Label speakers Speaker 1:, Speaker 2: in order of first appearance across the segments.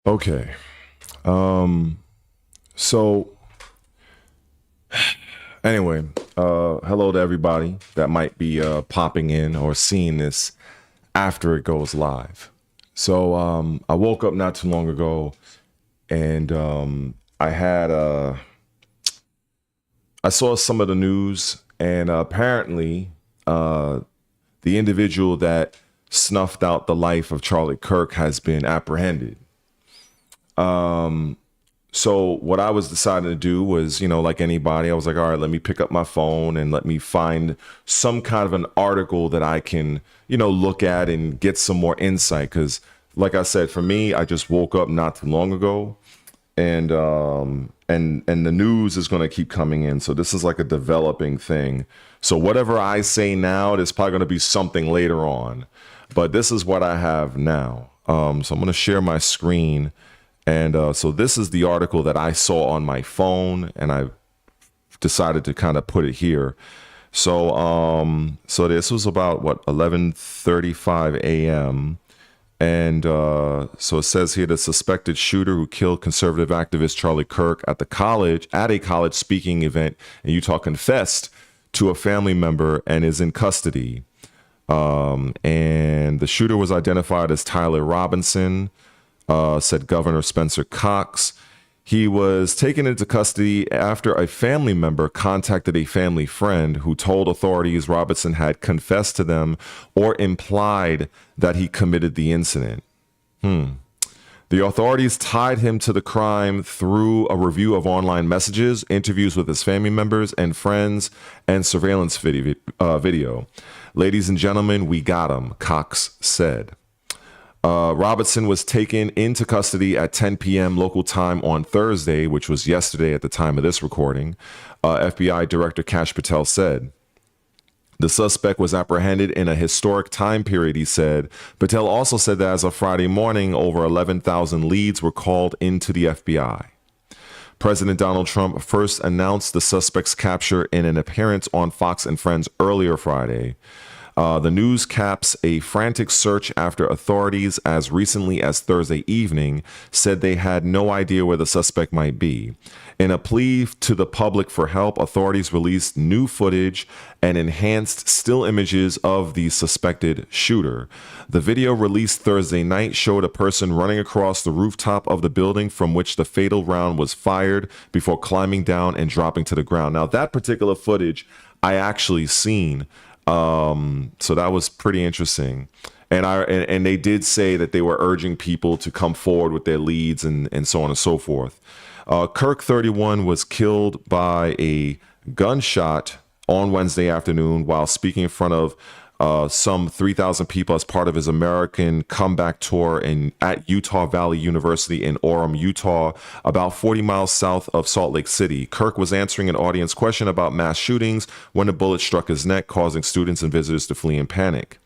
Speaker 1: Okay. So anyway, hello to everybody that might be popping in or seeing this after it goes live. So I woke up not too long ago, and I saw some of the news, and apparently the individual that snuffed out the life of Charlie Kirk has been apprehended. So what I was deciding to do was, like anybody, I was like, all right, let me pick up my phone and let me find some kind of an article that I can, look at and get some more insight. Because, like I said, for me, I just woke up not too long ago, and the news is going to keep coming in. So this is like a developing thing. So whatever I say now, there's probably going to be something later on. But this is what I have now. So I'm going to share my screen. And so this is the article that I saw on my phone, and I decided to kind of put it here. So this was about 11:35 a.m. And so it says here, the suspected shooter who killed conservative activist Charlie Kirk at a college speaking event in Utah confessed to a family member and is in custody. And the shooter was identified as Tyler Robinson. Said Governor Spencer Cox. He was taken into custody after a family member contacted a family friend who told authorities Robinson had confessed to them or implied that he committed the incident. The authorities tied him to the crime through a review of online messages, interviews with his family members and friends, and surveillance video. Ladies and gentlemen, we got him, Cox said. Robinson was taken into custody at 10 p.m. local time on Thursday, which was yesterday at the time of this recording. FBI Director Kash Patel said. The suspect was apprehended in a historic time period, he said. Patel also said that as of Friday morning, over 11,000 leads were called into the FBI. President Donald Trump first announced the suspect's capture in an appearance on Fox and Friends earlier Friday. The news caps a frantic search after authorities as recently as Thursday evening said they had no idea where the suspect might be. In a plea to the public for help, authorities released new footage and enhanced still images of the suspected shooter. The video released Thursday night showed a person running across the rooftop of the building from which the fatal round was fired before climbing down and dropping to the ground. Now, that particular footage I actually seen. So that was pretty interesting. And they did say that they were urging people to come forward with their leads and so on and so forth. Kirk, 31, was killed by a gunshot on Wednesday afternoon while speaking in front of some 3,000 people as part of his American comeback tour at Utah Valley University in Orem, Utah, about 40 miles south of Salt Lake City. Kirk was answering an audience question about mass shootings when a bullet struck his neck, causing students and visitors to flee in panic.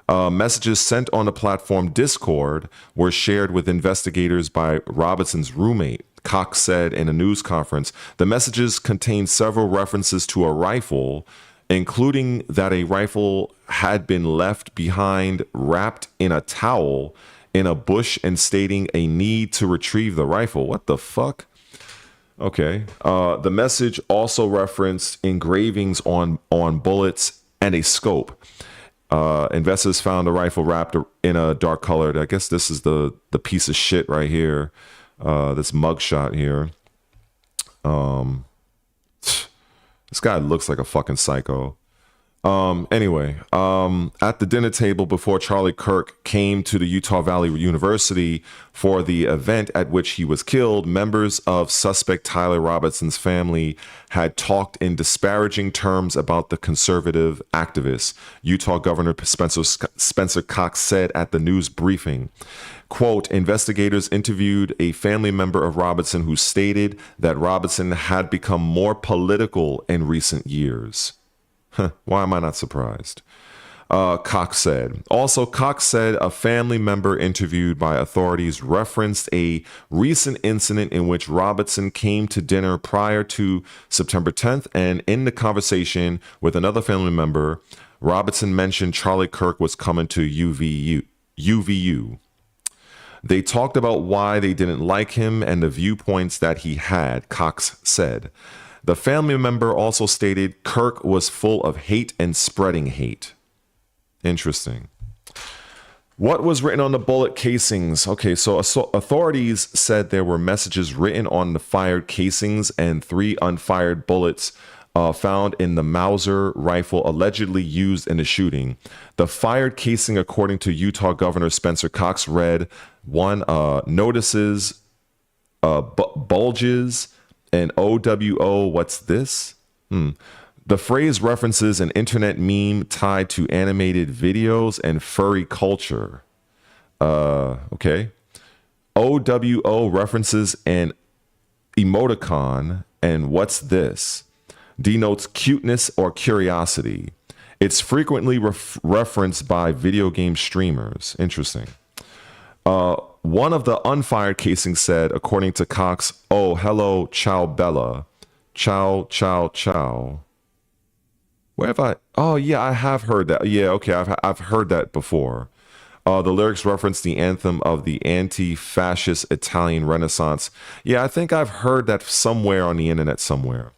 Speaker 1: Messages sent on the platform Discord were shared with investigators by Robinson's roommate. Cox said in a news conference, the messages contained several references to a rifle, including that a rifle had been left behind wrapped in a towel in a bush and stating a need to retrieve the rifle. What the fuck? Okay. The message also referenced engravings on bullets and a scope. Investors found the rifle wrapped in a dark colored. I guess this is the piece of shit right here. This mugshot here. This guy looks like a fucking psycho. Anyway, at the dinner table before Charlie Kirk came to the Utah Valley University for the event at which he was killed, members of suspect Tyler Robinson's family had talked in disparaging terms about the conservative activist. Utah Governor Spencer Cox said at the news briefing, quote, investigators interviewed a family member of Robinson who stated that Robinson had become more political in recent years. Why am I not surprised? Cox said. Also, Cox said a family member interviewed by authorities referenced a recent incident in which Robinson came to dinner prior to September 10th, and in the conversation with another family member, Robinson mentioned Charlie Kirk was coming to UVU. They talked about why they didn't like him and the viewpoints that he had, Cox said. The family member also stated Kirk was full of hate and spreading hate. Interesting. What was written on the bullet casings? Okay, so authorities said there were messages written on the fired casings and 3 unfired bullets found in the Mauser rifle allegedly used in the shooting. The fired casing, according to Utah Governor Spencer Cox, read 1 notices bulges and OWO. What's this? The phrase references an internet meme tied to animated videos and furry culture. Okay. OWO references an emoticon, and what's this? Denotes cuteness or curiosity. It's frequently referenced by video game streamers. Interesting. One of the unfired casings said, according to Cox, "Oh, hello, ciao, Bella. Ciao, ciao, ciao." Where have I? Oh, yeah, I have heard that. Yeah, okay, I've heard that before. The lyrics reference the anthem of the anti-fascist Italian Renaissance. Yeah, I think I've heard that somewhere on the internet somewhere.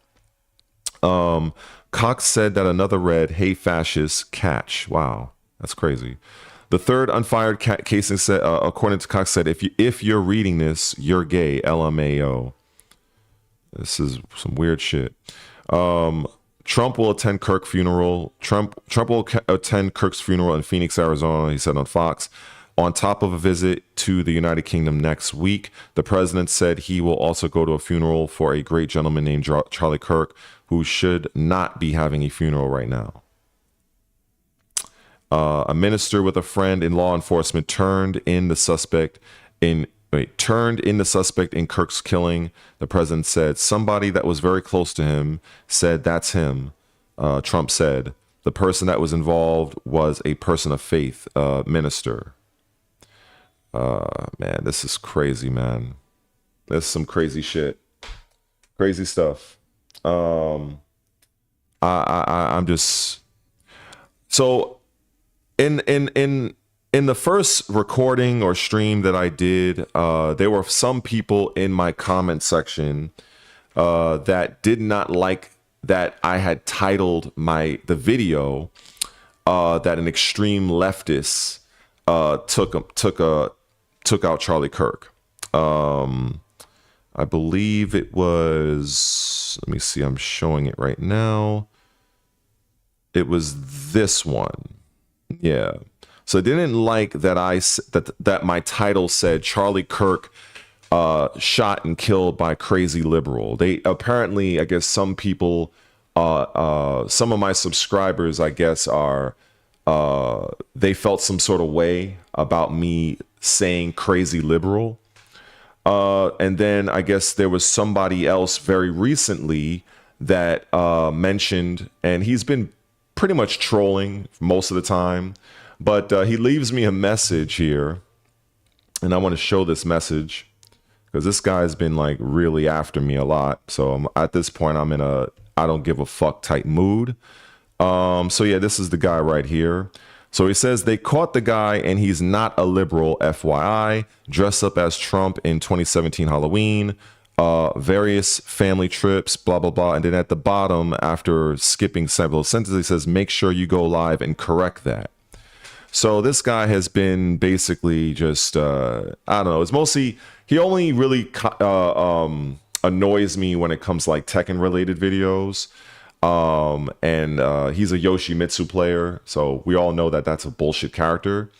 Speaker 1: Cox said that another read, "Hey, fascists, catch." Wow, that's crazy. The third unfired casing said, according to Cox, said, if you're reading this, you're gay, LMAO. This is some weird shit. Trump will attend Kirk's funeral. Trump will attend Kirk's funeral in Phoenix, Arizona, he said on Fox. On top of a visit to the United Kingdom next week, the president said he will also go to a funeral for a great gentleman named Charlie Kirk, who should not be having a funeral right now. A minister with a friend in law enforcement turned in the suspect in Kirk's killing. The president said somebody that was very close to him said that's him. Trump said the person that was involved was a person of faith, minister. Man, this is crazy, man. This is some crazy shit. Crazy stuff. I'm just so in the first recording or stream that I did, there were some people in my comment section that did not like that I had titled the video that an extreme leftist took out Charlie Kirk. I believe it was, let me see, I'm showing it right now. It was this one. Yeah. So they didn't like that that my title said Charlie Kirk shot and killed by crazy liberal. They apparently, I guess some people, some of my subscribers, I guess, are they felt some sort of way about me saying crazy liberal. And then I guess there was somebody else very recently that mentioned, and he's been pretty much trolling most of the time, but he leaves me a message here, and I want to show this message because this guy's been like really after me a lot. So at this point, I'm in a I don't give a fuck type mood. So yeah, this is the guy right here. So he says they caught the guy and he's not a liberal, FYI, dressed up as Trump in 2017 Halloween, various family trips, blah, blah, blah. And then at the bottom, after skipping several sentences, he says, make sure you go live and correct that. So this guy has been basically just, I don't know, it's mostly, he only really annoys me when it comes to like Tekken related videos. He's a Yoshimitsu player, so we all know that that's a bullshit character.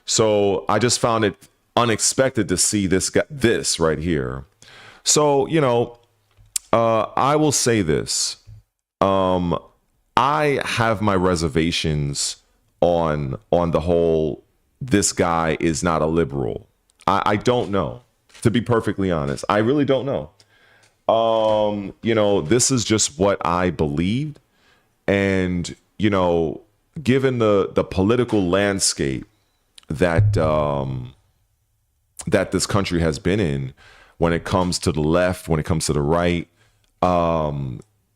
Speaker 1: So I just found it unexpected to see this right here. So, you know, I will say this. I have my reservations on the whole, this guy is not a liberal. I don't know, to be perfectly honest. I really don't know. You know, this is just what I believed. And, you know, given the political landscape that that this country has been in, when it comes to the left, when it comes to the right,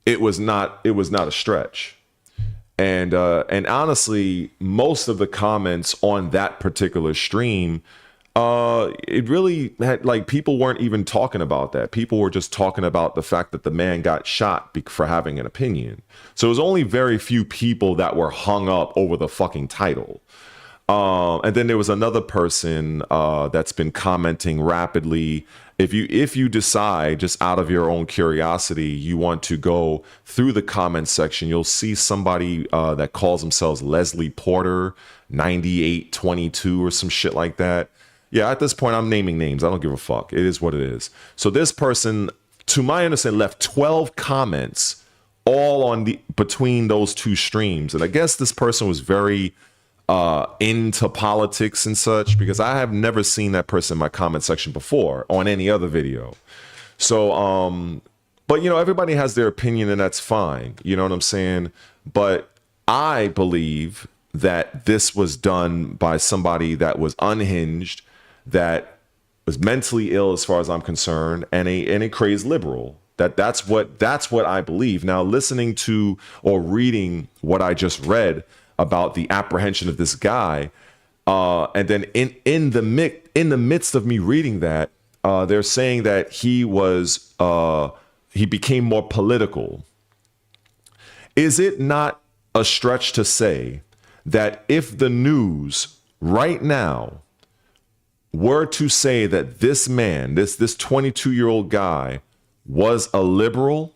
Speaker 1: it was not a stretch. And honestly, most of the comments on that particular stream It really had, like, people weren't even talking about that. People were just talking about the fact that the man got shot for having an opinion. So it was only very few people that were hung up over the fucking title. And then there was another person that's been commenting rapidly. If you decide, just out of your own curiosity, you want to go through the comment section, you'll see somebody that calls themselves Leslie Porter 9822 or some shit like that. Yeah, at this point, I'm naming names. I don't give a fuck. It is what it is. So this person, to my understanding, left 12 comments all on between those two streams. And I guess this person was very into politics and such, because I have never seen that person in my comment section before on any other video. So, but, you know, everybody has their opinion, and that's fine. You know what I'm saying? But I believe that this was done by somebody that was unhinged, that was mentally ill as far as I'm concerned, and a crazed liberal. That's what I believe. Now, listening to or reading what I just read about the apprehension of this guy, and then in the midst of me reading that, they're saying that he became more political. Is it not a stretch to say that if the news right now were to say that this man, this 22-year-old guy, was a liberal,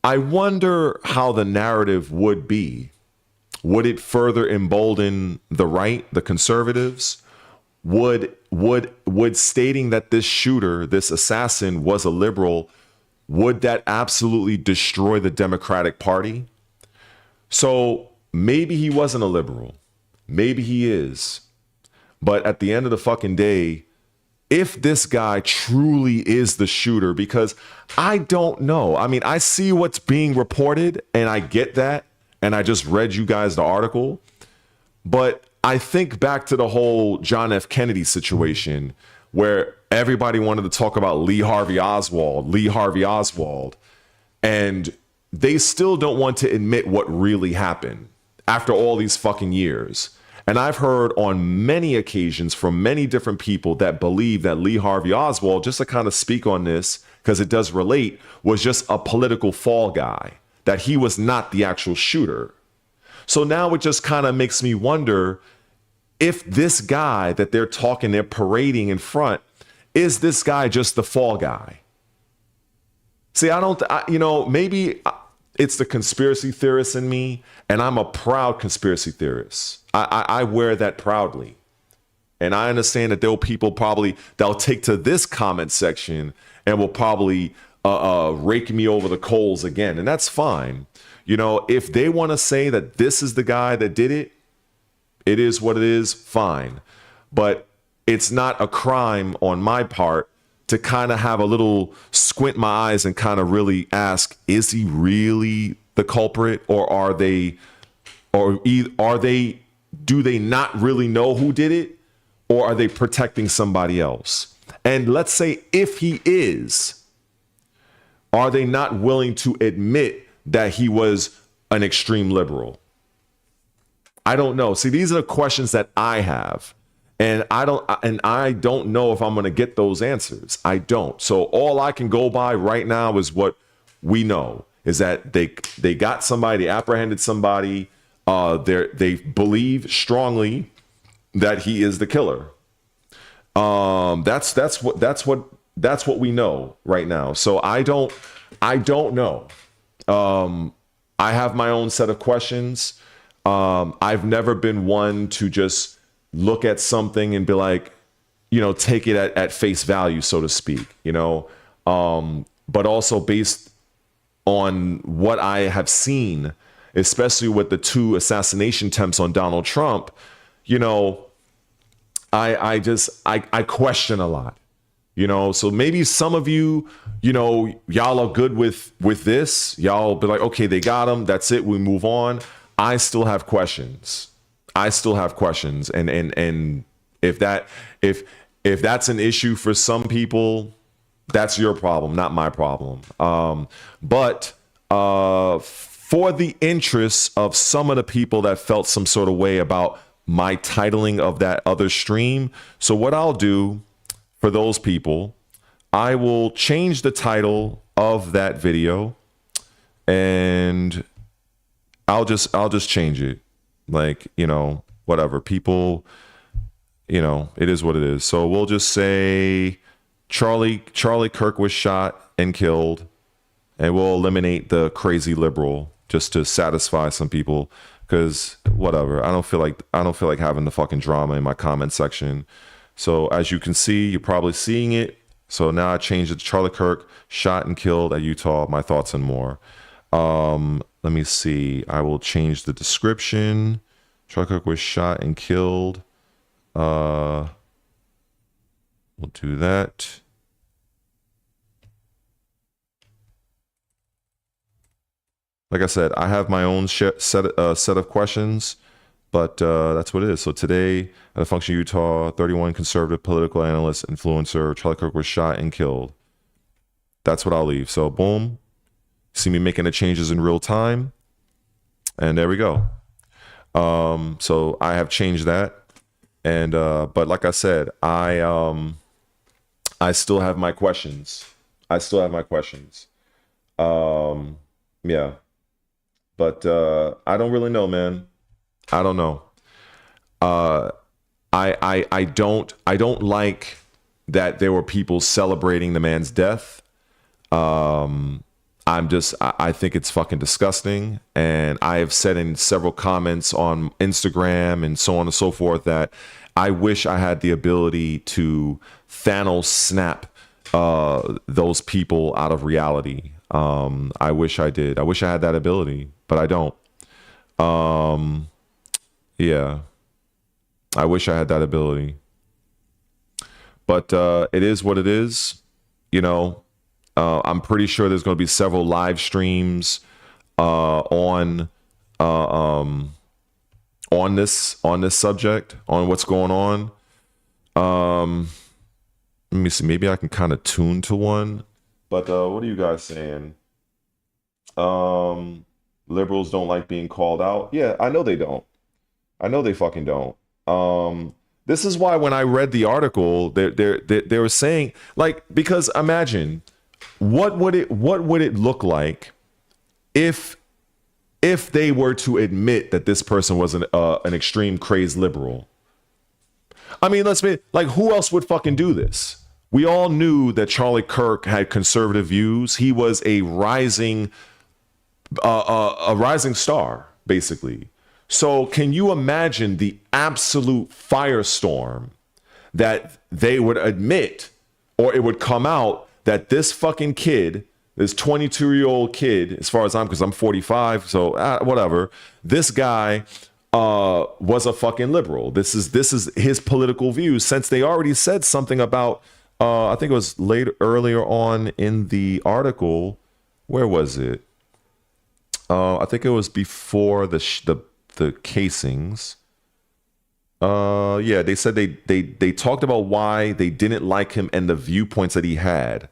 Speaker 1: I wonder how the narrative would be. Would it further embolden the right, the conservatives? Would stating that this shooter, this assassin, was a liberal, would that absolutely destroy the Democratic Party? So maybe he wasn't a liberal. Maybe he is. But at the end of the fucking day, if this guy truly is the shooter, because I don't know. I mean, I see what's being reported, and I get that. And I just read you guys the article. But I think back to the whole John F. Kennedy situation, where everybody wanted to talk about Lee Harvey Oswald. And they still don't want to admit what really happened after all these fucking years. And I've heard on many occasions from many different people that believe that Lee Harvey Oswald, just to kind of speak on this, because it does relate, was just a political fall guy, that he was not the actual shooter. So now it just kind of makes me wonder if this guy that they're parading in front, is this guy just the fall guy? See, maybe it's the conspiracy theorist in me, and I'm a proud conspiracy theorist. I wear that proudly. And I understand that there are people that'll take to this comment section and will probably rake me over the coals again. And that's fine. You know, if they want to say that this is the guy that did it, it is what it is, fine. But it's not a crime on my part to kind of have a little squint my eyes and kind of really ask, is he really the culprit, or do they not really know who did it, or are they protecting somebody else? And let's say if he is, are they not willing to admit that he was an extreme liberal? I don't know. See, these are the questions that I have. And I don't know if I'm going to get those answers. I don't. So all I can go by right now is what we know, is that they got somebody, they apprehended somebody. They believe strongly that he is the killer. That's what we know right now. So I don't know. I have my own set of questions. I've never been one to just look at something and be like, take it at face value, so to speak, but also based on what I have seen, especially with the 2 assassination attempts on Donald Trump, I question a lot, so maybe some of you, y'all are good with this. Y'all be like, okay, they got him. That's it. We move on. I still have questions. And if that's an issue for some people, that's your problem, not my problem. But for the interests of some of the people that felt some sort of way about my titling of that other stream. So what I'll do for those people, I will change the title of that video, and I'll just change it. Like, you know, whatever. People, you know, it is what it is. So we'll just say Charlie Kirk was shot and killed, and we'll eliminate the crazy liberal just to satisfy some people, because whatever. I don't feel like having the fucking drama in my comment section. So as you can see, you're probably seeing it. So now I changed it to Charlie Kirk shot and killed at Utah. My thoughts and more. Let me see. I will change the description. Charlie Kirk was shot and killed. We'll do that. Like I said, I have my own set of questions, but that's what it is. So today, at a function in Utah, 31 conservative political analyst, influencer, Charlie Kirk was shot and killed. That's what I'll leave. So boom. See me making the changes in real time. And there we go. So I have changed that. And but like I said, I still have my questions. Yeah. But I don't really know, man. I don't know. I don't like that there were people celebrating the man's death. I think it's fucking disgusting. And I have said in several comments on Instagram and so on and so forth that I wish I had the ability to Thanos snap those people out of reality. I wish I did. I wish I had that ability, but I don't. Yeah. I wish I had that ability. But it is what it is. You know, I'm pretty sure there's going to be several live streams on this subject, on what's going on. Let me see. Maybe I can kind of tune to one. But what are you guys saying? Liberals don't like being called out. Yeah, I know they don't. I know they fucking don't. This is why when I read the article, they were saying, like, because imagine what would it look like if they were to admit that this person was an extreme crazed liberal. I mean, let's be like, who else would fucking do this? We all knew that Charlie Kirk had conservative views. He was a rising star, basically. So can you imagine the absolute firestorm that they would admit, or it would come out that this fucking kid, this 22-year-old kid, as far as because I'm 45, so whatever, this guy was a fucking liberal. This is his political views, since they already said something about, I think it was earlier on in the article. Where was it? I think it was before the casings. Yeah, they said they talked about why they didn't like him and the viewpoints that he had.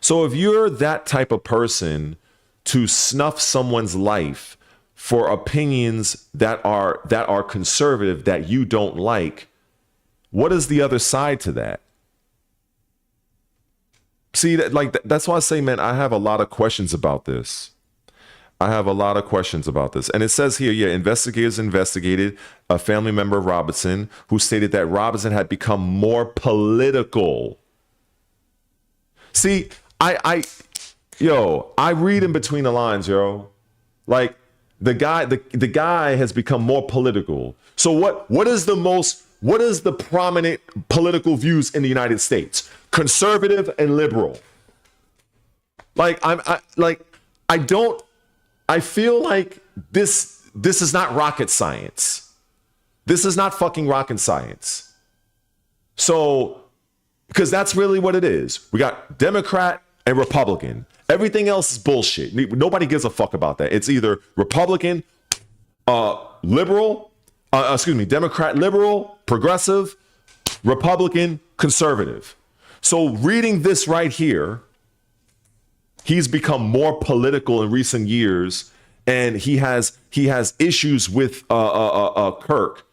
Speaker 1: So if you're that type of person to snuff someone's life for opinions that are conservative that you don't like, what is the other side to that? See, that's why I say, man, I have a lot of questions about this. And it says here, yeah, investigators investigated a family member of Robinson who stated that Robinson had become more political. See, I read in between the lines, yo. Like the guy has become more political. So what is the prominent political views in the United States? Conservative and liberal. I feel like this is not rocket science. This is not fucking rocket science. So, because that's really what it is. We got Democrat and Republican. Everything else is bullshit. Nobody gives a fuck about that. It's either Republican, Democrat, liberal, progressive, Republican, conservative. So reading this right here, he's become more political in recent years, and he has issues with Kirk.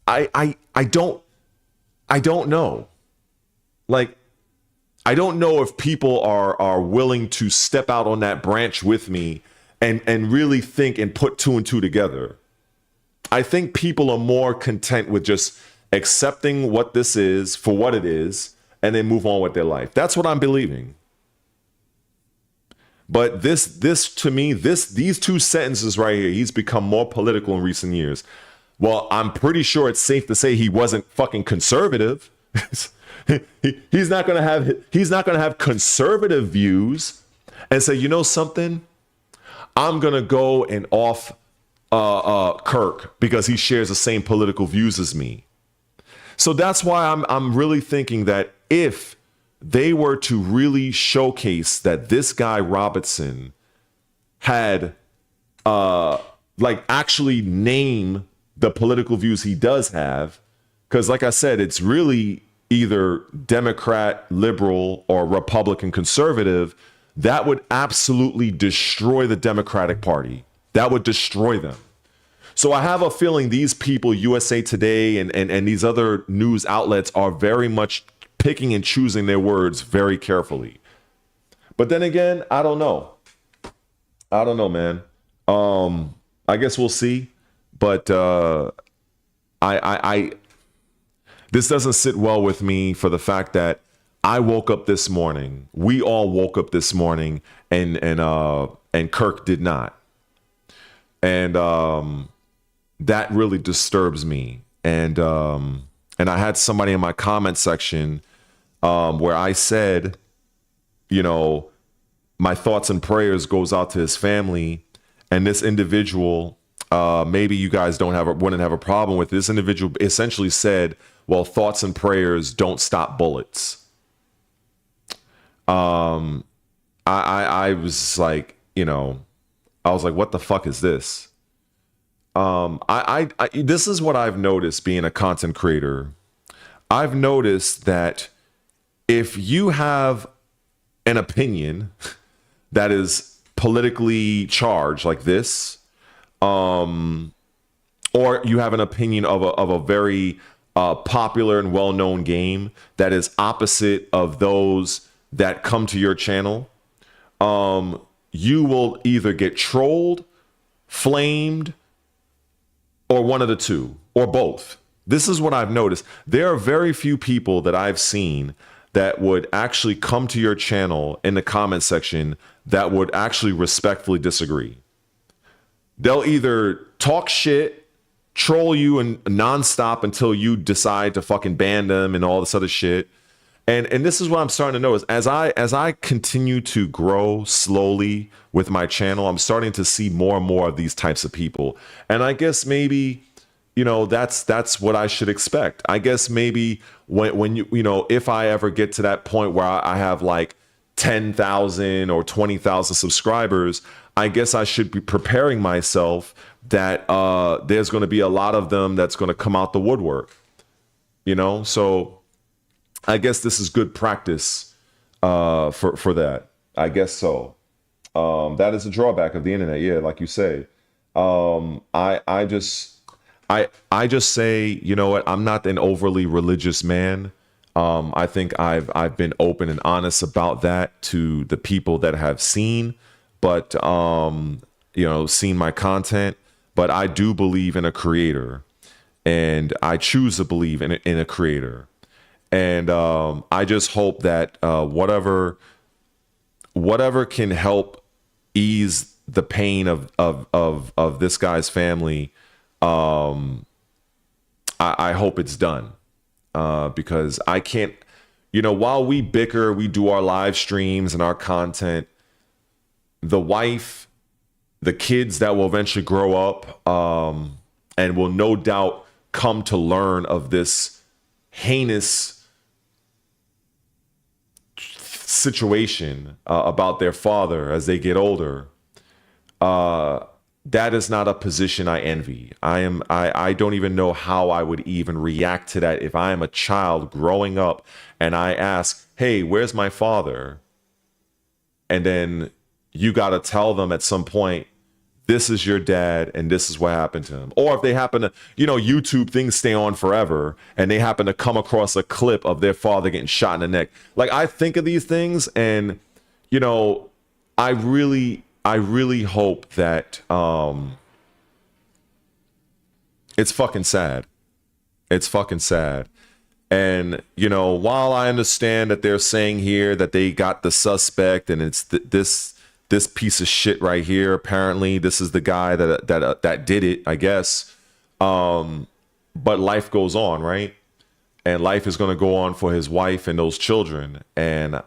Speaker 1: I don't know. Like, I don't know if people are willing to step out on that branch with me and really think and put two and two together. I think people are more content with just accepting what this is for what it is and then move on with their life. That's what I'm believing. But this to me, these two sentences right here, he's become more political in recent years. Well, I'm pretty sure it's safe to say he wasn't fucking conservative. He's not gonna have conservative views and say, you know something, I'm gonna go and off Kirk because he shares the same political views as me. So that's why I'm really thinking that if they were to really showcase that this guy Robertson had like actually name the political views he does have, because like I said, it's really either Democrat, liberal, or Republican conservative, that would absolutely destroy the Democratic Party. That would destroy them. So I have a feeling these people, USA Today and these other news outlets, are very much picking and choosing their words very carefully. But then again, I don't know. I don't know, man. I guess we'll see. But this doesn't sit well with me for the fact that I woke up this morning. We all woke up this morning, and Kirk did not, and that really disturbs me. And I had somebody in my comment section where I said, you know, my thoughts and prayers goes out to his family, and this individual. Maybe you guys wouldn't have a problem with this individual. Essentially said, well, thoughts and prayers don't stop bullets. I was like, you know, I was like, what the fuck is this? This is what I've noticed being a content creator. I've noticed that if you have an opinion that is politically charged like this, or you have an opinion of a very popular and well-known game that is opposite of those that come to your channel, you will either get trolled, flamed, or one of the two, or both. This is what I've noticed. There are very few people that I've seen that would actually come to your channel in the comment section that would actually respectfully disagree. They'll either talk shit, troll you and nonstop until you decide to fucking ban them and all this other shit. And this is what I'm starting to notice. As I continue to grow slowly with my channel, I'm starting to see more and more of these types of people. And I guess maybe, you know, that's what I should expect. I guess maybe when you know, if I ever get to that point where I have like 10,000 or 20,000 subscribers, I guess I should be preparing myself that there's going to be a lot of them that's going to come out the woodwork, you know? So I guess this is good practice for that. I guess so. That is a drawback of the internet. Yeah, like you say. I just say, you know what? I'm not an overly religious man. I think I've been open and honest about that to the people that have seen, but you know, seen my content. But I do believe in a creator, and I choose to believe in a creator. And I just hope that whatever can help ease the pain of this guy's family, I hope it's done, because I can't, you know, while we bicker, we do our live streams and our content, the wife, the kids that will eventually grow up and will no doubt come to learn of this heinous situation about their father as they get older, that is not a position I envy. I don't even know how I would even react to that if I am a child growing up and I ask, hey, where's my father? And then you got to tell them at some point this is your dad and this is what happened to him. Or if they happen to, YouTube things stay on forever and they happen to come across a clip of their father getting shot in the neck. Like, I think of these things and, I really hope that it's fucking sad. It's fucking sad. And, while I understand that they're saying here that they got the suspect and it's this piece of shit right here, apparently this is the guy that did it, I guess. But life goes on, right? And life is going to go on for his wife and those children. And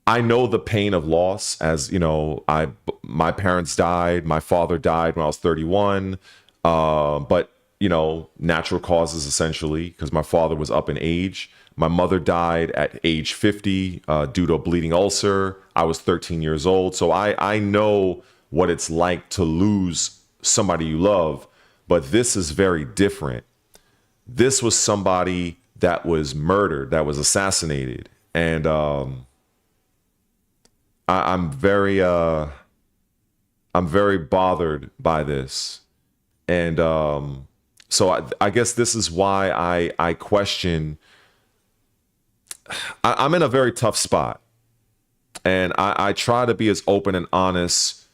Speaker 1: I know the pain of loss, as my parents died, my father died when I was 31. But natural causes, essentially, because my father was up in age. My mother died at age 50 due to a bleeding ulcer. I was 13 years old. So I know what it's like to lose somebody you love. But this is very different. This was somebody that was murdered, that was assassinated. And I'm very bothered by this. And so I guess this is why I question. I'm in a very tough spot, and I try to be as open and honest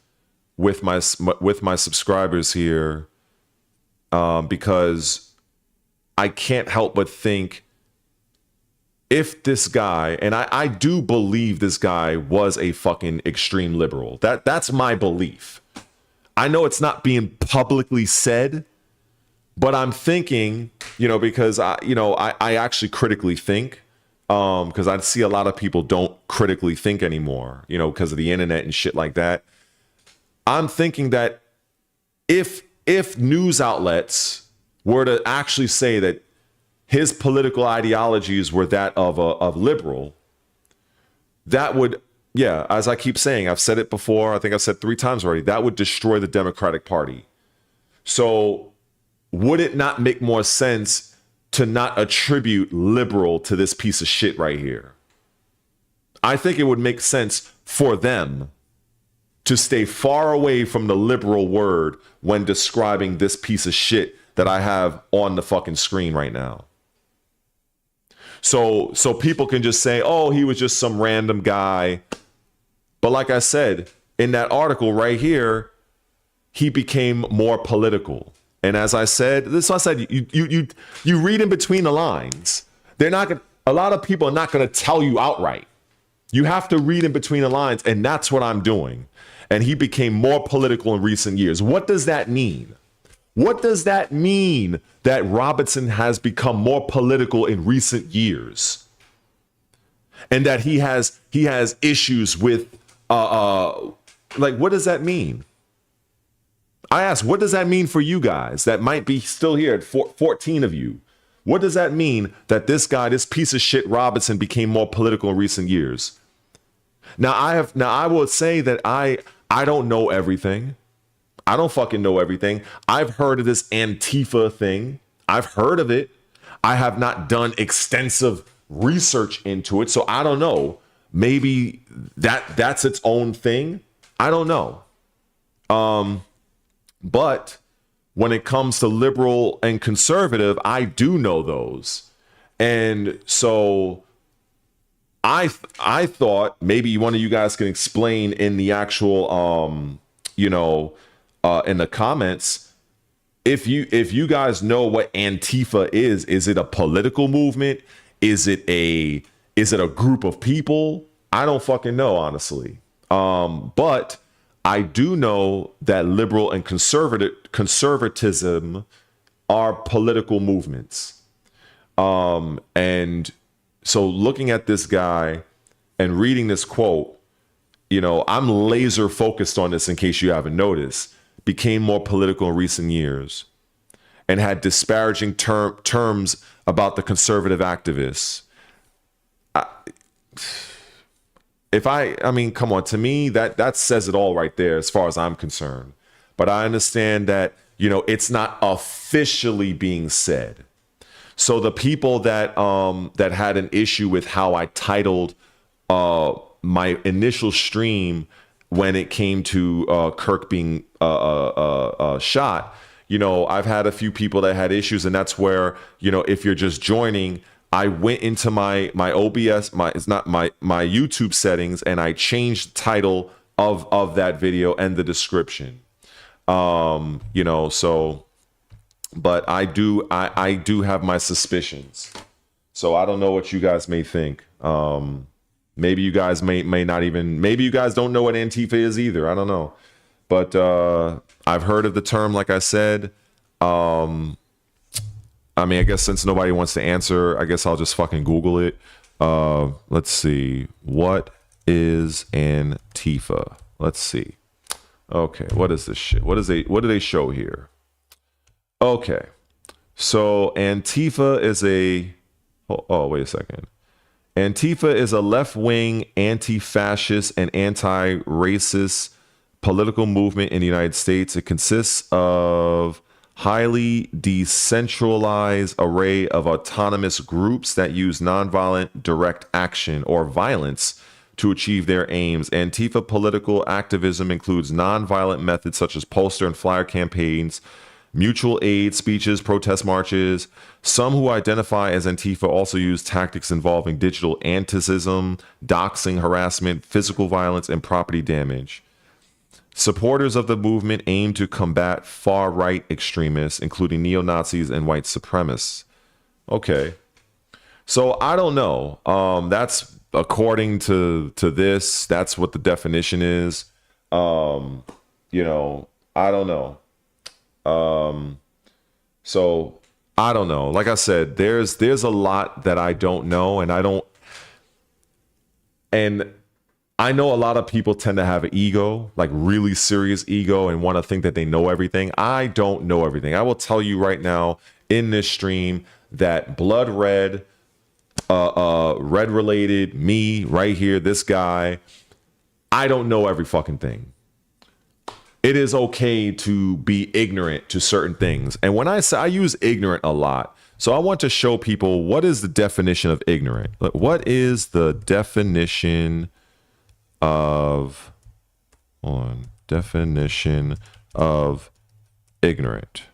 Speaker 1: with my subscribers here, because I can't help but think, if this guy, and I do believe this guy was a fucking extreme liberal. That's my belief. I know it's not being publicly said, but I'm thinking, because I actually critically think, because I see a lot of people don't critically think anymore, because of the internet and shit like that. I'm thinking that if news outlets were to actually say that his political ideologies were that of liberal, that would, as I keep saying, I've said it before, I think I've said 3 times already, that would destroy the Democratic Party. So would it not make more sense to not attribute liberal to this piece of shit right here? I think it would make sense for them to stay far away from the liberal word when describing this piece of shit that I have on the fucking screen right now. So people can just say, oh, he was just some random guy. But like I said, in that article right here, he became more political. And as I said, you read in between the lines. A lot of people are not going to tell you outright. You have to read in between the lines, and that's what I'm doing. And he became more political in recent years. What does that mean? What does that mean that Robinson has become more political in recent years? And that he has issues with, what does that mean? I ask, what does that mean for you guys that might be still here at 14 of you? What does that mean that this guy, this piece of shit Robinson, became more political in recent years? Now I will say that I don't know everything. I don't fucking know everything. I've heard of this Antifa thing. I've heard of it. I have not done extensive research into it, so I don't know. Maybe that's its own thing. I don't know. But when it comes to liberal and conservative, I do know those. And so I thought maybe one of you guys can explain in the actual, in the comments, if you guys know what Antifa is it a political movement? Is it a group of people? I don't fucking know, honestly. But I do know that liberal and conservatism are political movements. And so looking at this guy and reading this quote, I'm laser focused on this in case you haven't noticed, became more political in recent years and had disparaging terms about the conservative activists. Come on, to me, that says it all right there as far as I'm concerned. But I understand that, it's not officially being said. So the people that had an issue with how I titled my initial stream when it came to Kirk being shot. You know, I've had a few people that had issues, and that's where, you know, if you're just joining, I went into my OBS, my YouTube settings, and I changed the title of that video and the description. You know, so, but I do have my suspicions. So I don't know what you guys may think. Maybe you guys may not even, maybe you guys don't know what Antifa is either. I don't know. But I've heard of the term, like I said. I mean, I guess since nobody wants to answer, I guess I'll just fucking Google it. Let's see. What is Antifa? Let's see. Okay, what is this shit? What do they show here? Okay. So Antifa is a wait a second. Antifa is a left-wing, anti-fascist, and anti-racist political movement in the United States. It consists of highly decentralized array of autonomous groups that use nonviolent direct action or violence to achieve their aims. Antifa political activism includes nonviolent methods such as poster and flyer campaigns, mutual aid speeches, protest marches. Some who identify as Antifa also use tactics involving digital anticism, doxing, harassment, physical violence, and property damage. Supporters of the movement aim to combat far-right extremists, including neo-Nazis and white supremacists. Okay. So I don't know. That's according to this, that's what the definition is. You know, I don't know. So I don't know. Like I said, there's a lot that I don't know, and I know a lot of people tend to have an ego, like really serious ego, and want to think that they know everything. I don't know everything. I will tell you right now in this stream that blood red, red related, me right here, this guy, I don't know every fucking thing. It is okay to be ignorant to certain things. And when I say, I use ignorant a lot. So I want to show people, what is the definition of ignorant? What is the definition of, definition of ignorant?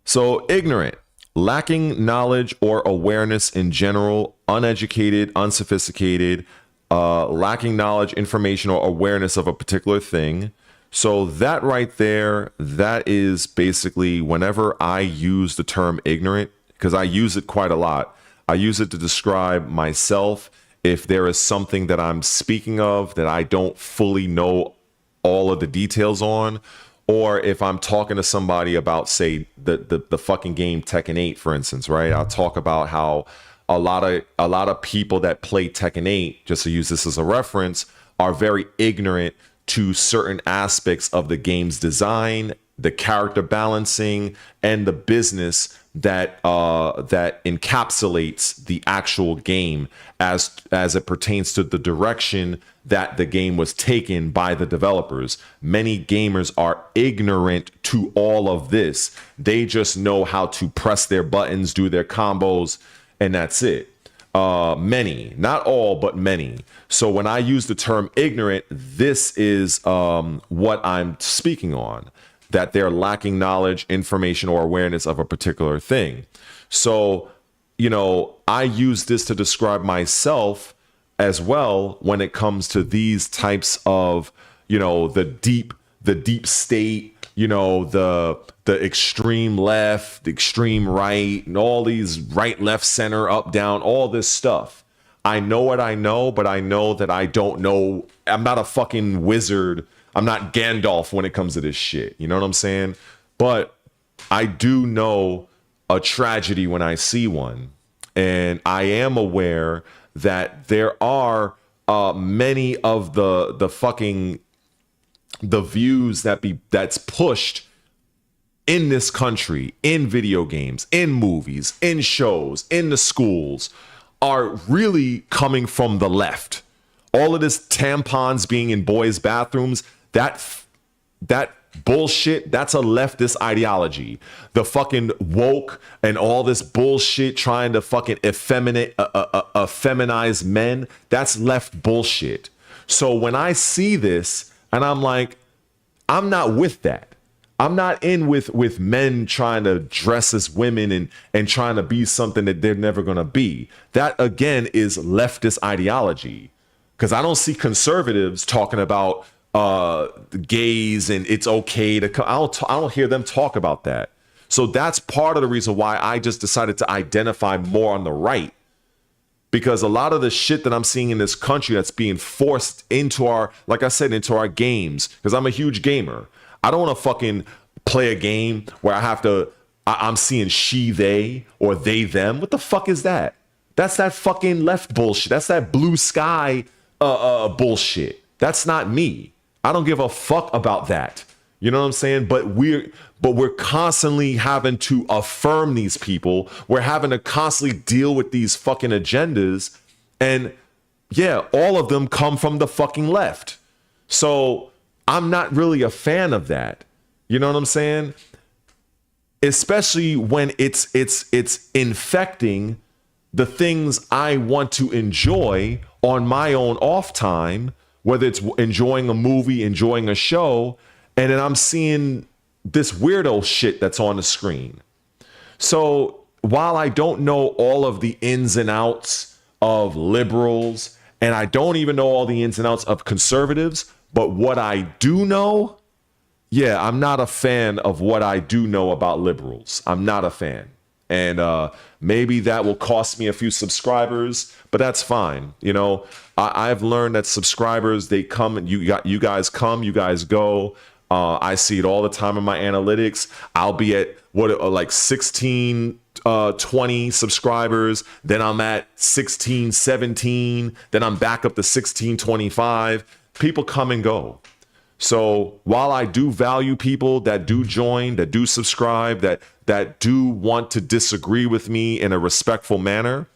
Speaker 1: So ignorant, lacking knowledge or awareness in general, uneducated, unsophisticated, lacking knowledge, information, or awareness of a particular thing. So that right there, that is basically whenever I use the term ignorant, because I use it quite a lot, I use it to describe myself. If there is something that I'm speaking of that I don't fully know all of the details on, or if I'm talking to somebody about, say, the fucking game Tekken 8, for instance, right? I'll talk about how a lot of people that play Tekken 8, just to use this as a reference, are very ignorant to certain aspects of the game's design, the character balancing, and the business that encapsulates the actual game as it pertains to the direction that the game was taken by the developers. Many gamers are ignorant to all of this. They just know how to press their buttons, do their combos, and that's it. Many, not all, but many. So when I use the term ignorant, this is what I'm speaking on, that they're lacking knowledge, information, or awareness of a particular thing. So, you know, I use this to describe myself as well when it comes to these types of, you know, the deep state, you know, the extreme left, the extreme right, and all these right, left, center, up, down, all this stuff. I know what I know, but I know that I don't know. I'm not a fucking wizard. I'm not Gandalf when it comes to this shit. You know what I'm saying? But I do know a tragedy when I see one. And I am aware that there are many of the views that's pushed in this country, in video games, in movies, in shows, in the schools, are really coming from the left. All of this tampons being in boys' bathrooms, that bullshit, that's a leftist ideology. The fucking woke and all this bullshit trying to fucking effeminize men, that's left bullshit. So when I see this and I'm like, I'm not with that. I'm not in with men trying to dress as women and trying to be something that they're never going to be. That, again, is leftist ideology, because I don't see conservatives talking about gays and it's okay to I don't hear them talk about that. So that's part of the reason why I just decided to identify more on the right, because a lot of the shit that I'm seeing in this country that's being forced into our, like I said, into our games, because I'm a huge gamer. I don't want to fucking play a game where I'm seeing she, they, or they, them. What the fuck is that? That's that fucking left bullshit. That's that blue sky bullshit. That's not me. I don't give a fuck about that. You know what I'm saying? But we're constantly having to affirm these people. We're having to constantly deal with these fucking agendas. And yeah, all of them come from the fucking left. So I'm not really a fan of that. You know what I'm saying? Especially when it's infecting the things I want to enjoy on my own off time, whether it's enjoying a movie, enjoying a show, and then I'm seeing this weirdo shit that's on the screen. So while I don't know all of the ins and outs of liberals, and I don't even know all the ins and outs of conservatives, but what I do know, yeah, I'm not a fan of what I do know about liberals. I'm not a fan. And maybe that will cost me a few subscribers, but that's fine. You know, I've learned that subscribers, they come and you guys come, you guys go. I see it all the time in my analytics. I'll be at like 16, 20 subscribers. Then I'm at 16, 17. Then I'm back up to 16, 25. People come and go. So while I do value people that do join, that do subscribe, that do want to disagree with me in a respectful manner,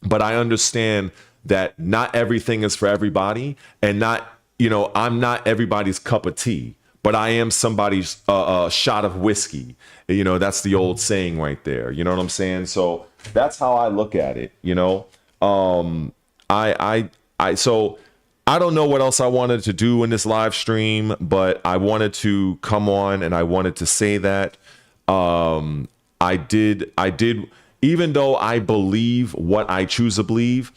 Speaker 1: but I understand that not everything is for everybody, and I'm not everybody's cup of tea, but I am somebody's shot of whiskey. You know, that's the old saying right there. You know what I'm saying? So that's how I look at it. You know, so I don't know what else I wanted to do in this live stream, but I wanted to come on and I wanted to say that I did, even though I believe what I choose to believe,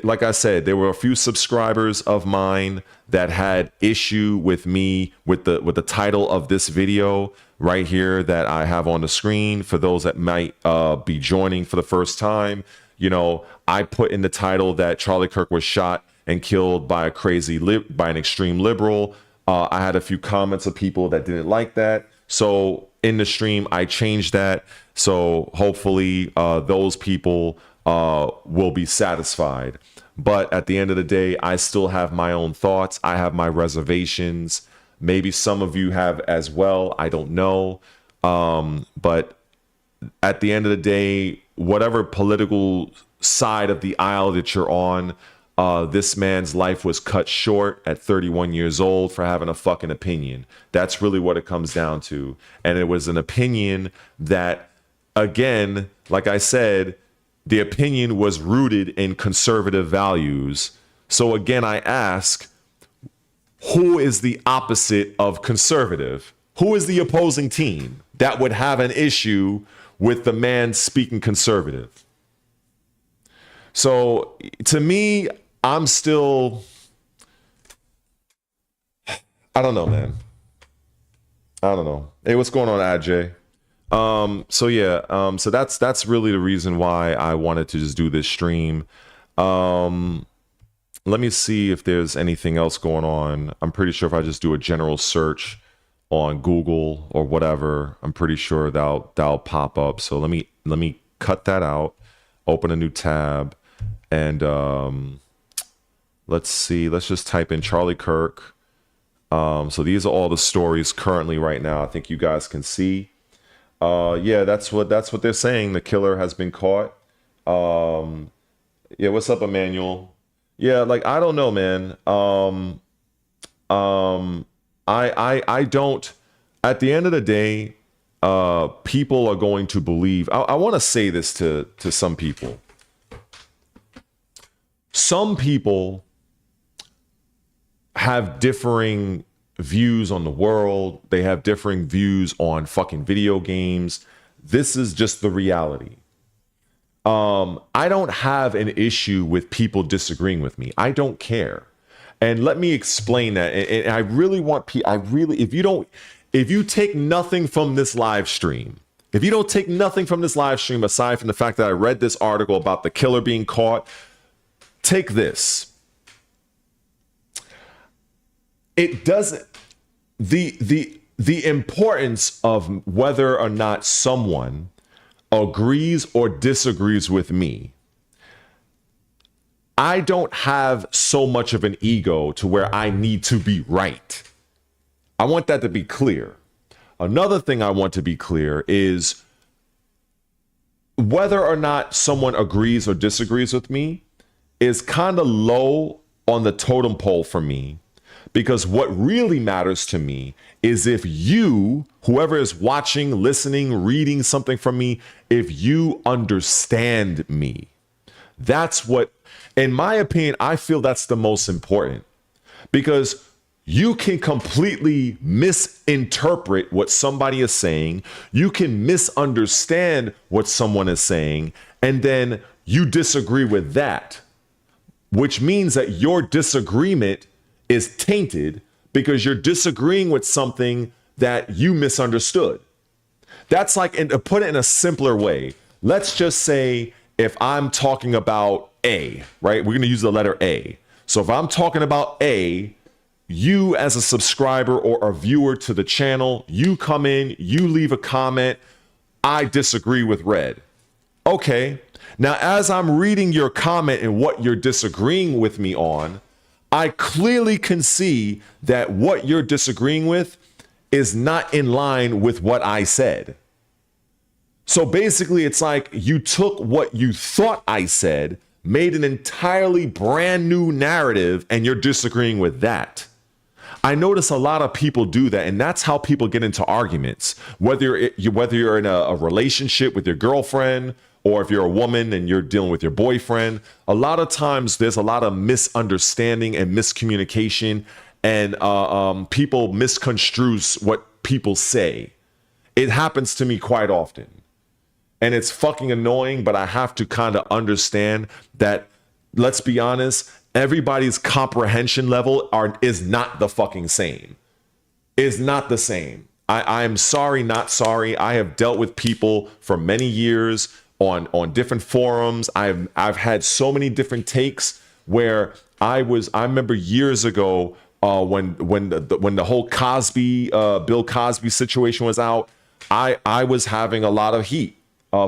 Speaker 1: like I said, there were a few subscribers of mine that had issue with me with the title of this video right here that I have on the screen. For those that might be joining for the first time, you know, I put in the title that Charlie Kirk was shot and killed by by an extreme liberal. I had a few comments of people that didn't like that. So in the stream, I changed that. So hopefully those people will be satisfied. But at the end of the day, I still have my own thoughts. I have my reservations. Maybe some of you have as well. I don't know. But at the end of the day, whatever political side of the aisle that you're on, this man's life was cut short at 31 years old for having a fucking opinion. That's really what it comes down to. And it was an opinion that, again, like I said, the opinion was rooted in conservative values. So again, I ask, who is the opposite of conservative? Who is the opposing team that would have an issue with the man speaking conservative? So to me, I'm still, I don't know, man. I don't know. Hey, what's going on, Ajay? So yeah, so that's really the reason why I wanted to just do this stream. Let me see if there's anything else going on. I'm pretty sure if I just do a general search on Google or whatever, I'm pretty sure that'll pop up. So let me cut that out, open a new tab, and let's see. Let's just type in Charlie Kirk. So these are all the stories currently right now. I think you guys can see. Yeah, that's what they're saying. The killer has been caught. Yeah, what's up, Emmanuel? Yeah, like I don't know, man. I don't. At the end of the day, people are going to believe. I want to say this to some people. Some people have differing views on the world. They have differing views on fucking video games. This is just the reality. I don't have an issue with people disagreeing with me. I don't care. And let me explain that. And I really want people, if you take nothing from this live stream, if you don't take nothing from this live stream aside from the fact that I read this article about the killer being caught, take this. It doesn't, the importance of whether or not someone agrees or disagrees with me. I don't have so much of an ego to where I need to be right. I want that to be clear. Another thing I want to be clear is whether or not someone agrees or disagrees with me is kind of low on the totem pole for me, because what really matters to me is if you, whoever is watching, listening, reading something from me, if you understand me. That's what, in my opinion, I feel that's the most important, because you can completely misinterpret what somebody is saying. You can misunderstand what someone is saying, and then you disagree with that, which means that your disagreement is tainted because you're disagreeing with something that you misunderstood. That's like, and to put it in a simpler way, let's just say if I'm talking about A, right? We're going to use the letter A. So if I'm talking about A, you as a subscriber or a viewer to the channel, you come in, you leave a comment, I disagree with red. Okay. Now, as I'm reading your comment and what you're disagreeing with me on, I clearly can see that what you're disagreeing with is not in line with what I said. So basically, it's like you took what you thought I said, made an entirely brand new narrative, and you're disagreeing with that. I notice a lot of people do that, and that's how people get into arguments. Whether you're in a relationship with your girlfriend, or if you're a woman and you're dealing with your boyfriend, a lot of times there's a lot of misunderstanding and miscommunication, and people misconstrue what people say. It happens to me quite often. And it's fucking annoying, but I have to kind of understand that, let's be honest, everybody's comprehension level is not the fucking same. Is not the same. I'm sorry, not sorry. I have dealt with people for many years on different forums. I've had so many different takes where I remember years ago when the whole Bill Cosby situation was out, I was having a lot of heat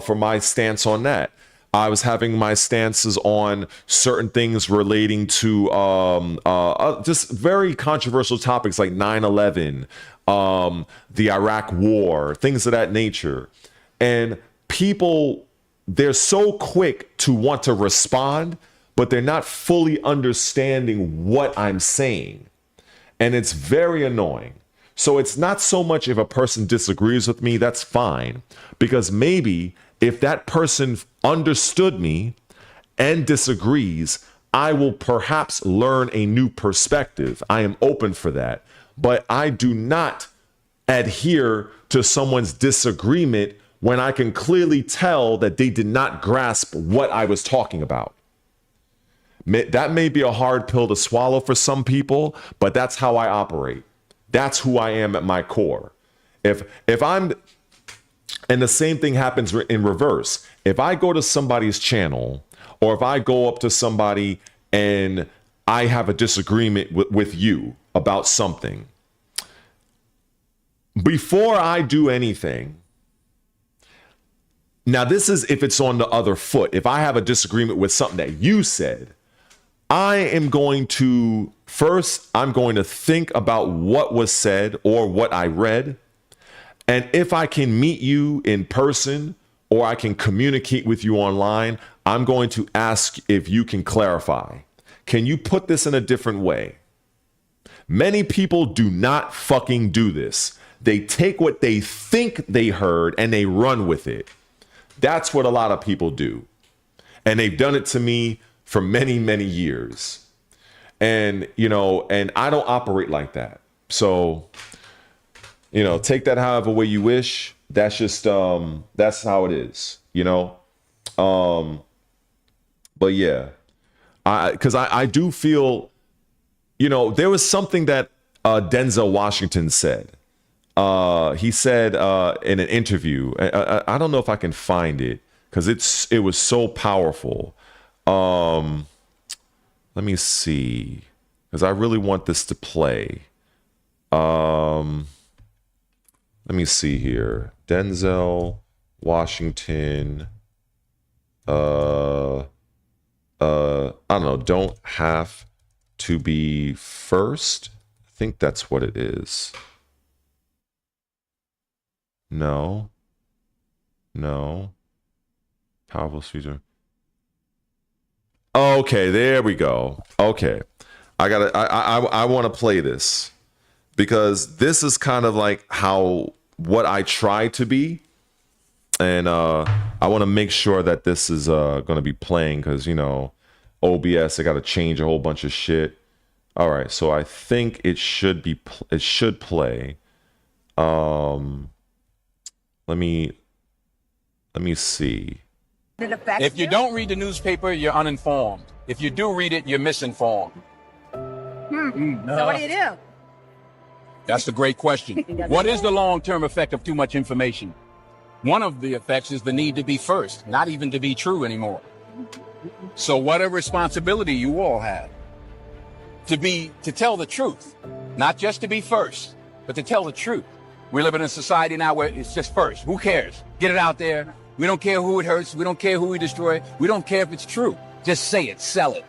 Speaker 1: for my stance on that. I was having my stances on certain things relating to just very controversial topics like 9/11, the Iraq War, things of that nature. And people, they're so quick to want to respond, but they're not fully understanding what I'm saying. And it's very annoying. So it's not so much if a person disagrees with me, that's fine. Because maybe if that person understood me and disagrees, I will perhaps learn a new perspective. I am open for that. But I do not adhere to someone's disagreement when I can clearly tell that they did not grasp what I was talking about. That may be a hard pill to swallow for some people, but that's how I operate. That's who I am at my core. If I'm, and the same thing happens in reverse. If I go to somebody's channel, or if I go up to somebody and I have a disagreement with you about something, before I do anything, now this is if it's on the other foot. If I have a disagreement with something that you said, I am going to think about what was said or what I read. And if I can meet you in person or I can communicate with you online, I'm going to ask if you can clarify. Can you put this in a different way? Many people do not fucking do this. They take what they think they heard and they run with it. That's what a lot of people do. And they've done it to me for many, many years. And, you know, and I don't operate like that. So, you know, take that however way you wish. That's just, that's how it is, you know? But yeah, because I do feel, you know, there was something that Denzel Washington said. He said in an interview, I don't know if I can find it because it was so powerful. Let me see, because I really want this to play. Let me see here. Denzel Washington. I don't know. Don't have to be first. I think that's what it is. No. Powerful speaker. Okay, there we go. Okay. I want to play this because this is kind of like what I try to be. And I want to make sure that this is going to be playing because, you know, OBS, I got to change a whole bunch of shit. All right, so I think it should play. Let me see.
Speaker 2: If you don't read the newspaper, you're uninformed. If you do read it, you're misinformed.
Speaker 3: So what do you do?
Speaker 2: That's a great question. What is the long-term effect of too much information? One of the effects is the need to be first, not even to be true anymore. So what a responsibility you all have to tell the truth, not just to be first, but to tell the truth. We live in a society now where it's just first. Who cares? Get it out there. We don't care who it hurts. We don't care who we destroy. We don't care if it's true. Just say it, sell it.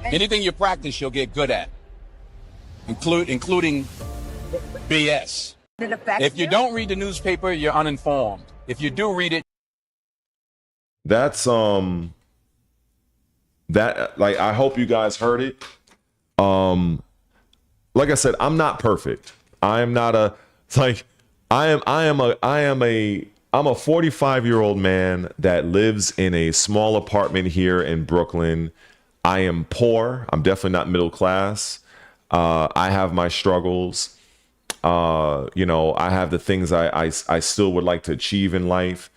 Speaker 2: Anything you practice, you'll get good at, including BS. If you don't read the newspaper, you're uninformed. If you do read it,
Speaker 1: that's that, like, I hope you guys heard it. Like I said, I'm not perfect. I am not a, like, I'm a 45-year-old man that lives in a small apartment here in Brooklyn. I am poor. I'm definitely not middle class. I have my struggles. You know, I have the things I still would like to achieve in life.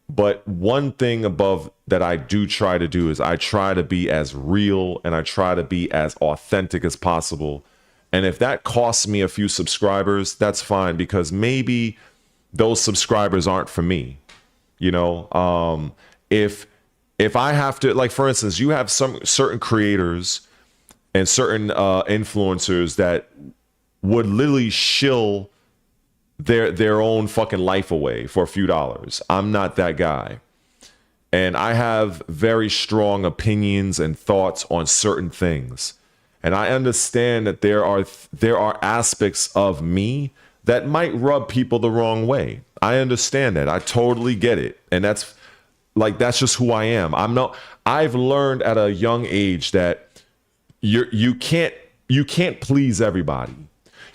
Speaker 1: But one thing above that I do try to do is I try to be as real and I try to be as authentic as possible. And if that costs me a few subscribers, that's fine, because maybe those subscribers aren't for me. You know, if I have to, like, for instance, you have some certain creators and certain influencers that would literally shill their own fucking life away for a few dollars. I'm not that guy. And I have very strong opinions and thoughts on certain things. And I understand that there are aspects of me that might rub people the wrong way. I understand that. I totally get it. And that's just who I am. I've learned at a young age that you can't please everybody.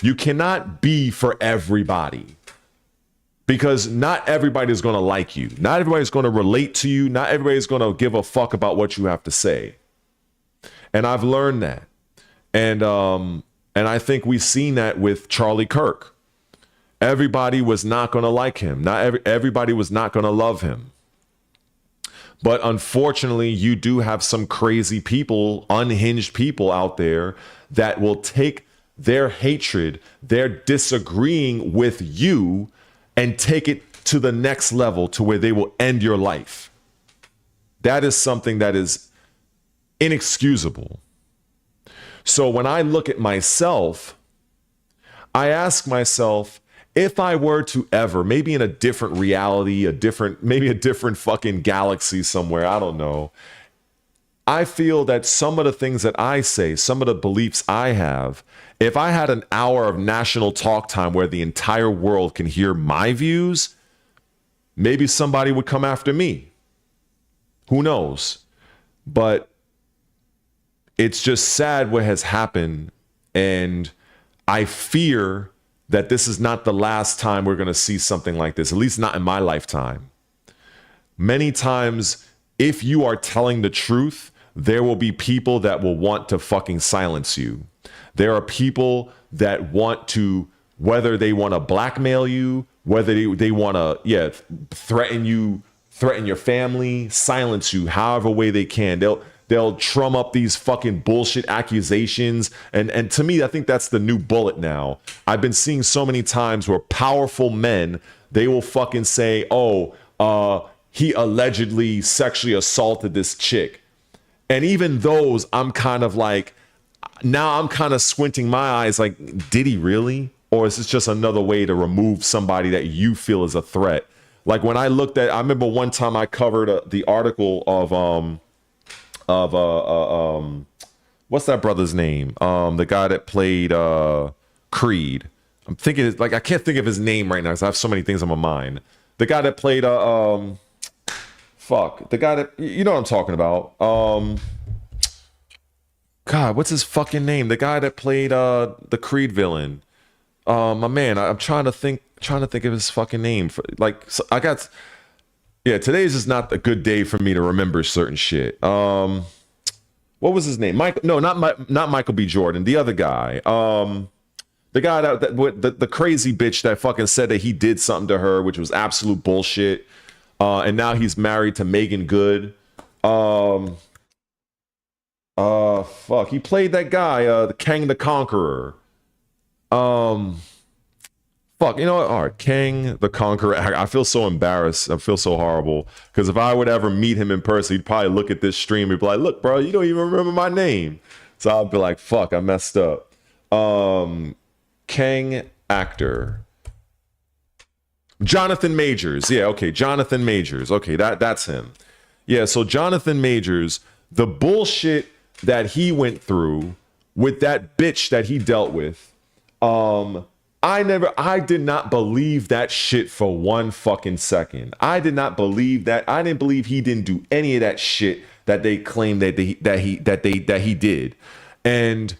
Speaker 1: You cannot be for everybody, because not everybody is going to like you. Not everybody's going to relate to you. Not everybody's going to give a fuck about what you have to say. And I've learned that. And I think we've seen that with Charlie Kirk. Everybody was not going to like him. Everybody was not going to love him. But unfortunately, you do have some crazy people, unhinged people out there that will take their hatred, their disagreeing with you, and take it to the next level to where they will end your life. That is something that is inexcusable. So when I look at myself, I ask myself, if I were to ever, maybe in a different reality, maybe a different fucking galaxy somewhere, I don't know, I feel that some of the things that I say, some of the beliefs I have, if I had an hour of national talk time where the entire world can hear my views, maybe somebody would come after me. Who knows? But it's just sad what has happened. And I fear that this is not the last time we're going to see something like this, at least not in my lifetime. Many times, if you are telling the truth, there will be people that will want to fucking silence you. There are people that want to, whether they want to blackmail you, whether they want to, threaten you, threaten your family, silence you, however way they can. They'll drum up these fucking bullshit accusations. And to me, I think that's the new bullet now. I've been seeing so many times where powerful men, they will fucking say, he allegedly sexually assaulted this chick. And even those, I'm kind of like, now I'm kind of squinting my eyes like, did he really? Or is this just another way to remove somebody that you feel is a threat? Like when I looked at, I remember one time I covered the article of what's that brother's name? The guy that played Creed. I'm thinking, like, I can't think of his name right now because I have so many things on my mind. The guy that played the guy that, you know what I'm talking about. God, what's his fucking name? The guy that played the Creed villain. My man, I'm trying to think of his fucking name. Today is just not a good day for me to remember certain shit. What was his name? Not Michael B. Jordan. The other guy. The guy the crazy bitch that fucking said that he did something to her, which was absolute bullshit. And now he's married to Megan Good. He played that guy, the Kang the Conqueror. You know what? All right, Kang the Conqueror. I feel so embarrassed. I feel so horrible because if I would ever meet him in person, he'd probably look at this stream and be like, "Look, bro, you don't even remember my name." So I'll be like, "Fuck, I messed up." Kang actor. Jonathan Majors. Yeah, okay, Jonathan Majors. Okay, that's him. Yeah, so Jonathan Majors, the bullshit that he went through with that bitch that he dealt with, I did not believe that shit for one fucking second. I did not believe that. I didn't believe he didn't do any of that shit that they claimed that he did. And,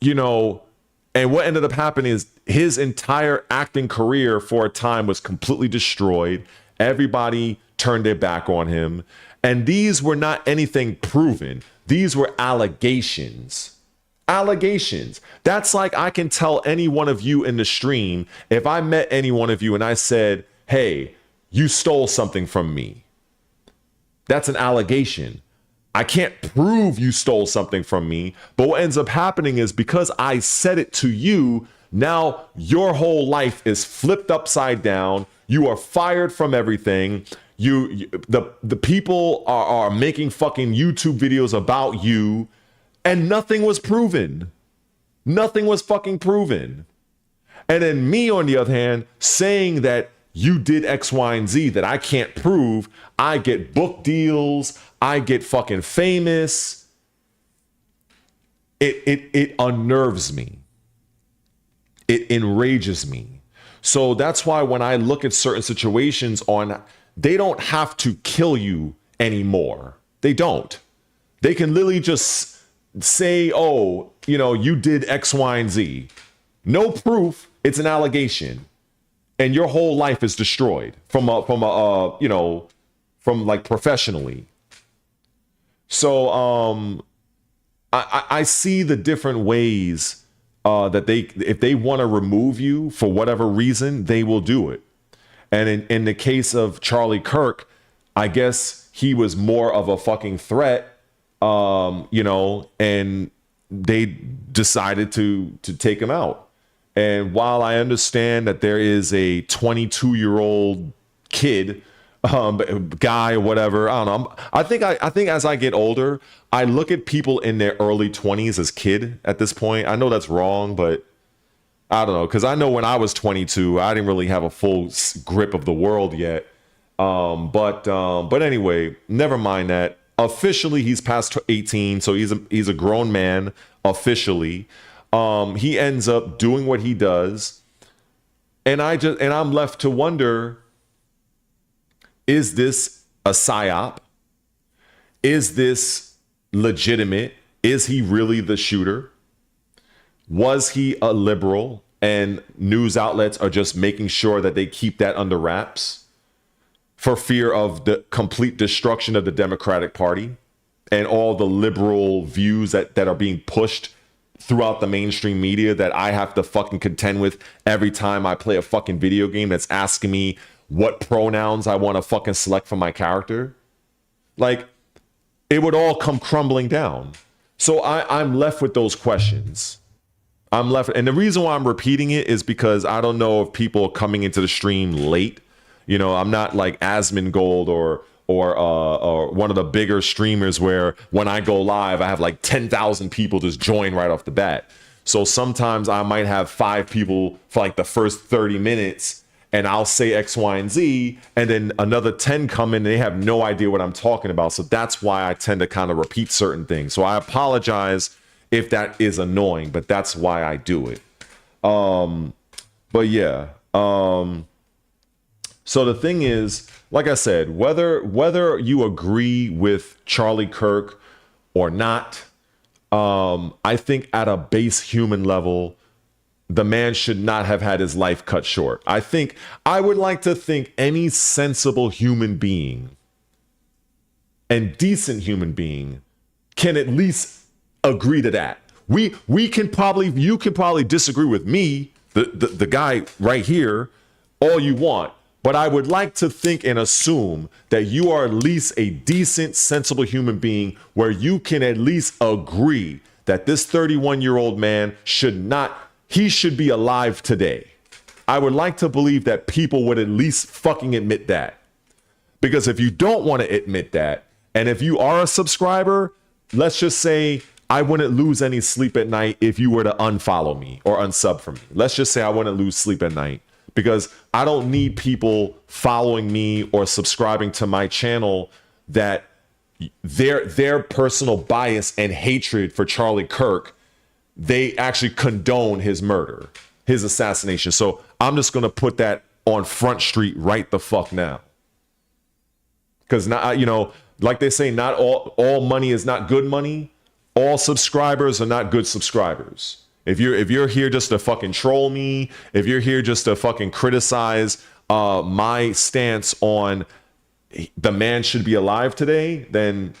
Speaker 1: you know, and what ended up happening is his entire acting career for a time was completely destroyed. Everybody turned their back on him. And these were not anything proven. These were allegations. Allegations. That's like I can tell any one of you in the stream, if I met any one of you and I said, "Hey, you stole something from me." That's an allegation. I can't prove you stole something from me, but what ends up happening is because I said it to you, now your whole life is flipped upside down. You are fired from everything. The people are making fucking YouTube videos about you, and nothing was proven. Nothing was fucking proven. And then me, on the other hand, saying that you did X, Y, and Z that I can't prove, I get book deals, I get fucking famous. It unnerves me. It enrages me. So that's why when I look at certain situations they don't have to kill you anymore. They don't. They can literally just say, "Oh, you know, you did X, Y, and Z." No proof. It's an allegation. And your whole life is destroyed from like professionally. So I see the different ways that if they want to remove you for whatever reason, they will do it. And in the case of Charlie Kirk, I guess he was more of a fucking threat, and they decided to take him out. And while I understand that there is a 22-year-old kid, guy or whatever, I don't know. I think as I get older, I look at people in their early 20s as kid at this point. I know that's wrong, but I don't know, because I know when I was 22, I didn't really have a full grip of the world yet. But anyway, never mind that. Officially, he's past 18, so he's a grown man officially. He ends up doing what he does, and I'm left to wonder: is this a psyop? Is this legitimate? Is he really the shooter? Was he a liberal and news outlets are just making sure that they keep that under wraps for fear of the complete destruction of the Democratic Party? and all the liberal views that are being pushed throughout the mainstream media that I have to fucking contend with every time I play a fucking video game that's asking me what pronouns I want to fucking select for my character. Like, it would all come crumbling down. So I'm left with those questions. I'm left. And the reason why I'm repeating it is because I don't know if people are coming into the stream late. You know, I'm not like Asmongold or one of the bigger streamers where when I go live, I have like 10,000 people just join right off the bat. So sometimes I might have 5 people for like the first 30 minutes and I'll say X, Y, and Z, and then another 10 come in and they have no idea what I'm talking about. So that's why I tend to kind of repeat certain things. So I apologize if that is annoying, but that's why I do it. But yeah. So the thing is, like I said, whether you agree with Charlie Kirk or not, I think at a base human level, the man should not have had his life cut short. I would like to think any sensible human being and decent human being can at least agree to that. You can probably disagree with me, the guy right here, all you want. But I would like to think and assume that you are at least a decent, sensible human being where you can at least agree that this 31-year-old man should be alive today. I would like to believe that people would at least fucking admit that. Because if you don't want to admit that, and if you are a subscriber, let's just say I wouldn't lose any sleep at night if you were to unfollow me or unsub from me. Let's just say I wouldn't lose sleep at night because I don't need people following me or subscribing to my channel that their personal bias and hatred for Charlie Kirk, they actually condone his murder, his assassination. So I'm just going to put that on Front Street right the fuck now. Because now, you know, like they say, not all money is not good money. All subscribers are not good subscribers. If you're here just to fucking troll me, if you're here just to fucking criticize my stance on the man should be alive today, then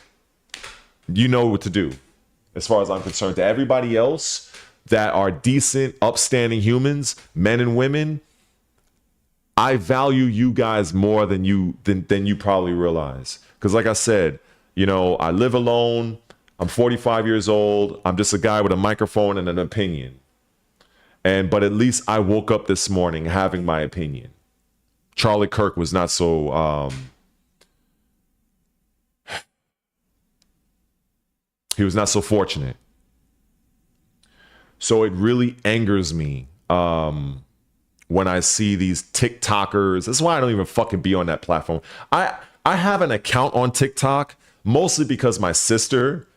Speaker 1: you know what to do. As far as I'm concerned, to everybody else that are decent, upstanding humans, men and women, I value you guys more than you probably realize. Because like I said, you know, I live alone. I'm 45 years old. I'm just a guy with a microphone and an opinion. But at least I woke up this morning having my opinion. Charlie Kirk was not so he was not so fortunate. So it really angers me when I see these TikTokers. That's why I don't even fucking be on that platform. I have an account on TikTok mostly because my sister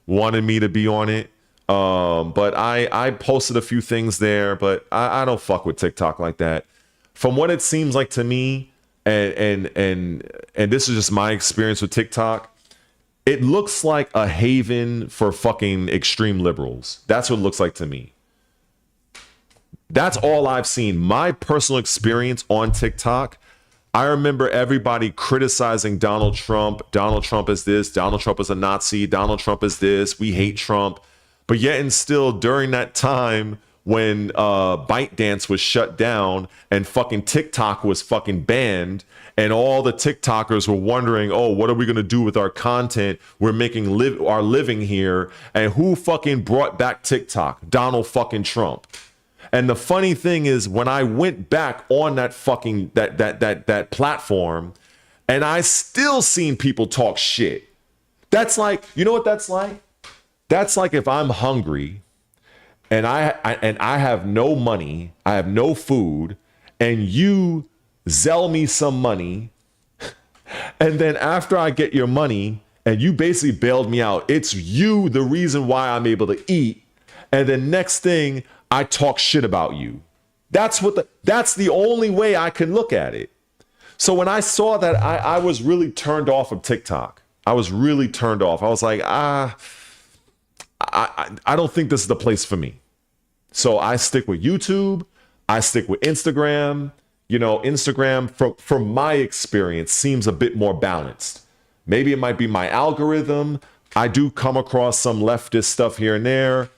Speaker 1: wanted me to be on it. But I posted a few things there, but I don't fuck with TikTok like that. From what it seems like to me, and this is just my experience with TikTok, it looks like a haven for fucking extreme liberals. That's what it looks like to me. That's all I've seen. My personal experience on TikTok, I remember everybody criticizing Donald Trump. Donald Trump is this. Donald Trump is a Nazi. Donald Trump is this. We hate Trump. But yet and still, during that time when ByteDance was shut down and fucking TikTok was fucking banned, and all the TikTokers were wondering, oh, what are we going to do with our content? We're making our living here. And who fucking brought back TikTok? Donald fucking Trump. And the funny thing is, when I went back on that fucking that platform, and I still seen people talk shit. That's like, you know what that's like? That's like if I'm hungry and I have no money, I have no food, and you Zelle me some money, and then after I get your money and you basically bailed me out, it's you the reason why I'm able to eat, and then next thing I talk shit about you. That's the only way I can look at it. So when I saw that, I was really turned off of TikTok. I was really turned off. I was like, I don't think this is the place for me. So I stick with YouTube. I stick with Instagram. You know, Instagram, from my experience, seems a bit more balanced. Maybe it might be my algorithm. I do come across some leftist stuff here and there.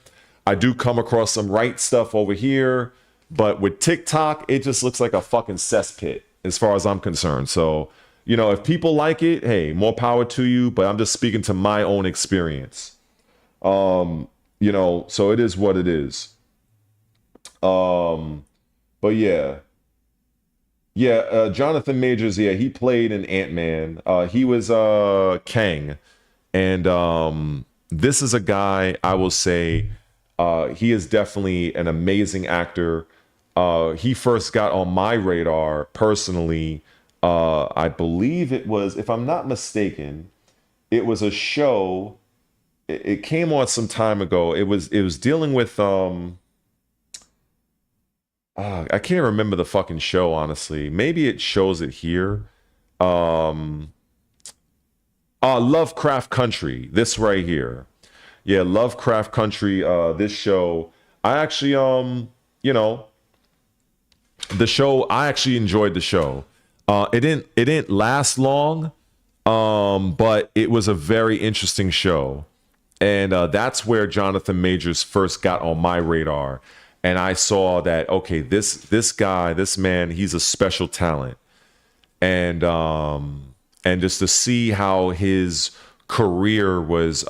Speaker 1: I do come across some right stuff over here. But with TikTok, it just looks like a fucking cesspit as far as I'm concerned. So, you know, if people like it, hey, more power to you. But I'm just speaking to my own experience. You know, so it is what it is. But yeah. Yeah, Jonathan Majors, yeah, he played in Ant-Man. He was Kang. And this is a guy, I will say, he is definitely an amazing actor. He first got on my radar personally. I believe it was, if I'm not mistaken, it was a show. It came on some time ago. It was dealing with I can't remember the fucking show, honestly. Maybe it shows it here. Lovecraft Country. This right here. Yeah, Lovecraft Country. This show. I actually you know, the show. I actually enjoyed the show. It didn't last long, but it was a very interesting show, and that's where Jonathan Majors first got on my radar. And I saw that, okay, this guy, this man, he's a special talent. And just to see how his career was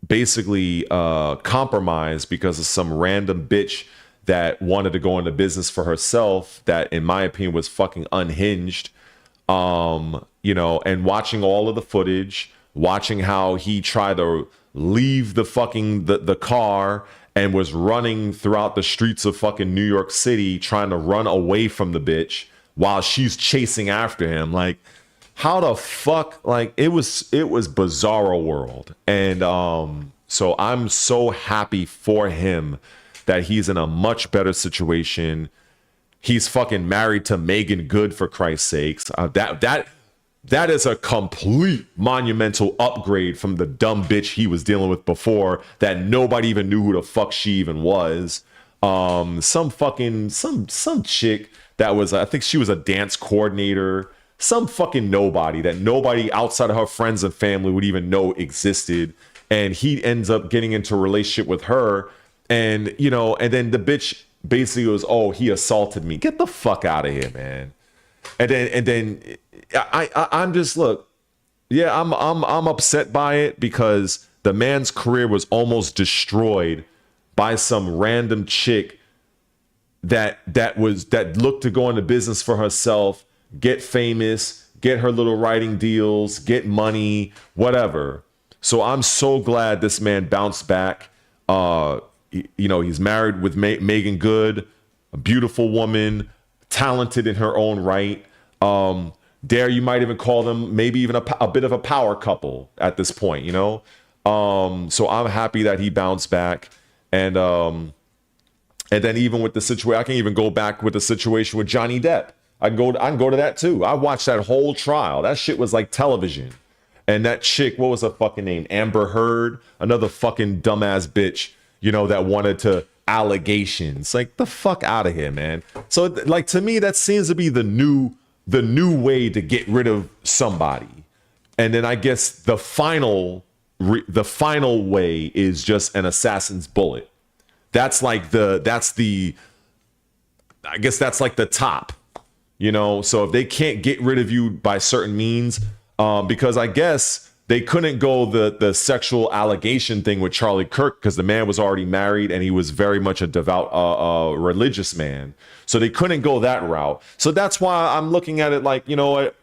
Speaker 1: basically compromised because of some random bitch that wanted to go into business for herself, that in my opinion was fucking unhinged. You know, and watching all of the footage, watching how he tried to leave the fucking the car and was running throughout the streets of fucking New York City trying to run away from the bitch while she's chasing after him. Like, how the fuck? Like, it was bizarro world. And so I'm so happy for him that he's in a much better situation. He's fucking married to Megan Good, for Christ's sakes. That is a complete monumental upgrade from the dumb bitch he was dealing with before that nobody even knew who the fuck she even was. Some chick that was, I think she was a dance coordinator, some fucking nobody that nobody outside of her friends and family would even know existed. And he ends up getting into a relationship with her. And, you know, and then the bitch basically goes, oh, he assaulted me. Get the fuck out of here, man. And then I'm just, look, yeah, I'm upset by it because the man's career was almost destroyed by some random chick that looked to go into business for herself, get famous, get her little writing deals, get money, whatever. So I'm so glad this man bounced back. You know, he's married with Megan Good, a beautiful woman, talented in her own right. Dare you might even call them maybe even a bit of a power couple at this point, you know? So I'm happy that he bounced back. And then even with the situation, I can even go back with the situation with Johnny Depp. I can go to that too. I watched that whole trial. That shit was like television. And that chick, what was her fucking name? Amber Heard, another fucking dumbass bitch, you know, that wanted to allegations. Like, the fuck out of here, man. So like, to me, that seems to be the new way to get rid of somebody. And then I guess the final way is just an assassin's bullet. That's like the top, you know? So if they can't get rid of you by certain means, because I guess they couldn't go the sexual allegation thing with Charlie Kirk because the man was already married and he was very much a devout religious man. So they couldn't go that route. So that's why I'm looking at it like, you know what,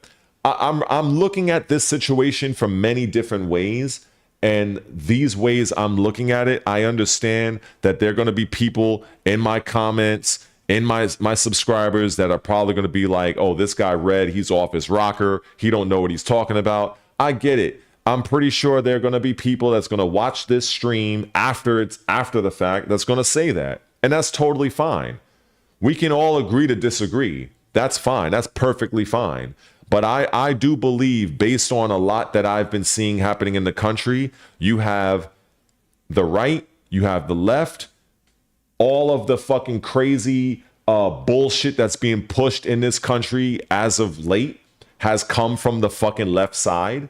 Speaker 1: I'm looking at this situation from many different ways. And these ways I'm looking at it, I understand that there are going to be people in my comments, in my subscribers that are probably going to be like, oh, this guy Red, he's off his rocker. He don't know what he's talking about. I get it. I'm pretty sure there are going to be people that's going to watch this stream after the fact that's going to say that. And that's totally fine. We can all agree to disagree. That's fine. That's perfectly fine. But I do believe, based on a lot that I've been seeing happening in the country, you have the right, you have the left, all of the fucking crazy bullshit that's being pushed in this country as of late has come from the fucking left side.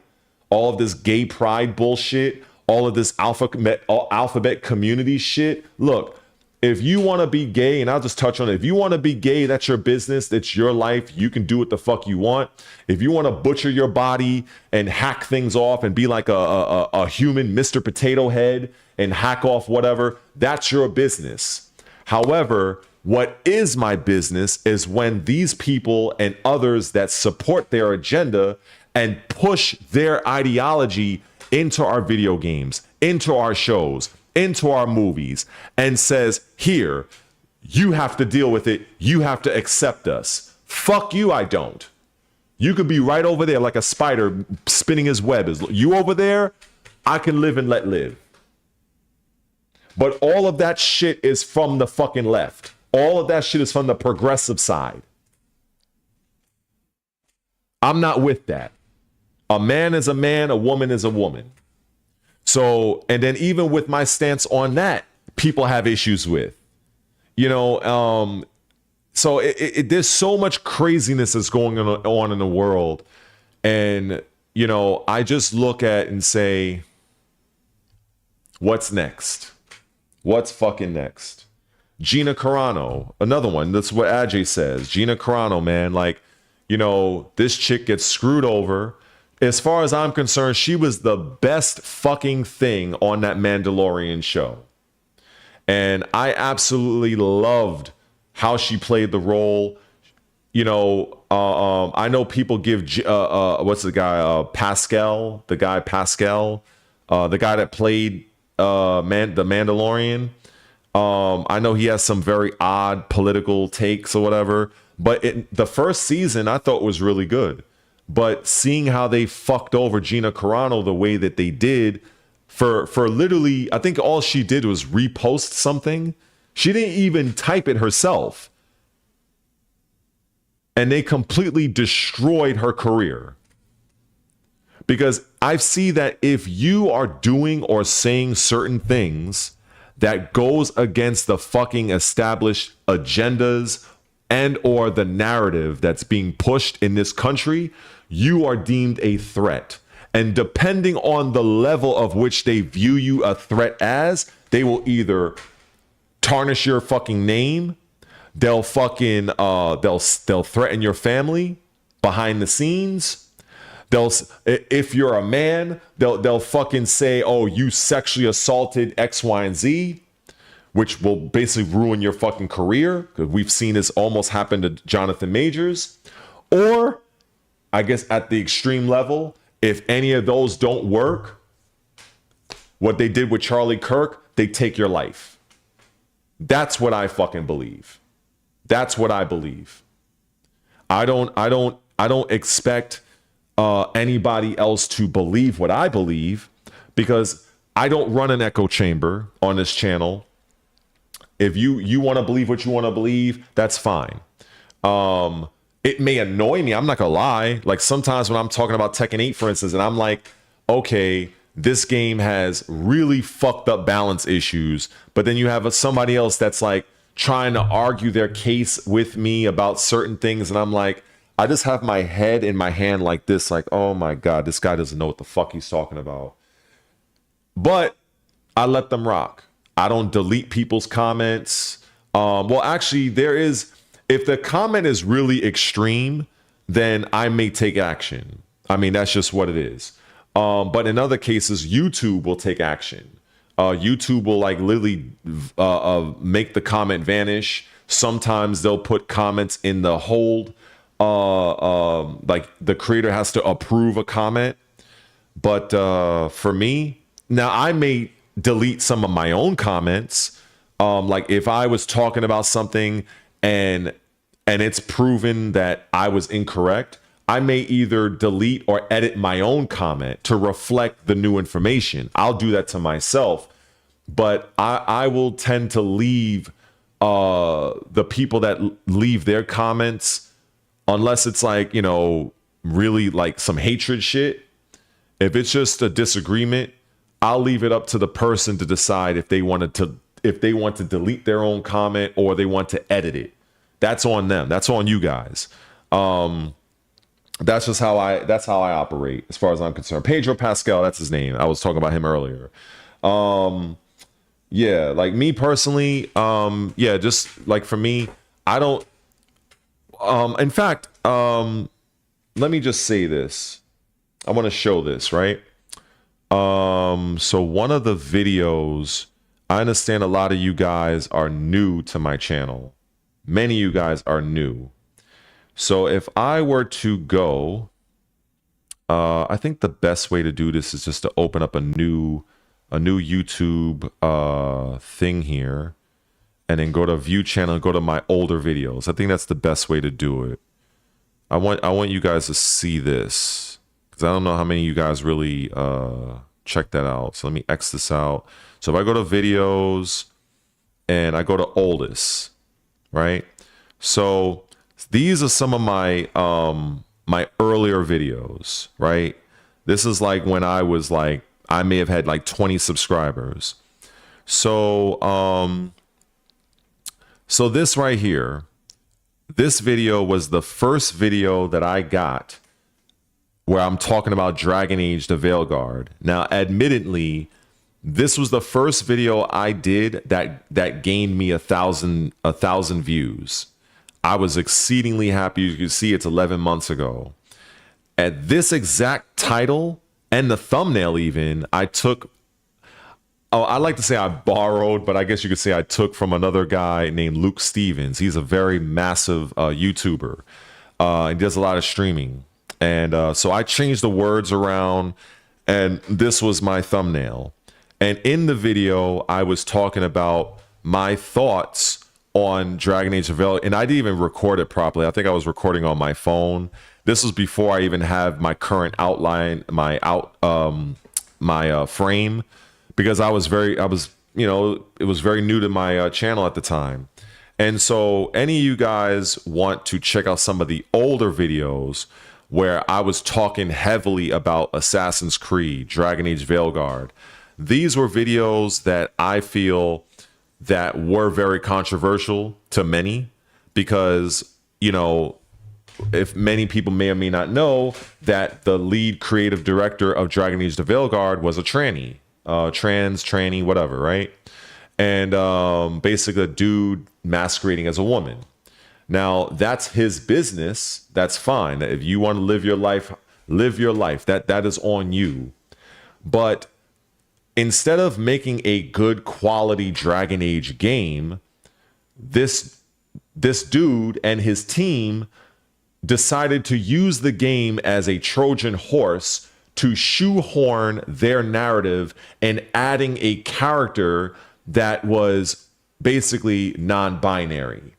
Speaker 1: all of this gay pride bullshit, all of this alphabet community shit. Look, if you want to be gay, and I'll just touch on it. If you want to be gay, that's your business. That's your life. You can do what the fuck you want. If you want to butcher your body and hack things off and be like a human Mr. Potato Head and hack off whatever, that's your business. However, what is my business is when these people and others that support their agenda and push their ideology into our video games, into our shows, into our movies, and says, here, you have to deal with it. You have to accept us. Fuck you, I don't. You could be right over there like a spider spinning his web. You over there, I can live and let live. But all of that shit is from the fucking left. All of that shit is from the progressive side. I'm not with that. A man is a man, a woman is a woman. So, and then even with my stance on that, people have issues with, so there's so much craziness that's going on in the world. And, I just look at and say, what's next? What's fucking next? Gina Carano, another one. That's what Ajay says. Gina Carano, man, this chick gets screwed over. As far as I'm concerned, she was the best fucking thing on that Mandalorian show. And I absolutely loved how she played the role. I know people give, what's the guy, Pascal, the guy that played the Mandalorian. I know he has some very odd political takes or whatever. But the first season I thought was really good. But seeing how they fucked over Gina Carano the way that they did for literally, I think all she did was repost something. She didn't even type it herself. And they completely destroyed her career. Because I see that if you are doing or saying certain things that goes against the fucking established agendas and or the narrative that's being pushed in this country, you are deemed a threat. And depending on the level of which they view you a threat as, they will either tarnish your fucking name, they'll fucking they'll threaten your family behind the scenes. If you're a man, they'll fucking say, oh, you sexually assaulted X, Y, and Z, which will basically ruin your fucking career, because we've seen this almost happen to Jonathan Majors. Or, I guess at the extreme level, if any of those don't work, what they did with Charlie Kirk, they take your life. That's what I fucking believe. That's what I believe. I don't expect anybody else to believe what I believe, because I don't run an echo chamber on this channel. If you want to believe what you want to believe, that's fine. It may annoy me. I'm not gonna lie. Like sometimes when I'm talking about Tekken 8, for instance, and I'm like, okay, this game has really fucked up balance issues, but then you have somebody else that's like trying to argue their case with me about certain things, and I'm like, I just have my head in my hand like this, like, oh my God, this guy doesn't know what the fuck he's talking about. But I let them rock. I don't delete people's comments. Well, actually, if the comment is really extreme, then I may take action. I mean, that's just what it is. But in other cases, YouTube will take action. YouTube will like literally make the comment vanish. Sometimes they'll put comments in the hold. Like the creator has to approve a comment. But for me, now I may delete some of my own comments. Like if I was talking about something and it's proven that I was incorrect, I may either delete or edit my own comment to reflect the new information. I'll do that to myself, but I will tend to leave the people that leave their comments, unless it's like, really like some hatred shit. If it's just a disagreement, I'll leave it up to the person to decide if they want to delete their own comment or they want to edit it. That's on them. That's on you guys. That's just how I operate as far as I'm concerned. Pedro Pascal, that's his name. I was talking about him earlier. Yeah, like me personally, yeah, just like for me, I don't in fact, let me just say this. I want to show this, right? So one of the videos, I understand a lot of you guys are new to my channel. Many of you guys are new. So if I were to go, I think the best way to do this is just to open up a new YouTube thing here, and then go to view channel and go to my older videos. I think that's the best way to do it. I want you guys to see this, because I don't know how many of you guys really check that out. So let me X this out. So if I go to videos and I go to oldest, right? So these are some of my my earlier videos, right? This is like when I was like, I may have had like 20 subscribers. So so this right here, this video was the first video that I got where I'm talking about Dragon Age the Veilguard. Now, admittedly, this was the first video I did that gained me a thousand views. I was exceedingly happy. You can see it's 11 months ago. At this exact title and the thumbnail even, I took, I like to say I borrowed, but I guess you could say I took from another guy named Luke Stevens. He's a very massive YouTuber. He does a lot of streaming. And so I changed the words around, and this was my thumbnail. And in the video, I was talking about my thoughts on Dragon Age Veilguard, and I didn't even record it properly. I think I was recording on my phone. This was before I even have my current outline, my frame, because I was, you know, it was very new to my channel at the time. And so any of you guys want to check out some of the older videos where I was talking heavily about Assassin's Creed, Dragon Age Veilguard, these were videos that I feel that were very controversial to many, because, you know, if many people may or may not know that the lead creative director of Dragon Age the Veilguard was a tranny, tranny, whatever, right? And basically a dude masquerading as a woman. Now, that's his business. That's fine. If you want to live your life, live your life. That is on you. But instead of making a good quality Dragon Age game, this dude and his team decided to use the game as a Trojan horse to shoehorn their narrative and adding a character that was basically non-binary.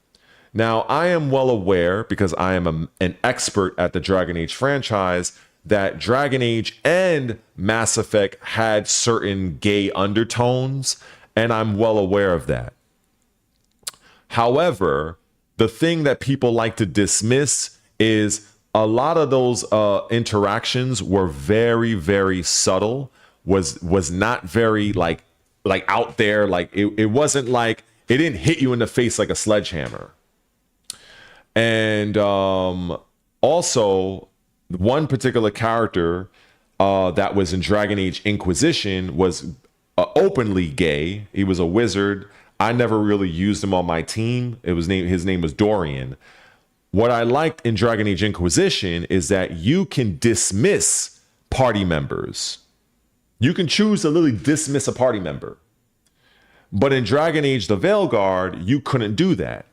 Speaker 1: Now, I am well aware, because I am an expert at the Dragon Age franchise, that Dragon Age and Mass Effect had certain gay undertones, and I'm well aware of that. However, the thing that people like to dismiss is a lot of those interactions were very, very subtle, was not very like out there. Like it wasn't like, it didn't hit you in the face like a sledgehammer. And also, one particular character that was in Dragon Age Inquisition was openly gay. He was a wizard. I never really used him on my team. His name was Dorian. What I liked in Dragon Age Inquisition is that you can dismiss party members. You can choose to literally dismiss a party member. But in Dragon Age the Veilguard, you couldn't do that.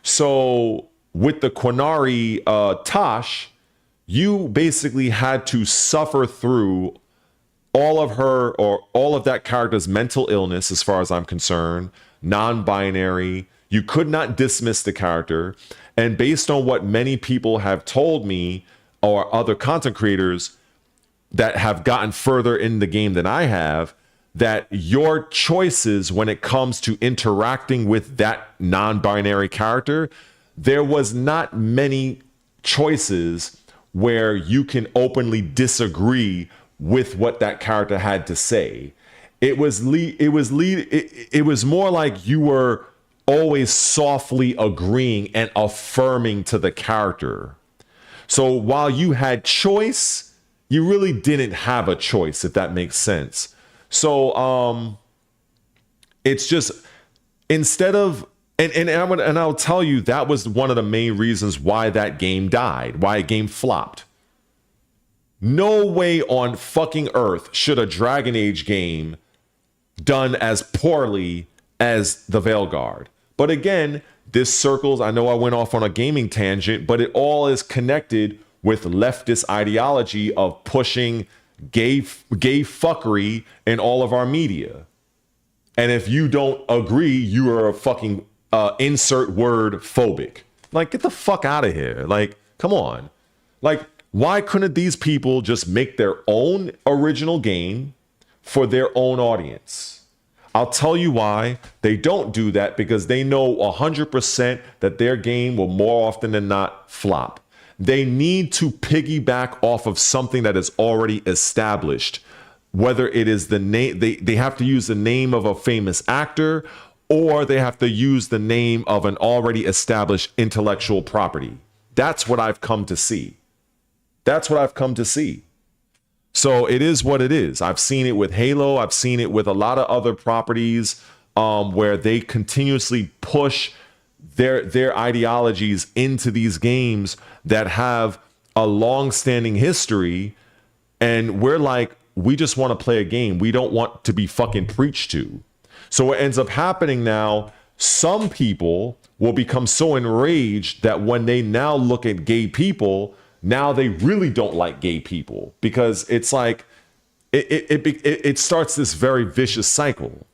Speaker 1: So with the Quinari Tosh, you basically had to suffer through all of her, or all of that character's mental illness, as far as I'm concerned, non-binary. You could not dismiss the character. And based on what many people have told me, or other content creators that have gotten further in the game than I have, that your choices when it comes to interacting with that non-binary character, there was not many choices where you can openly disagree with what that character had to say. It was more like you were always softly agreeing and affirming to the character. So while you had choice, you really didn't have a choice, if that makes sense. So it's just instead of and I'll tell you that was one of the main reasons why that game died, why a game flopped. No way on fucking earth should a Dragon Age game done as poorly as the Veilguard. But again, this circles, I know I went off on a gaming tangent, but it all is connected with leftist ideology of pushing gay fuckery in all of our media. And if you don't agree, you are a fucking insert word phobic. Like, get the fuck out of here. Like, come on. Like, why couldn't these people just make their own original game for their own audience? I'll tell you why they don't do that, because they know 100% that their game will more often than not flop. They need to piggyback off of something that is already established, whether it is the name, they have to use the name of a famous actor, or they have to use the name of an already established intellectual property. That's what I've come to see. That's what I've come to see. So it is what it is. I've seen it with Halo. I've seen it with a lot of other properties where they continuously push their ideologies into these games that have a long-standing history. And we're like, we just want to play a game. We don't want to be fucking preached to. So what ends up happening now, some people will become so enraged that when they now look at gay people, now they really don't like gay people, because it's like it starts this very vicious cycle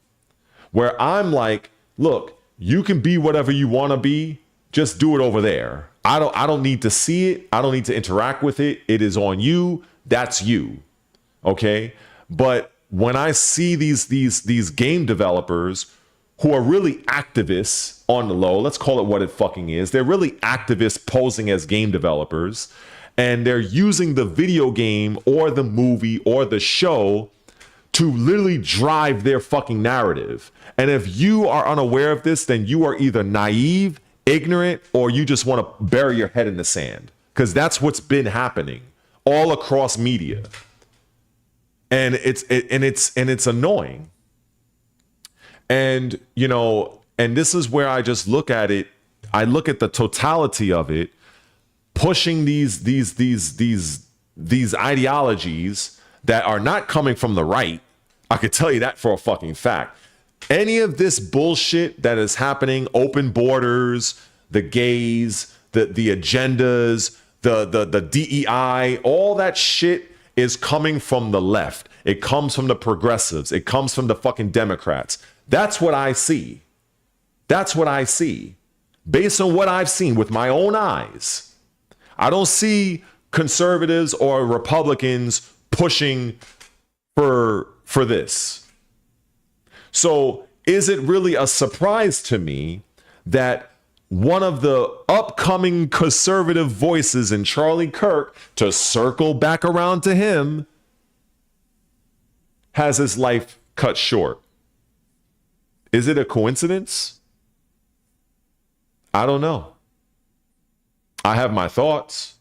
Speaker 1: where I'm like, look, you can be whatever you want to be, just do it over there. I don't need to see it. I don't need to interact with it. It is on you. That's you. Okay? But when I see these game developers who are really activists on the low, let's call it what it fucking is. They're really activists posing as game developers, and they're using the video game or the movie or the show to literally drive their fucking narrative. And if you are unaware of this, then you are either naive, ignorant, or you just want to bury your head in the sand, because that's what's been happening all across media. And it's annoying. And, you know, and this is where I just look at it. I look at the totality of it, pushing these ideologies that are not coming from the right. I could tell you that for a fucking fact. Any of this bullshit that is happening, open borders, the gays, the agendas, the DEI, all that shit is coming from the left. It comes from the progressives. It comes from the fucking Democrats. That's what I see. That's what I see. Based on what I've seen with my own eyes, I don't see conservatives or Republicans pushing for this. So is it really a surprise to me that one of the upcoming conservative voices in Charlie Kirk, to circle back around to him, has his life cut short? Is it a coincidence? I don't know. I have my thoughts,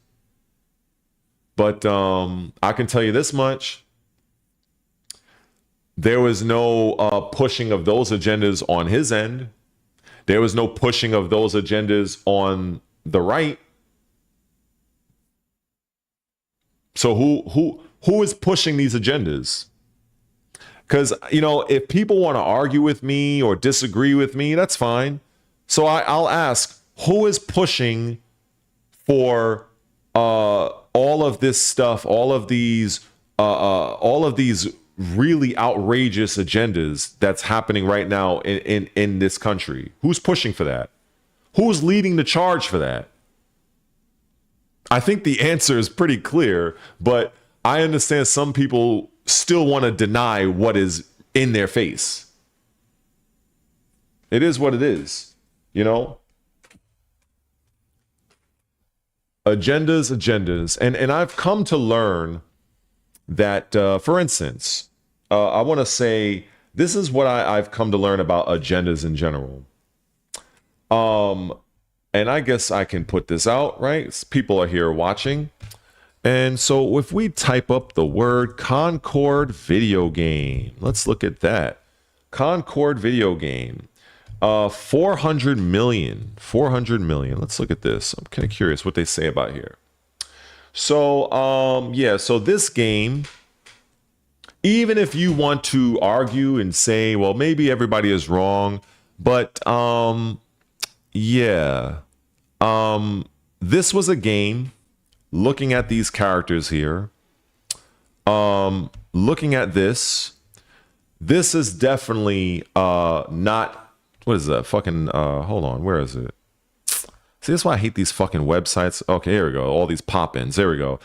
Speaker 1: but I can tell you this much. There was no pushing of those agendas on his end. There was no pushing of those agendas on the right. So who is pushing these agendas? Because, you know, if people want to argue with me or disagree with me, that's fine. So I'll ask, who is pushing for all of this stuff, all of these really outrageous agendas that's happening right now in this country? Who's pushing for that? Who's leading the charge for that? I think the answer is pretty clear, but I understand some people still want to deny what is in their face. It is what it is, you know? Agendas. And I've come to learn that, for instance, I want to say this is what I've come to learn about agendas in general. and I guess I can put this out, right? People are here watching. And so if we type up the word Concord video game, let's look at that. Concord video game, 400 million. Let's look at this. I'm kind of curious what they say about here. So, yeah, so this game, even if you want to argue and say, well, maybe everybody is wrong, but yeah, this was a game. Looking at these characters here, looking at this is definitely not, what is that? Fucking, hold on, where is it? See, that's why I hate these fucking websites. Okay, here we go. All these pop-ins. There we go.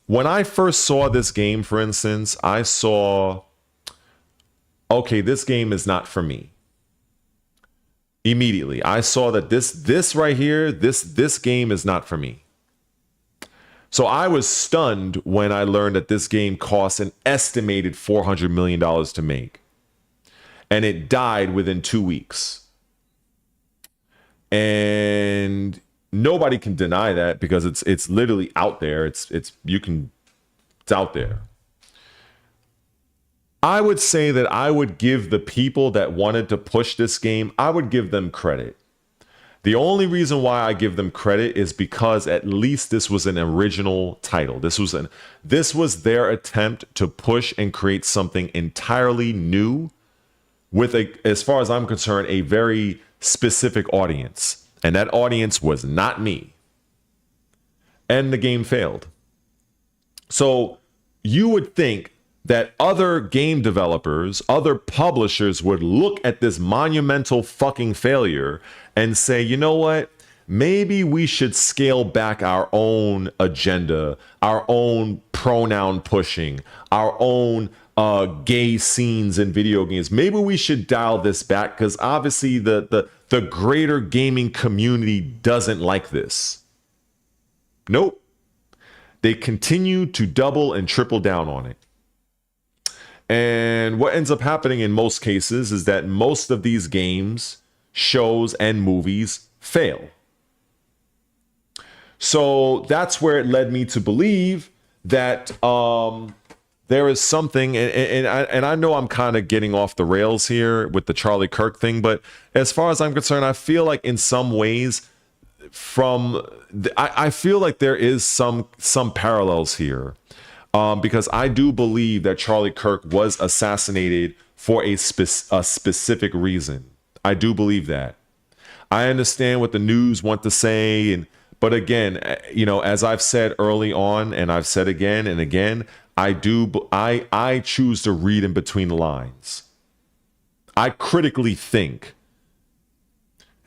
Speaker 1: When I first saw this game, for instance, I saw, okay, this game is not for me. Immediately, I saw that this right here, this game is not for me. So I was stunned when I learned that this game cost an estimated $400 million to make. And it died within 2 weeks. And nobody can deny that because it's literally out there. It's out there. I would say that I would give the people that wanted to push this game, I would give them credit. The only reason why I give them credit is because at least this was an original title. This was their attempt to push and create something entirely new with as far as I'm concerned, a very specific audience. And that audience was not me. And the game failed. So you would think that other game developers, other publishers would look at this monumental fucking failure and say, you know what? Maybe we should scale back our own agenda, our own pronoun pushing, our own gay scenes in video games. Maybe we should dial this back because obviously the greater gaming community doesn't like this. Nope. They continue to double and triple down on it. And what ends up happening in most cases is that most of these games, shows, and movies fail. So that's where it led me to believe that there is something, and I know I'm kind of getting off the rails here with the Charlie Kirk thing, but as far as I'm concerned, I feel like in some ways, I feel like there is some parallels here. Because I do believe that Charlie Kirk was assassinated for a specific reason. I do believe that. I understand what the news want to say, but again, as I've said early on, and I've said again and again, I choose to read in between the lines. I critically think.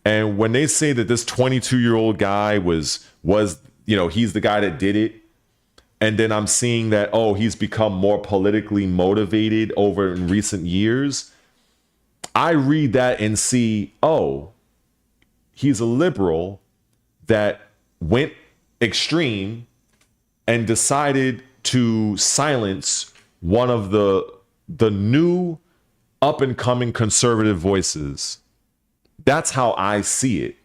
Speaker 1: And when they say that this 22-year-old guy was he's the guy that did it, and then I'm seeing that, he's become more politically motivated over in recent years. I read that and see, he's a liberal that went extreme and decided to silence one of the new up-and-coming conservative voices. That's how I see it.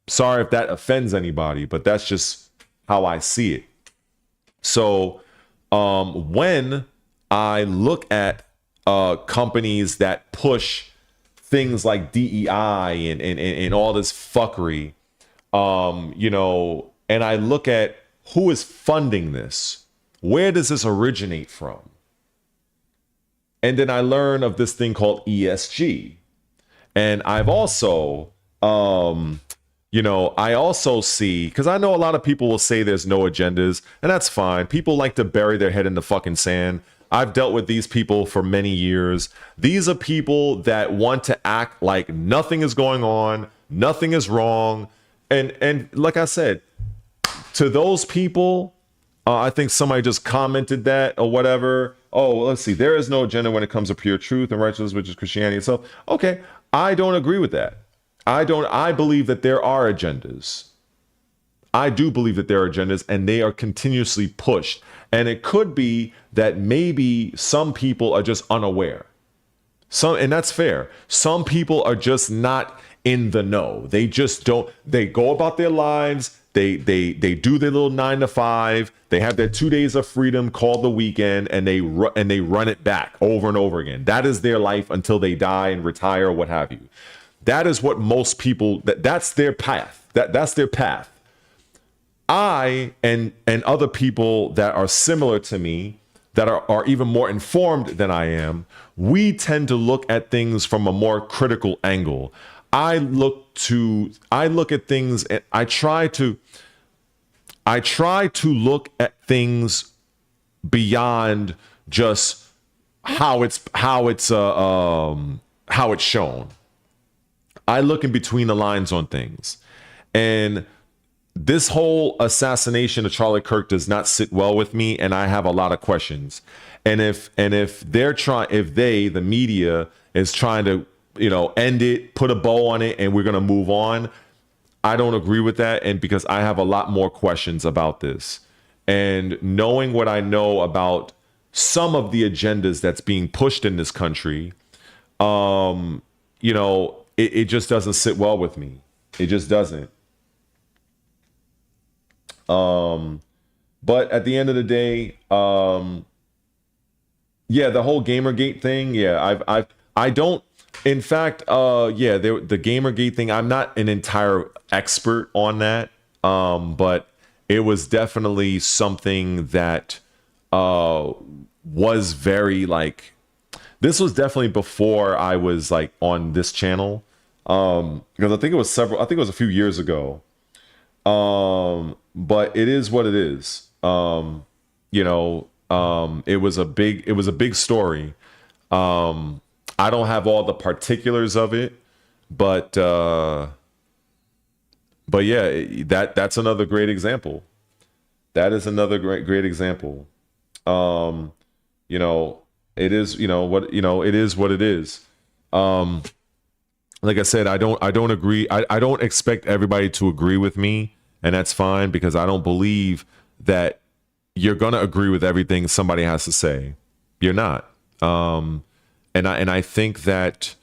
Speaker 1: Sorry if that offends anybody, but that's just how I see it. So when I look at companies that push things like DEI and all this fuckery, and I look at who is funding this, where does this originate from? And then I learn of this thing called ESG. And I've also I also see, because I know a lot of people will say there's no agendas, and that's fine. People like to bury their head in the fucking sand. I've dealt with these people for many years. These are people that want to act like nothing is going on, nothing is wrong. And like I said, to those people, I think somebody just commented that or whatever. Let's see. There is no agenda when it comes to pure truth and righteousness, which is Christianity. So, okay, I don't agree with that. I believe that there are agendas. I do believe that there are agendas and they are continuously pushed. And it could be that maybe some people are just unaware. And that's fair. Some people are just not in the know. They just don't. They go about their lives. They do their little 9 to 5. They have their 2 days of freedom called the weekend, and they run it back over and over again. That is their life until they die and retire, or what have you. That is what most people. That's their path. That's their path. I and other people that are similar to me, that are even more informed than I am, we tend to look at things from a more critical angle. I look at things and I try to look at things beyond just how it's shown. I look in between the lines on things. And this whole assassination of Charlie Kirk does not sit well with me, and I have a lot of questions. And if the media is trying to, end it, put a bow on it, and we're gonna move on, I don't agree with that, and because I have a lot more questions about this. And knowing what I know about some of the agendas that's being pushed in this country, it just doesn't sit well with me. It just doesn't. But at the end of the day, the whole Gamergate thing. Yeah, I don't, in fact, the Gamergate thing, I'm not an entire expert on that. But it was definitely something that, was very this was definitely before I was on this channel. Because I think it was a few years ago. But it is what it is. It was a big story. I don't have all the particulars of it, but yeah, that's another great example. That is another great example. It is, it is what it is. Like I said, I don't agree. I don't expect everybody to agree with me. And that's fine, because I don't believe that you're going to agree with everything somebody has to say. You're not. And I think that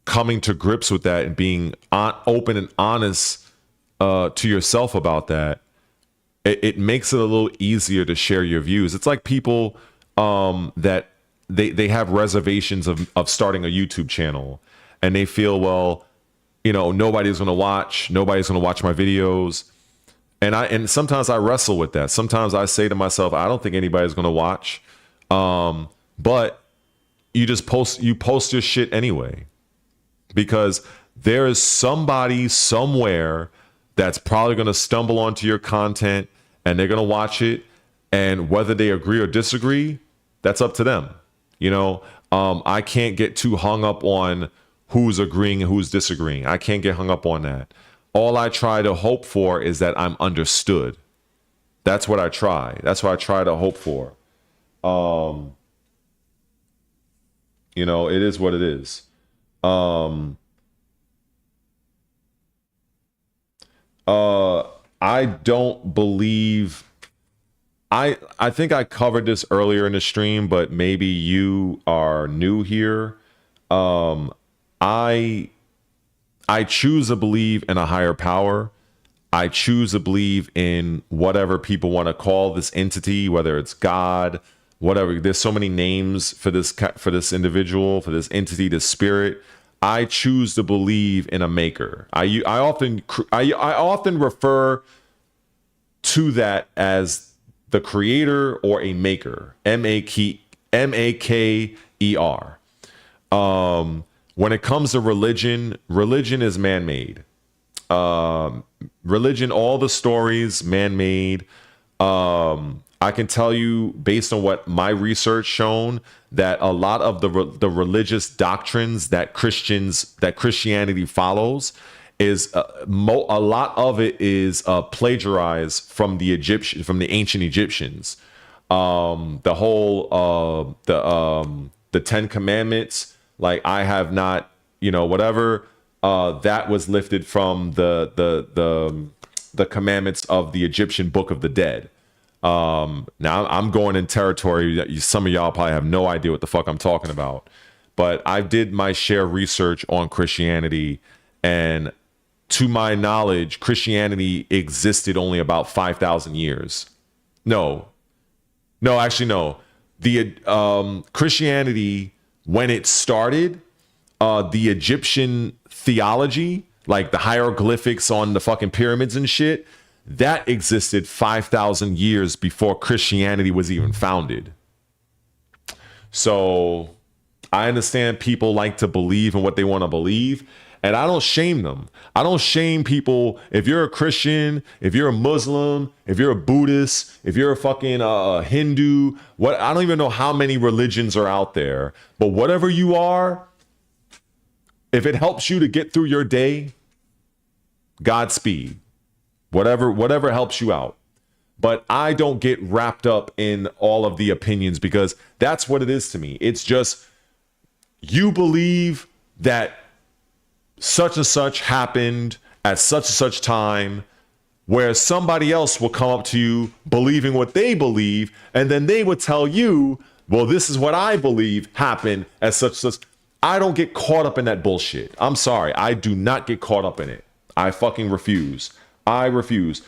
Speaker 1: coming to grips with that and being open and honest to yourself about that, it makes it a little easier to share your views. It's like people that they have reservations of starting a YouTube channel, and they feel, well, nobody's going to watch my videos. And sometimes I wrestle with that. Sometimes I say to myself, I don't think anybody's going to watch. But you post your shit anyway, because there is somebody somewhere that's probably going to stumble onto your content, and they're going to watch it. And whether they agree or disagree, that's up to them. I can't get too hung up on who's agreeing and who's disagreeing. I can't get hung up on that. All I try to hope for is that I'm understood. That's what I try. That's what I try to hope for. It is what it is. I don't believe, I think I covered this earlier in the stream, but maybe you are new here. I choose to believe in a higher power. I choose to believe in whatever people want to call this entity, whether it's God, whatever. There's so many names for this individual, for this entity, this spirit. I choose to believe in a maker. I often refer to that as the creator or a maker. M-A-K-E-R. When it comes to religion is man-made. Religion, all the stories, man-made. I can tell you, based on what my research shown, that a lot of the religious doctrines that Christianity follows is a lot of it is plagiarized from the ancient Egyptians. The whole the Ten Commandments, like I have not, whatever, that was lifted from the commandments of the Egyptian Book of the Dead. Now I'm going in territory that some of y'all probably have no idea what the fuck I'm talking about, but I did my share research on Christianity, And to my knowledge, Christianity existed only about 5,000 years. No, actually, no. The Christianity, when it started, the Egyptian theology, like the hieroglyphics on the fucking pyramids and shit, that existed 5,000 years before Christianity was even founded. So I understand people like to believe in what they want to believe, and I don't shame them. I don't shame people. If you're a Christian, if you're a Muslim, if you're a Buddhist, if you're a fucking Hindu, I don't even know how many religions are out there, but whatever you are, if it helps you to get through your day, Godspeed. Whatever helps you out. But I don't get wrapped up in all of the opinions, because that's what it is to me. It's just, you believe that such and such happened at such and such time, where somebody else will come up to you believing what they believe, and then they would tell you, well, this is what I believe happened at such and such. I don't get caught up in that bullshit. I'm sorry. I do not get caught up in it. I fucking refuse. I refuse.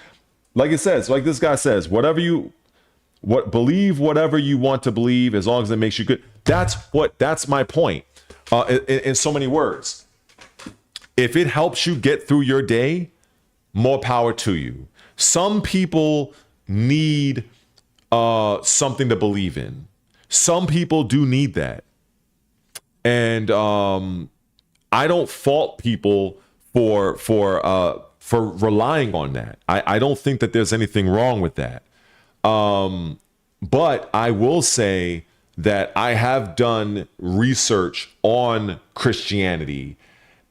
Speaker 1: Like it says, like this guy says, believe whatever you want to believe, as long as it makes you good. That's my point. In so many words, if it helps you get through your day, more power to you. Some people need something to believe in. Some people do need that. And I don't fault people for relying on that. I don't think that there's anything wrong with that. But I will say that I have done research on Christianity,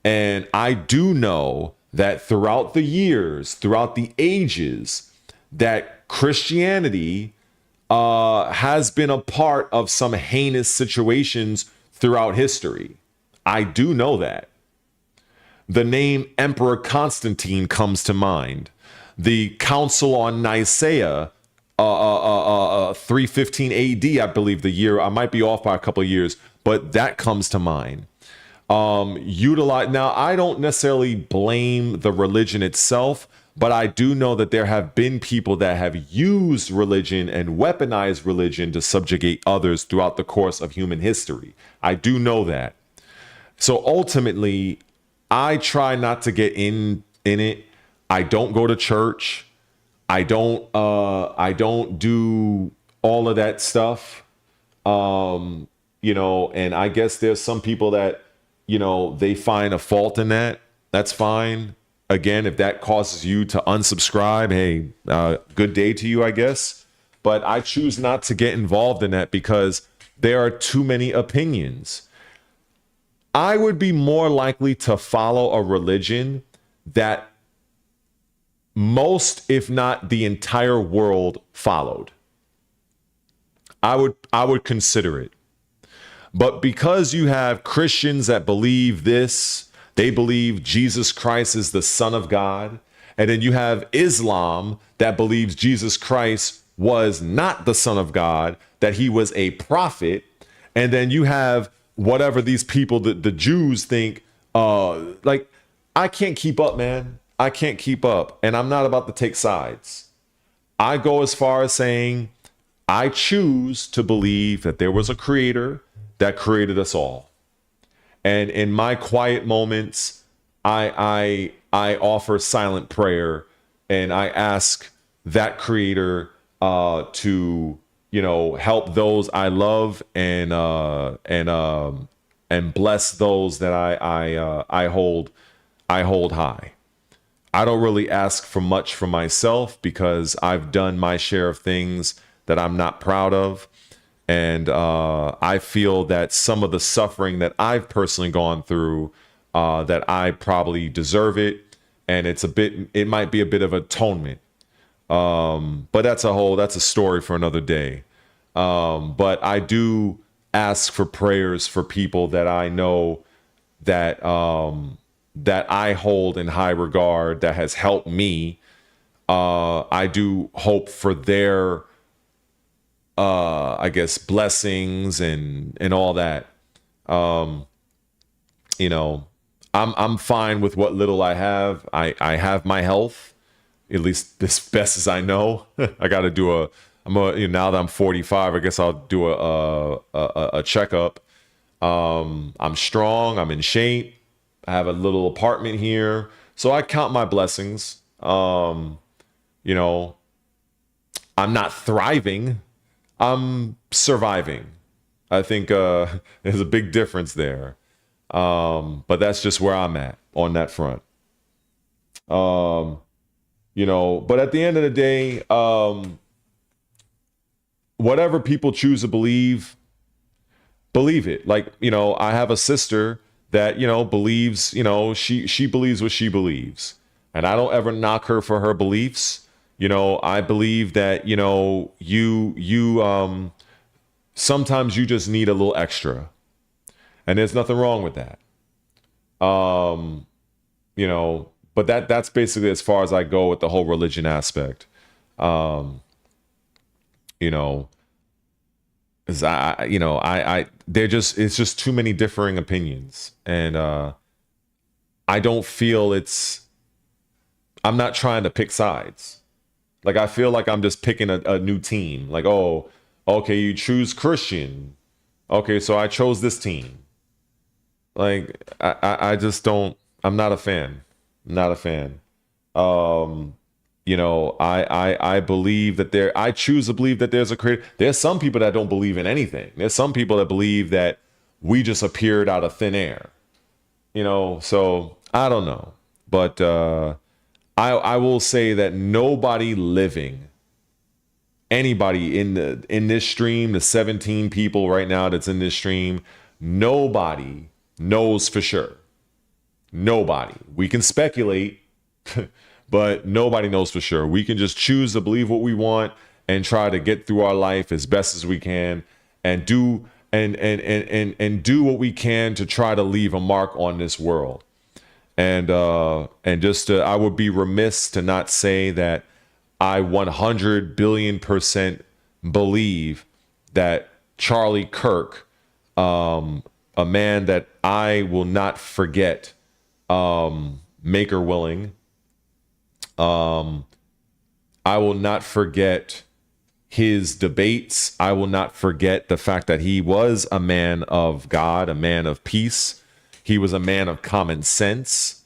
Speaker 1: and I do know that throughout the years, throughout the ages, that Christianity has been a part of some heinous situations throughout history. I do know that. The name Emperor Constantine comes to mind. The Council on Nicaea, 315 AD, I believe the year. I might be off by a couple of years, but that comes to mind. Now, I don't necessarily blame the religion itself, but I do know that there have been people that have used religion and weaponized religion to subjugate others throughout the course of human history. I do know that. So ultimately, I try not to get in it. I don't go to church. I don't do all of that stuff. And I guess there's some people that, they find a fault in that. That's fine. Again, if that causes you to unsubscribe, hey, good day to you, I guess. But I choose not to get involved in that because there are too many opinions. I would be more likely to follow a religion that most, if not the entire world, followed. I would consider it. But because you have Christians that believe this, they believe Jesus Christ is the Son of God, and then you have Islam that believes Jesus Christ was not the Son of God, that he was a prophet, and then you have whatever these people, the Jews think, I can't keep up, man. I can't keep up. And I'm not about to take sides. I go as far as saying, I choose to believe that there was a creator that created us all. And in my quiet moments, I offer silent prayer, and I ask that creator to help those I love and bless those that I hold high. I don't really ask for much from myself because I've done my share of things that I'm not proud of. And I feel that some of the suffering that I've personally gone through, that I probably deserve it. And it might be a bit of atonement. But that's a story for another day. But I do ask for prayers for people that I know that I hold in high regard, that has helped me. I do hope for their, blessings and all that. I'm fine with what little I have. I have my health, at least as best as I know. I got to do now that I'm 45, I guess I'll do a checkup. I'm strong. I'm in shape. I have a little apartment here, so I count my blessings. You know, I'm not thriving. I'm surviving. I think there's a big difference there. But that's just where I'm at on that front. You know, but at the end of the day, whatever people choose to believe it. Like, you know, I have a sister that, you know, believes, you know, she believes what she believes. And I don't ever knock her for her beliefs. You know, I believe that, you know, you sometimes you just need a little extra. And there's nothing wrong with that. You know, but that's basically as far as I go with the whole religion aspect. You know, is it's just too many differing opinions. And I don't feel I'm not trying to pick sides. Like, I feel like I'm just picking a new team. Like, oh, okay, you choose Christian. Okay, so I chose this team. Like, I just don't, I'm not a fan. Not a fan. You know, I believe that I choose to believe that there's a creator. There's some people that don't believe in anything. There's some people that believe that we just appeared out of thin air. You know, so I don't know. But I will say that nobody living, anybody in this stream, the 17 people right now that's in this stream, nobody knows for sure. Nobody. We can speculate, but nobody knows for sure. We can just choose to believe what we want and try to get through our life as best as we can and do and do what we can to try to leave a mark on this world. And just I would be remiss to not say that I 100 billion% believe that Charlie Kirk, a man that I will not forget, maker willing. I will not forget his debates. I will not forget the fact that he was a man of God, a man of peace. He was a man of common sense.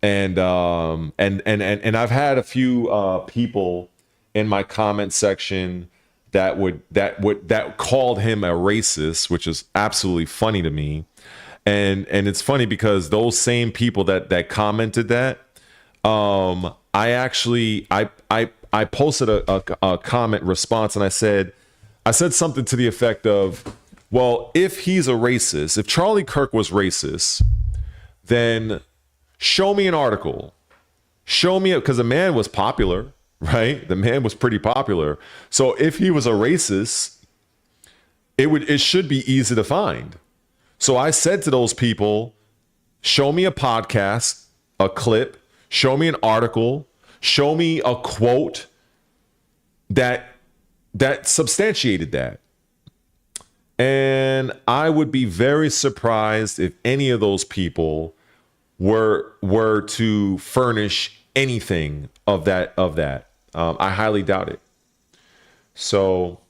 Speaker 1: And I've had a few people in my comment section that called him a racist, which is absolutely funny to me. And it's funny because those same people that commented that, I posted a comment response, and I said something to the effect of, well, if he's a racist, if Charlie Kirk was racist, then show me an article. Show me it, because the man was popular, right? The man was pretty popular. So if he was a racist, it should be easy to find. So I said to those people, show me a podcast, a clip, show me an article, show me a quote that substantiated that. And I would be very surprised if any of those people were to furnish anything of that. I highly doubt it. So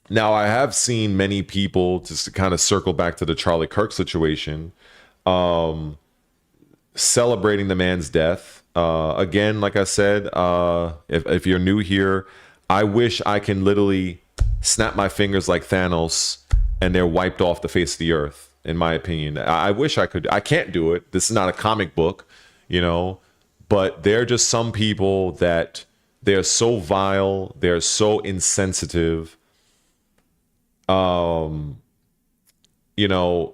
Speaker 1: now I have seen many people, just to kind of circle back to the Charlie Kirk situation, celebrating the man's death. Again, like I said, if you're new here, I wish I can literally snap my fingers like Thanos and they're wiped off the face of the earth, in my opinion. I wish I could. I can't do it. This is not a comic book, you know, but there are just some people that they're so vile, they're so insensitive. You know,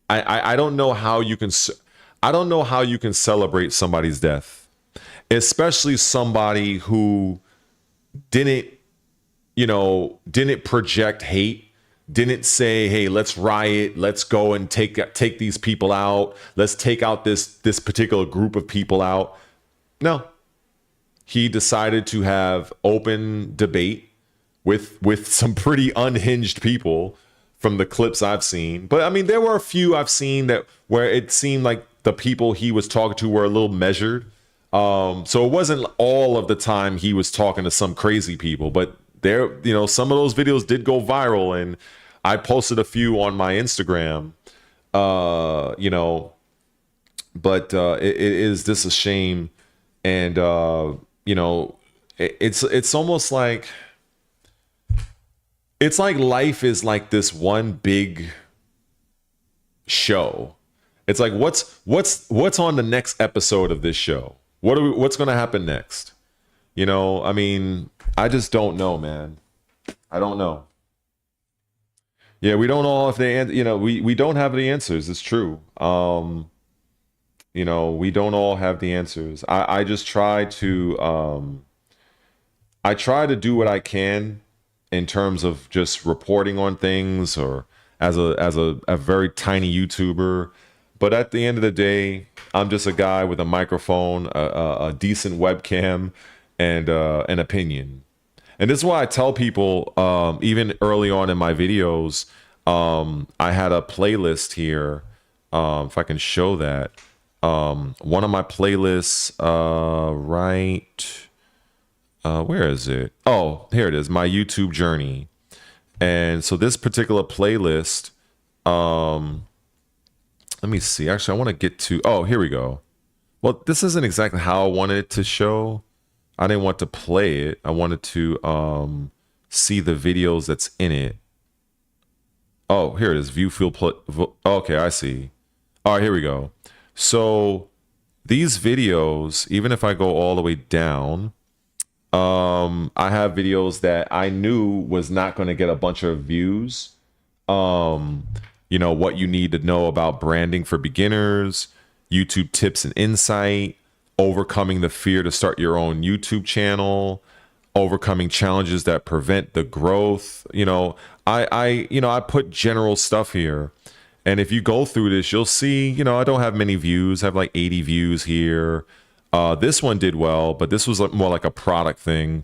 Speaker 1: I don't know how you can celebrate somebody's death, especially somebody who didn't project hate, didn't say, hey, let's riot, let's go and take these people out, let's take out this particular group of people out. No, he decided to have open debate with some pretty unhinged people from the clips I've seen. But I mean, there were a few I've seen that where it seemed like the people he was talking to were a little measured. So it wasn't all of the time he was talking to some crazy people, but there, you know, some of those videos did go viral, and I posted a few on my Instagram, you know, but it is this a shame. And, you know, it's almost like, it's like life is like this one big show. It's like, what's on the next episode of this show? What's going to happen next? You know, I mean, I just don't know, man. I don't know. Yeah, we don't all have the answer. You know, we don't have the answers. It's true. You know, we don't all have the answers. I just try to I try to do what I can in terms of just reporting on things, or as a very tiny YouTuber. But at the end of the day, I'm just a guy with a microphone, a decent webcam, and an opinion. And this is why I tell people, even early on in my videos, I had a playlist here. If I can show that. One of my playlists, where is it? Oh, here it is, my YouTube journey. And so this particular playlist, let me see. Actually, I want to get to, oh, here we go. Well, this isn't exactly how I wanted it to show. I didn't want to play it. I wanted to see the videos that's in it. Oh, here it is. View, field, okay, I see. All right, here we go. So these videos, even if I go all the way down, I have videos that I knew was not going to get a bunch of views. You know, what you need to know about branding for beginners, YouTube tips and insight, overcoming the fear to start your own YouTube channel, overcoming challenges that prevent the growth. You know, I put general stuff here. And if you go through this, you'll see, you know, I don't have many views. I have like 80 views here. This one did well, but this was more like a product thing.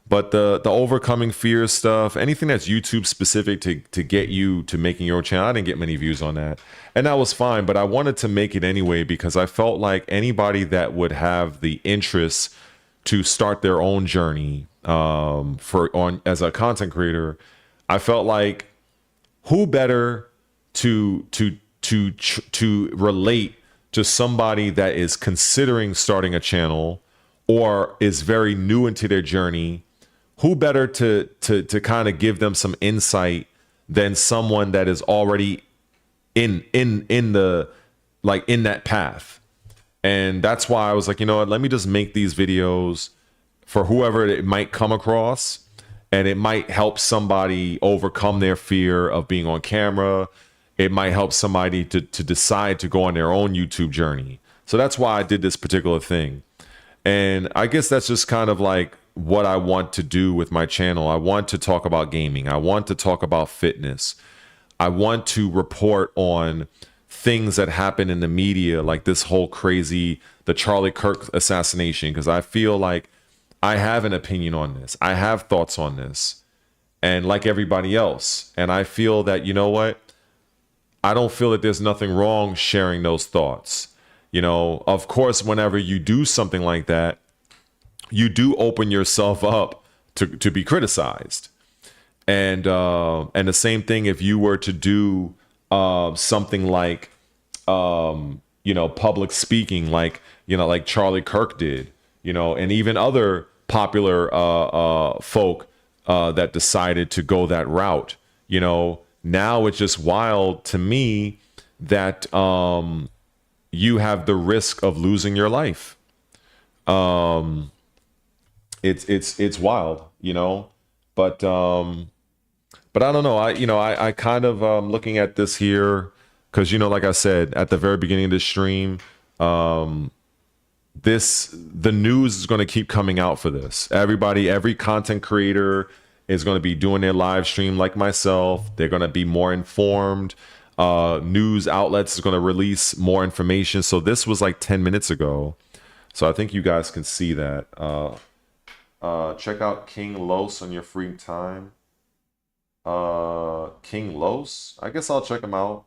Speaker 1: But the overcoming fear stuff, anything that's YouTube specific to get you to making your own channel, I didn't get many views on that. And that was fine, but I wanted to make it anyway because I felt like anybody that would have the interest to start their own journey as a content creator, I felt like who better to relate to somebody that is considering starting a channel or is very new into their journey. Who better to kind of give them some insight than someone that is already in that path? And that's why I was like, you know what, let me just make these videos for whoever it might come across, and it might help somebody overcome their fear of being on camera. It might help somebody to decide to go on their own YouTube journey. So that's why I did this particular thing. And I guess that's just kind of like what I want to do with my channel. I want to talk about gaming. I want to talk about fitness. I want to report on things that happen in the media, like this whole the Charlie Kirk assassination, because I feel like I have an opinion on this. I have thoughts on this, and like everybody else. And I feel that, you know what? I don't feel that there's nothing wrong sharing those thoughts. You know, of course, whenever you do something like that, you do open yourself up to be criticized. And the same thing if you were to do something like, you know, public speaking, like Charlie Kirk did, you know, and even other popular folk that decided to go that route. You know, now it's just wild to me that you have the risk of losing your life. It's wild, you know, but I don't know. I kind of looking at this here because, you know, like I said at the very beginning of this stream, the news is going to keep coming out for this. Every content creator is going to be doing their live stream like myself. They're going to be more informed. News outlets is going to release more information. So this was like 10 minutes ago. So I think you guys can see that. Check out King Los on your free time. King Los. I guess I'll check him out.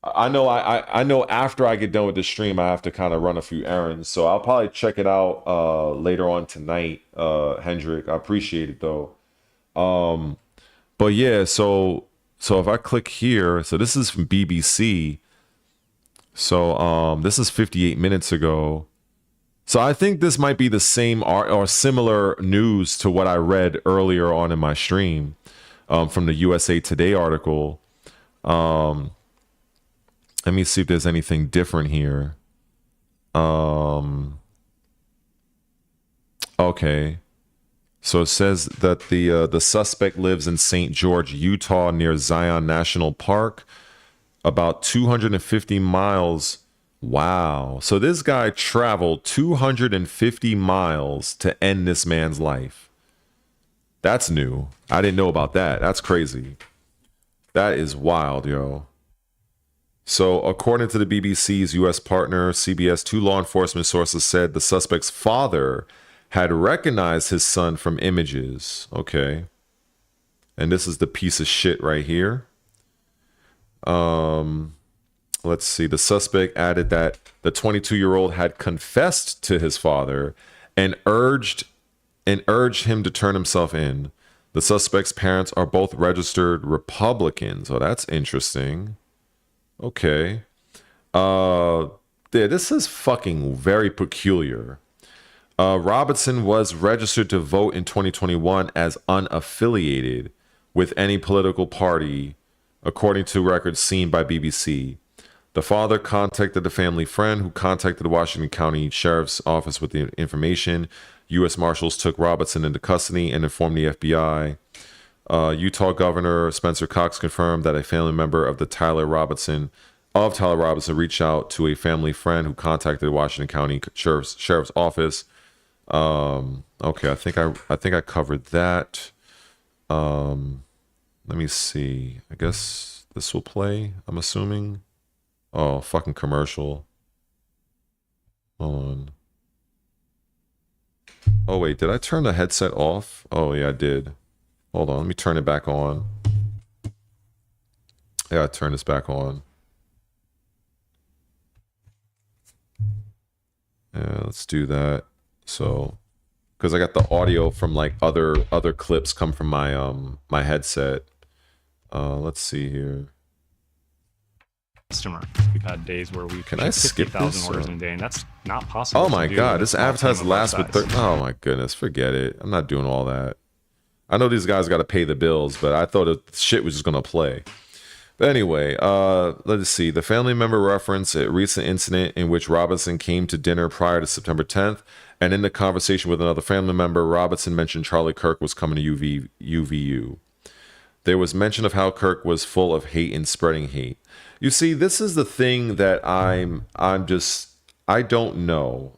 Speaker 1: I know I know after I get done with the stream, I have to kind of run a few errands, so I'll probably check it out later on tonight, Hendrik. I appreciate it though. But yeah, so if I click here, so this is from BBC. So this is 58 minutes ago. So I think this might be the same or similar news to what I read earlier on in my stream from the USA Today article. Let me see if there's anything different here. Okay. So it says that the suspect lives in St. George, Utah, near Zion National Park, about 250 miles. Wow. So this guy traveled 250 miles to end this man's life. That's new. I didn't know about that. That's crazy. That is wild, yo. So according to the BBC's U.S. partner, CBS, 2 law enforcement sources said the suspect's father had recognized his son from images. Okay. And this is the piece of shit right here. Let's see. The suspect added that the 22-year-old had confessed to his father and urged him to turn himself in. The suspect's parents are both registered Republicans. Oh, that's interesting. Okay. Yeah, this is fucking very peculiar. Robinson was registered to vote in 2021 as unaffiliated with any political party, according to records seen by BBC. The father contacted a family friend who contacted the Washington County Sheriff's Office with the information. U.S. Marshals took Robinson into custody and informed the FBI. Utah Governor Spencer Cox confirmed that a family member of Tyler Robinson reached out to a family friend who contacted the Washington County Sheriff's Office. Okay, I think I covered that. Let me see. I guess this will play, I'm assuming. Oh, fucking commercial. Hold on. Oh, wait, did I turn the headset off? Oh, yeah, I did. Hold on, let me turn it back on. Yeah, I turn this back on. Yeah, let's do that. So, because I got the audio from like other clips come from my my headset. Let's see here.
Speaker 4: Customer. We've had days where we've
Speaker 1: Can I skip
Speaker 4: 50,000 orders
Speaker 1: this?
Speaker 4: in a day, and that's not possible.
Speaker 1: Oh my
Speaker 4: to do
Speaker 1: god,
Speaker 4: with
Speaker 1: this
Speaker 4: a small
Speaker 1: advertised
Speaker 4: team of our
Speaker 1: last with
Speaker 4: size.
Speaker 1: oh my goodness, forget it. I'm not doing all that. I know these guys got to pay the bills, but I thought the shit was just gonna play. But anyway, let's see. The family member referenced a recent incident in which Robinson came to dinner prior to September 10th, and in the conversation with another family member, Robinson mentioned Charlie Kirk was coming to UVU. There was mention of how Kirk was full of hate and spreading hate. You see, this is the thing that I don't know.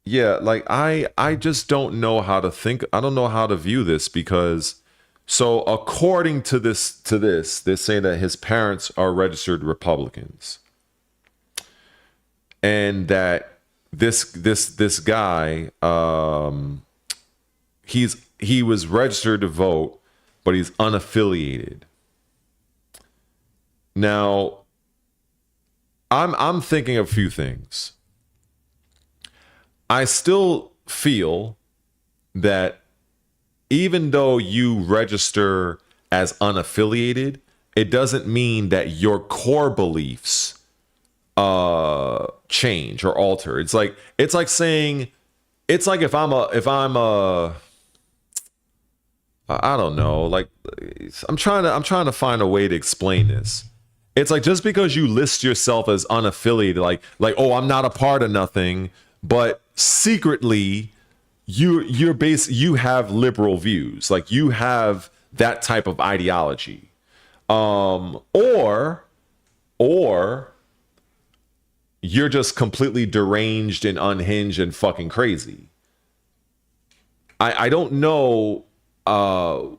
Speaker 1: Yeah, like I just don't know how to think. I don't know how to view this because so according to this, they're saying that his parents are registered Republicans. And that this guy he was registered to vote, but he's unaffiliated. Now, I'm thinking of a few things. I still feel that even though you register as unaffiliated, it doesn't mean that your core beliefs change or alter. It's like saying if I'm a I don't know, like I'm trying to find a way to explain this. It's like just because you list yourself as unaffiliated, like oh, I'm not a part of nothing, but secretly you have liberal views, like you have that type of ideology, or you're just completely deranged and unhinged and fucking crazy. I don't know how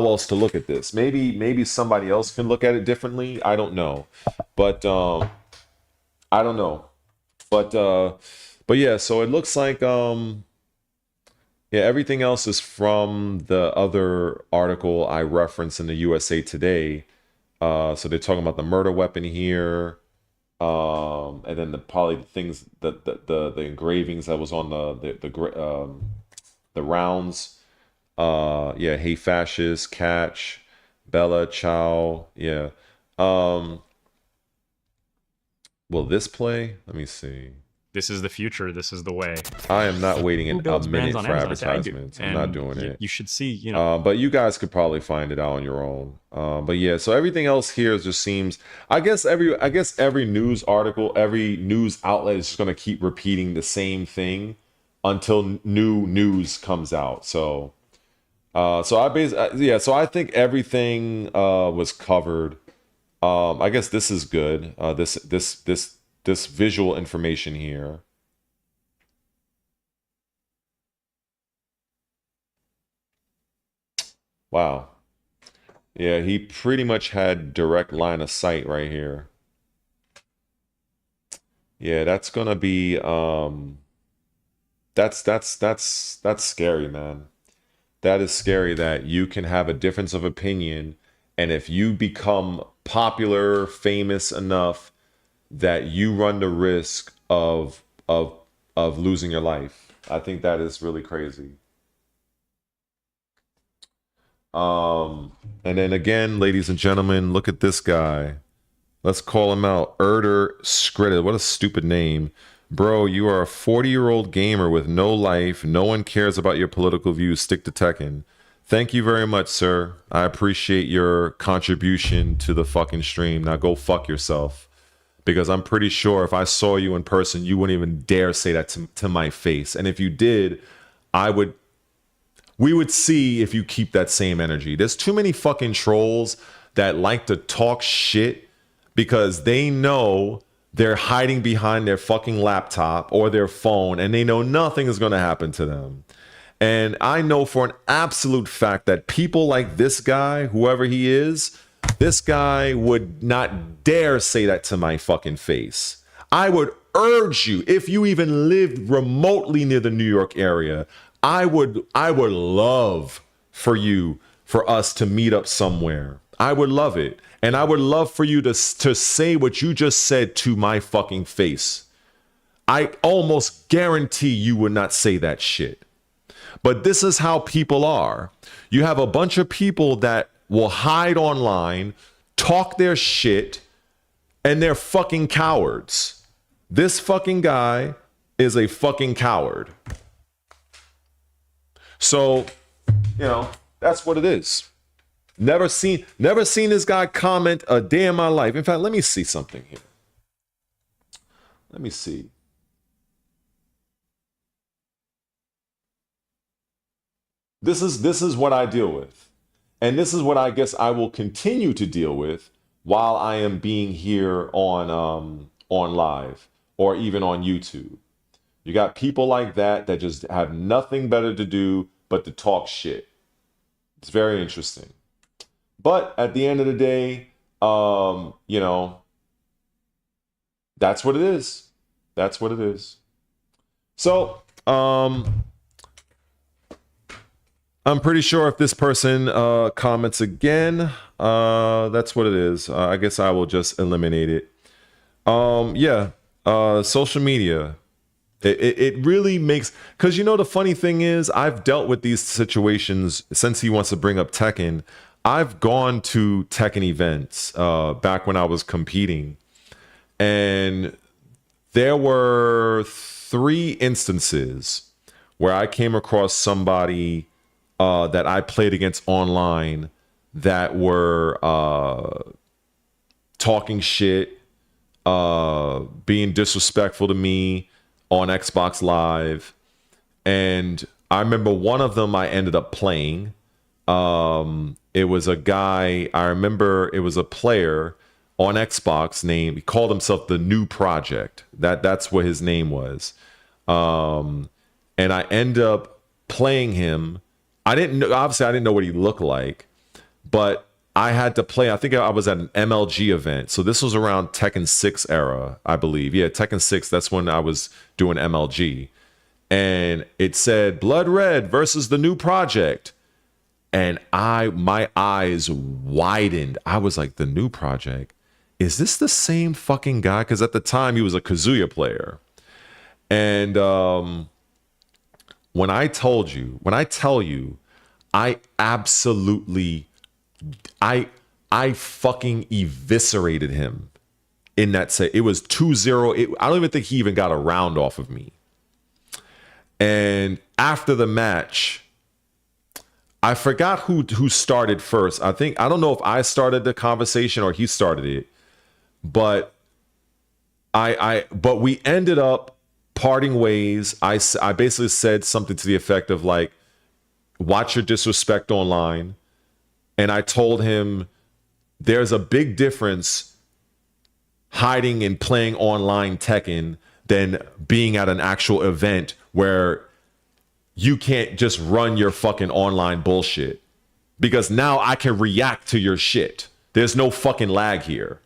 Speaker 1: else to look at this. Maybe somebody else can look at it differently. I don't know, but I don't know. But yeah, so it looks like Yeah, everything else is from the other article I referenced in the USA Today. So they're talking about the murder weapon here, and then probably the things that the engravings that was on the rounds. Yeah, hey fascist, catch, Bella, Chow. Yeah. Will this play? Let me see.
Speaker 4: This is the future. This is the way.
Speaker 1: I am not waiting
Speaker 4: Who
Speaker 1: a
Speaker 4: builds brands
Speaker 1: minute
Speaker 4: on
Speaker 1: for
Speaker 4: Amazon? I do.
Speaker 1: advertisements. I'm
Speaker 4: And
Speaker 1: not doing
Speaker 4: you,
Speaker 1: it.
Speaker 4: you should see, you know,
Speaker 1: But you guys could probably find it out on your own. But yeah, so everything else here just seems. I guess every news article, every news outlet is just gonna keep repeating the same thing until new news comes out. So, so I think everything was covered. I guess this is good. This visual information here. Wow. Yeah, he pretty much had direct line of sight right here. Yeah, that's gonna be that's scary, man. That is scary that you can have a difference of opinion, and if you become popular, famous enough, that you run the risk of losing your life. I think that is really crazy. And then again, ladies and gentlemen, look at this guy. Let's call him out. Erder Skritted. What a stupid name. Bro, you are a 40-year-old gamer with no life. No one cares about your political views. Stick to Tekken. Thank you very much, sir. I appreciate your contribution to the fucking stream. Now go fuck yourself. Because I'm pretty sure if I saw you in person, you wouldn't even dare say that to my face. And if you did, we would see if you keep that same energy. There's too many fucking trolls that like to talk shit because they know they're hiding behind their fucking laptop or their phone and they know nothing is going to happen to them. And I know for an absolute fact that people like this guy, whoever he is, this guy would not dare say that to my fucking face. I would urge you, if you even lived remotely near the New York area, I would love for us to meet up somewhere. I would love it. And I would love for you to say what you just said to my fucking face. I almost guarantee you would not say that shit. But this is how people are. You have a bunch of people that will hide online, talk their shit, and they're fucking cowards. This fucking guy is a fucking coward. So, that's what it is. Never seen this guy comment a day in my life. In fact, let me see something here. Let me see. This is what I deal with. And this is what I guess I will continue to deal with while I am being here on live or even on YouTube. You got people like that just have nothing better to do but to talk shit. It's very interesting. But at the end of the day, that's what it is. That's what it is. So, I'm pretty sure if this person comments again, that's what it is. I guess I will just eliminate it. Social media. It really makes, because the funny thing is, I've dealt with these situations since he wants to bring up Tekken. I've gone to Tekken events back when I was competing, and there were 3 instances where I came across somebody that I played against online that were talking shit, being disrespectful to me on Xbox Live. And I remember one of them I ended up playing. It was a guy, I remember it was a player on Xbox he called himself the New Project. That's what his name was. And I ended up playing him. Obviously I didn't know what he looked like, but I had to play. I think I was at an MLG event. So this was around Tekken 6 era, I believe. Yeah, Tekken 6, that's when I was doing MLG. and it said Blood Red versus the new project. And my eyes widened. I was like, the new project? Is this the same fucking guy? Because at the time he was a Kazuya player. And when I tell you, I absolutely, I fucking eviscerated him in that set. It was 2-0. I don't even think he even got a round off of me. And after the match, I forgot who started first. I don't know if I started the conversation or he started it, but but we ended up parting ways. I basically said something to the effect of like, watch your disrespect online. And I told him there's a big difference hiding and playing online Tekken than being at an actual event where you can't just run your fucking online bullshit, because now I can react to your shit. There's no fucking lag here.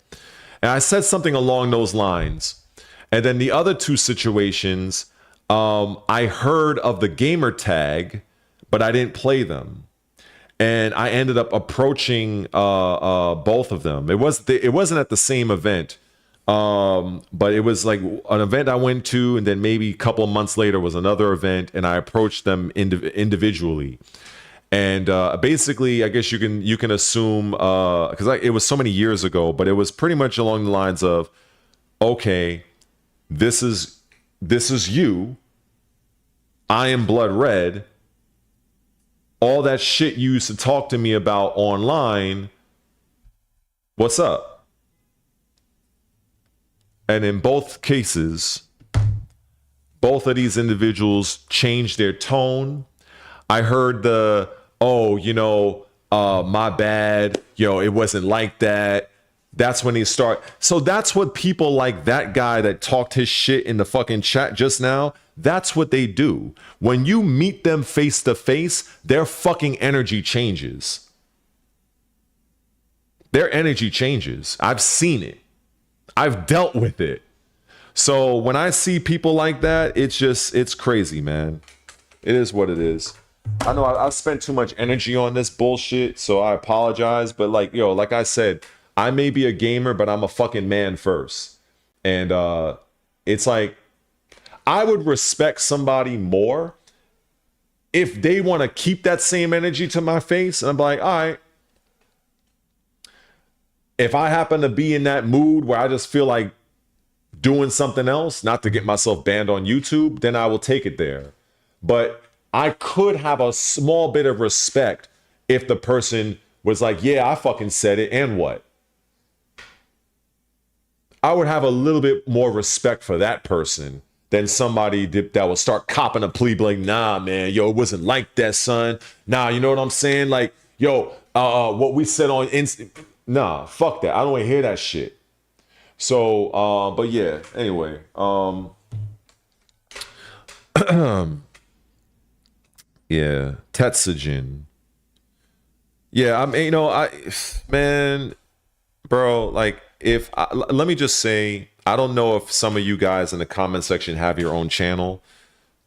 Speaker 1: And I said something along those lines. And then the other two situations, I heard of the gamer tag, but I didn't play them. And I ended up approaching both of them. It wasn't at the same event, but it was like an event I went to, and then maybe a couple of months later was another event, and I approached them individually. And basically, I guess you can assume, because it was so many years ago, but it was pretty much along the lines of, okay, this is you. I am Blood Red. All that shit you used to talk to me about online, what's up? And in both cases, both of these individuals changed their tone. I heard my bad, it wasn't like that. That's when he start. So that's what people like that guy that talked his shit in the fucking chat just now, that's what they do. When you meet them face to face, their fucking energy changes. Their energy changes. I've seen it. I've dealt with it. So when I see people like that, it's crazy, man. It is what it is. I know I've spent too much energy on this bullshit, so I apologize. But like I said, I may be a gamer, but I'm a fucking man first. And it's like, I would respect somebody more if they want to keep that same energy to my face. And I'm like, all right. If I happen to be in that mood where I just feel like doing something else, not to get myself banned on YouTube, then I will take it there. But I could have a small bit of respect if the person was like, yeah, I fucking said it, and what? I would have a little bit more respect for that person than somebody that will start copping a plea, like, nah, man, it wasn't like that, son. Nah, you know what I'm saying? Like, what we said on Insta. Nah, fuck that. I don't want to hear that shit. So, but yeah, anyway. Yeah, Tetsujin. Yeah, man, bro, like, let me just say, I don't know if some of you guys in the comment section have your own channel,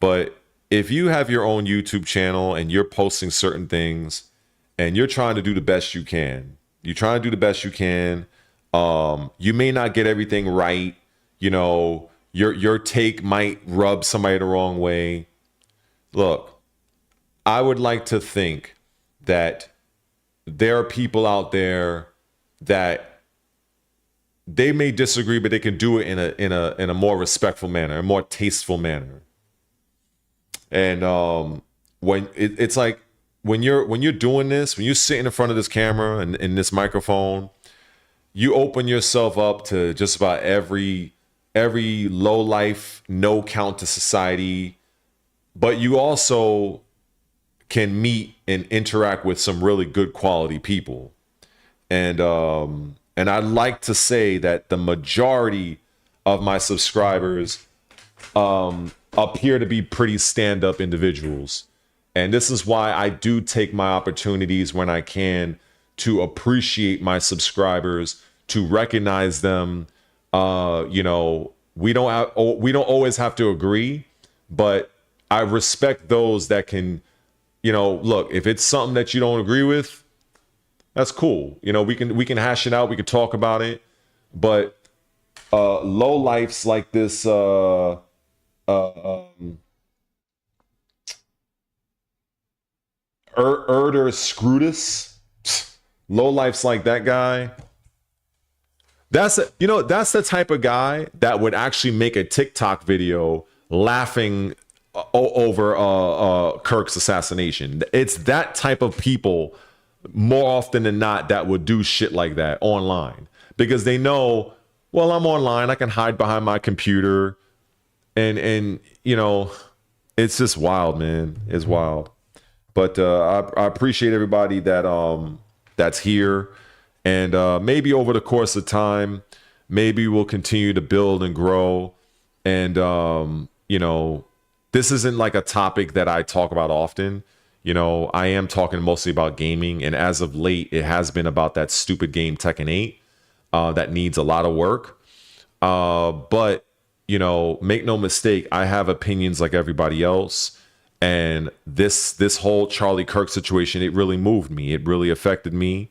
Speaker 1: but if you have your own YouTube channel and you're posting certain things and you're trying to do the best you can, you may not get everything right. Your take might rub somebody the wrong way. Look, I would like to think that there are people out there that they may disagree, but they can do it in a more respectful manner, a more tasteful manner. And when it's like when you're doing this, when you're sitting in front of this camera and in this microphone, you open yourself up to just about every low life, no count to society, but you also can meet and interact with some really good quality people. And I'd like to say that the majority of my subscribers appear to be pretty stand-up individuals. And this is why I do take my opportunities when I can to appreciate my subscribers, to recognize them. We don't always have to agree, but I respect those that can, look, if it's something that you don't agree with, that's cool. We can hash it out. We can talk about it. But low lifes like this, Erder Scrutus, low lifes like that guy. That's the type of guy that would actually make a TikTok video laughing over Kirk's assassination. It's that type of people more often than not that would do shit like that online, because they know, well, I'm online, I can hide behind my computer, and it's just wild, man. It's wild. But I appreciate everybody that's here, and maybe over the course of time, maybe we'll continue to build and grow. And this isn't like a topic that I talk about often. I am talking mostly about gaming, and as of late, it has been about that stupid game Tekken 8 that needs a lot of work. But make no mistake, I have opinions like everybody else. And this whole Charlie Kirk situation, it really moved me. It really affected me.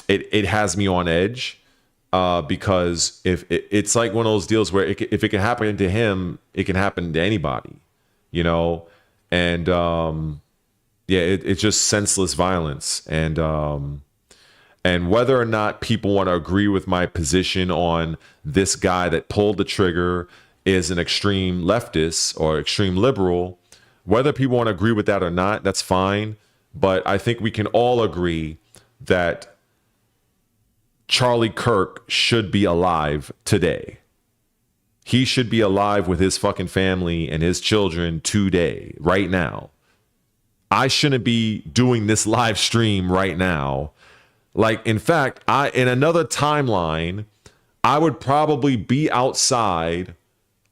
Speaker 1: It has me on edge, because if it's like one of those deals where if it can happen to him, it can happen to anybody, and it's just senseless violence. And whether or not people want to agree with my position on this guy that pulled the trigger is an extreme leftist or extreme liberal, whether people want to agree with that or not, that's fine. But I think we can all agree that Charlie Kirk should be alive today. He should be alive with his fucking family and his children today, right now. I shouldn't be doing this live stream right now. Like, in fact, in another timeline, I would probably be outside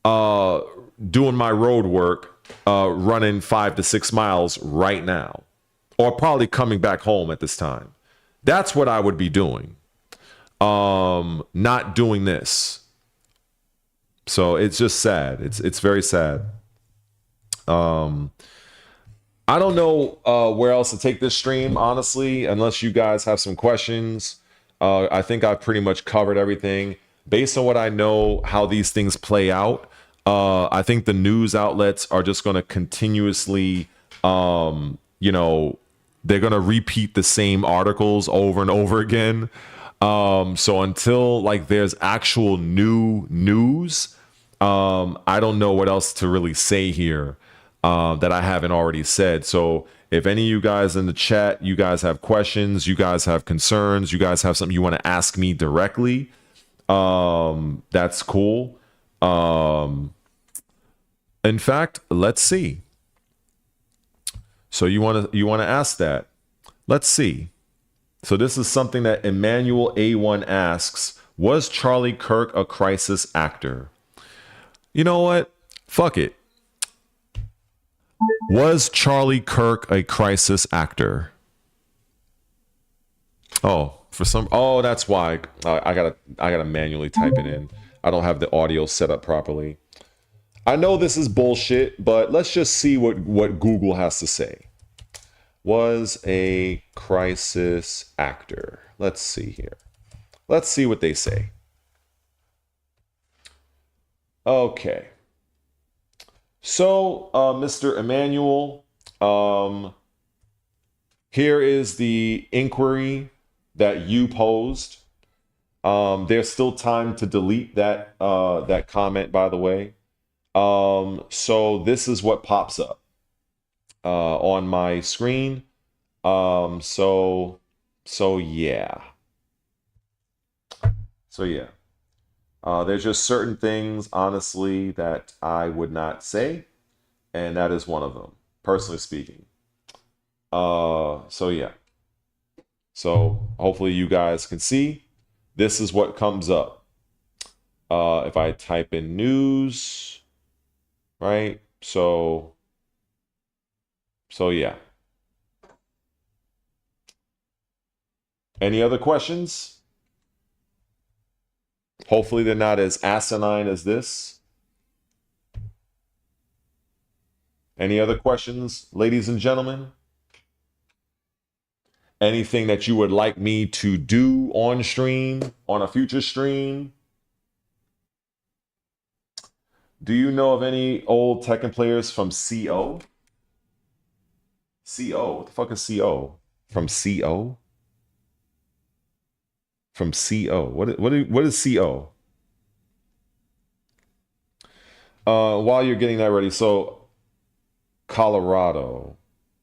Speaker 1: doing my road work, running 5 to 6 miles right now, or probably coming back home at this time. That's what I would be doing. Not doing this. So it's just sad. It's very sad. I don't know where else to take this stream, honestly, unless you guys have some questions. I think I've pretty much covered everything. Based on what I know, how these things play out, I think the news outlets are just going to continuously, they're going to repeat the same articles over and over again. So until like there's actual new news, I don't know what else to really say here that I haven't already said. So if any of you guys in the chat, you guys have questions, you guys have concerns, you guys have something you want to ask me directly, that's cool. In fact, let's see. So you want to ask that? Let's see. So this is something that Emmanuel A1 asks: was Charlie Kirk a crisis actor? You know what? Fuck it. Was Charlie Kirk a crisis actor? Oh, that's why I gotta manually type it in. I don't have the audio set up properly. I know this is bullshit, but let's just see what Google has to say. Was a crisis actor. Let's see here. Let's see what they say. Okay. So, Mr. Emmanuel, here is the inquiry that you posed. There's still time to delete that comment, by the way. So this is what pops up on my screen. So yeah. There's just certain things, honestly, that I would not say, and that is one of them, personally speaking. So yeah. So hopefully you guys can see. This is what comes up. If I type in news, right? So yeah. Any other questions? Hopefully they're not as asinine as this. Any other questions, ladies and gentlemen? Anything that you would like me to do on stream, on a future stream? Do you know of any old Tekken players from CO? CO? What the fuck is CO? From CO? From CO? What is CO? While you're getting that ready, so Colorado.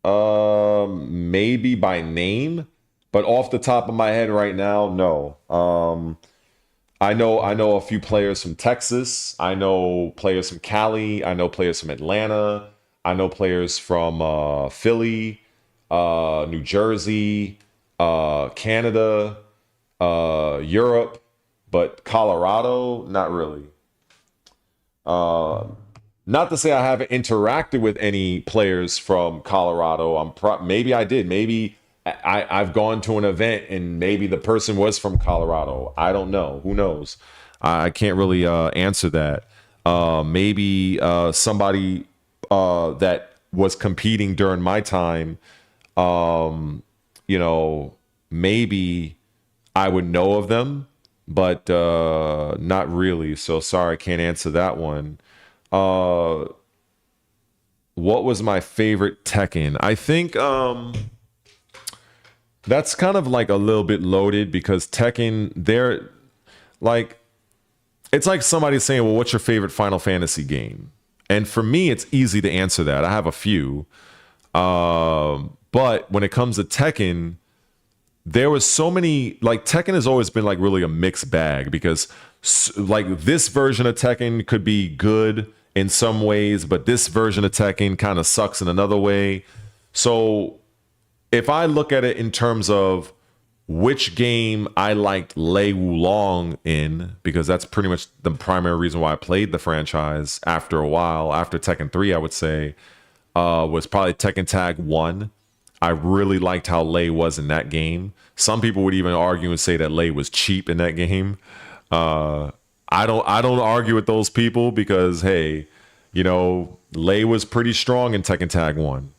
Speaker 1: Maybe by name, but off the top of my head right now, no. I know a few players from Texas. I know players from Cali. I know players from Atlanta. I know players from Philly, New Jersey, Canada, Europe, but Colorado, not really. Not to say I haven't interacted with any players from Colorado. Maybe I did. Maybe I've gone to an event and maybe the person was from Colorado. I don't know. Who knows? I can't really answer that. Maybe somebody that was competing during my time, maybe I would know of them, but not really. So sorry, I can't answer that one. What was my favorite Tekken? I think that's kind of like a little bit loaded because Tekken, they're like, it's like somebody saying, well, what's your favorite Final Fantasy game? And for me, it's easy to answer that. I have a few. But when it comes to Tekken, there was so many, like Tekken has always been like really a mixed bag because like this version of Tekken could be good in some ways, but this version of Tekken kind of sucks in another way. So if I look at it in terms of which game I liked Lei Wulong in, because that's pretty much the primary reason why I played the franchise after a while, after Tekken 3, I would say, was probably Tekken Tag 1. I really liked how Lei was in that game. Some people would even argue and say that Lei was cheap in that game. I don't argue with those people because, hey, Lei was pretty strong in Tekken Tag 1.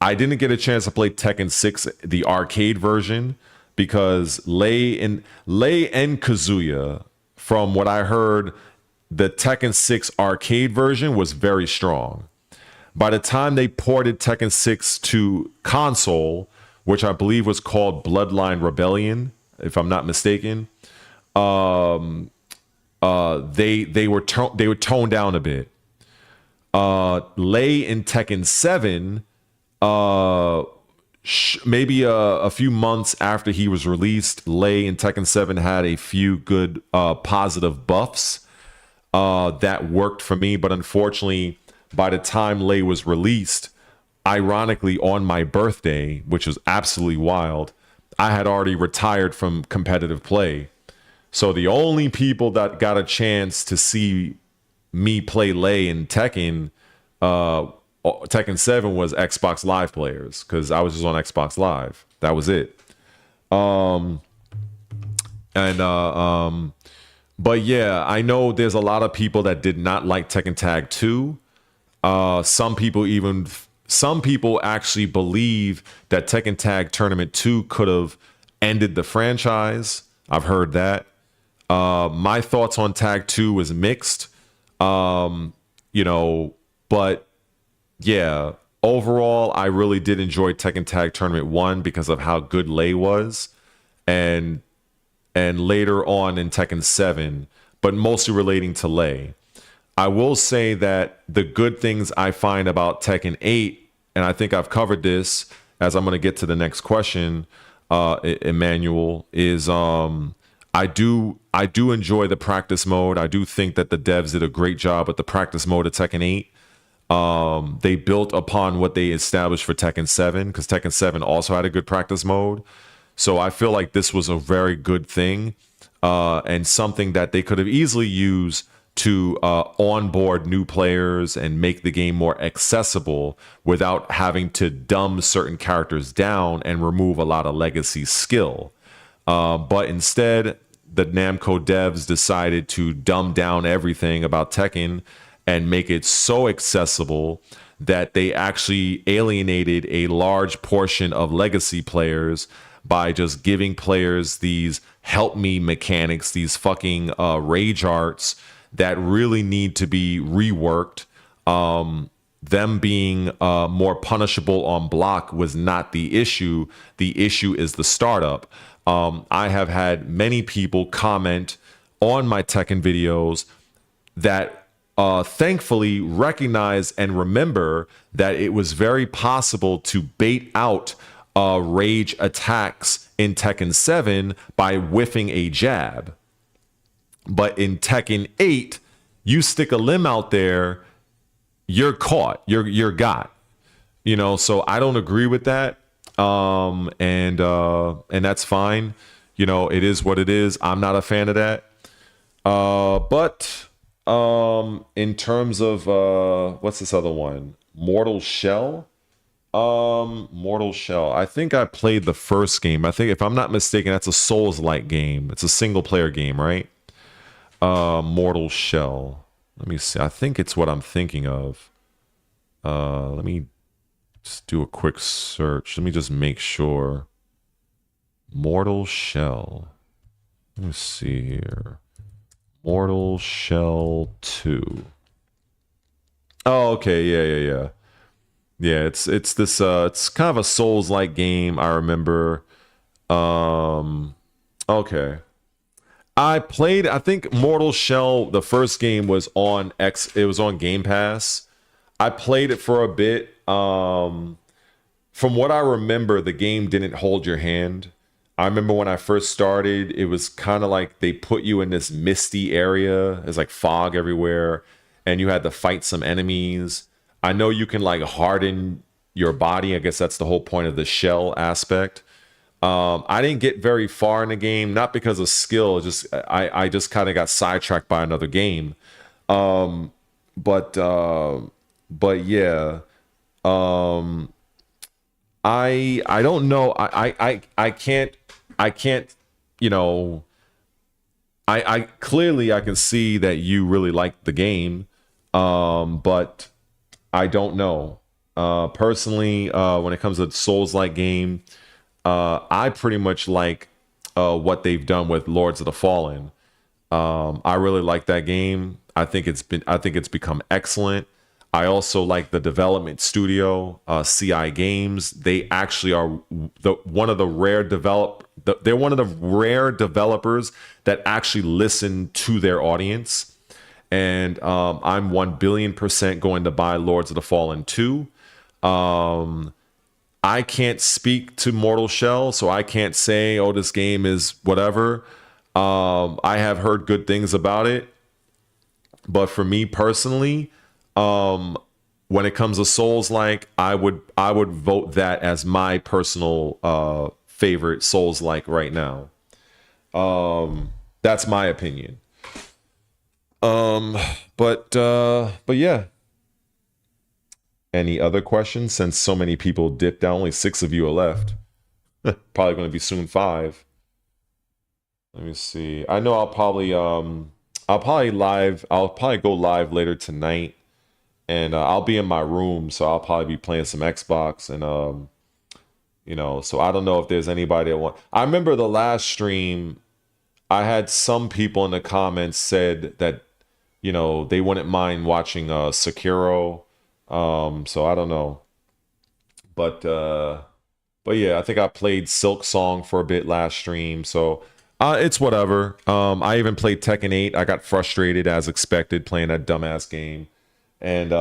Speaker 1: I didn't get a chance to play Tekken 6, the arcade version, because Lei and Kazuya, from what I heard, the Tekken 6 arcade version was very strong. By the time they ported Tekken 6 to console, which I believe was called Bloodline Rebellion, if I'm not mistaken, they were toned down a bit. Lei in Tekken 7, maybe a few months after he was released, Lei in Tekken 7 had a few good positive buffs that worked for me, but unfortunately, by the time Lei was released, ironically on my birthday, which was absolutely wild, I had already retired from competitive play. So the only people that got a chance to see me play Lei in Tekken 7 was Xbox Live players, because I was just on Xbox Live. That was it. But yeah, I know there's a lot of people that did not like Tekken Tag 2. Some people actually believe that Tekken Tag Tournament 2 could have ended the franchise. I've heard that. My thoughts on Tag 2 was mixed. But yeah, overall, I really did enjoy Tekken Tag Tournament 1 because of how good Lei was. And later on in Tekken 7, but mostly relating to Lei. I will say that the good things I find about Tekken 8, and I think I've covered this as I'm going to get to the next question, Emmanuel, is I do enjoy the practice mode. I do think that the devs did a great job with the practice mode of Tekken 8. They built upon what they established for Tekken 7, because Tekken 7 also had a good practice mode. So I feel like this was a very good thing, and something that they could have easily used to onboard new players and make the game more accessible without having to dumb certain characters down and remove a lot of legacy skill. But instead, the Namco devs decided to dumb down everything about Tekken and make it so accessible that they actually alienated a large portion of legacy players by just giving players these help me mechanics, these fucking rage arts that really need to be reworked. Them being more punishable on block was not the issue. The issue is the startup. I have had many people comment on my Tekken videos that thankfully recognize and remember that it was very possible to bait out rage attacks in Tekken 7 by whiffing a jab. But in Tekken 8, you stick a limb out there, you're caught, you're got. You know, so I don't agree with that. And that's fine. You know, it is what it is. I'm not a fan of that. But in terms of what's this other one? Mortal Shell? Mortal Shell. I think I played the first game. I think if I'm not mistaken, that's a Souls-like game. It's a single player game, right? Mortal Shell. Let me see. I think it's what I'm thinking of. Let me just do a quick search. Let me just make sure. Mortal Shell. Let me see here. Mortal Shell 2. Oh, okay. Yeah. Yeah, it's this it's kind of a Souls-like game, I remember. Okay. I think Mortal Shell, the first game was on it was on Game Pass. I played it for a bit. From what I remember, the game didn't hold your hand. I remember when I first started, it was kind of like they put you in this misty area. There's like fog everywhere, and you had to fight some enemies. I know you can like harden your body. I guess that's the whole point of the shell aspect. I didn't get very far in the game, not because of skill. Just I just kind of got sidetracked by another game. But yeah. I don't know. I can't, you know, I clearly I can see that you really like the game. But I don't know. Personally, when it comes to Souls-like game, I pretty much like what they've done with Lords of the Fallen. I really like that game. I think it's become excellent. I also like the development studio, CI Games. They actually are one of the rare developers that actually listen to their audience. And I'm 1,000,000,000% going to buy Lords of the Fallen 2. I can't speak to Mortal Shell, so I can't say, oh, this game is whatever. I have heard good things about it. But for me personally, when it comes to Souls-like, I would vote that as my personal favorite Souls-like right now. That's my opinion. But yeah. Any other questions? Since so many people dipped out, only 6 of you are left. Probably going to be soon 5. Let me see. I know I'll probably go live later tonight, and I'll be in my room, so I'll probably be playing some Xbox, and you know, so I don't know if there's anybody that want. I remember the last stream, I had some people in the comments said that, you know, they wouldn't mind watching Sekiro. So I don't know, but yeah, I think I played Silk Song for a bit last stream, so it's whatever. I even played Tekken 8. I got frustrated as expected playing that dumbass game, and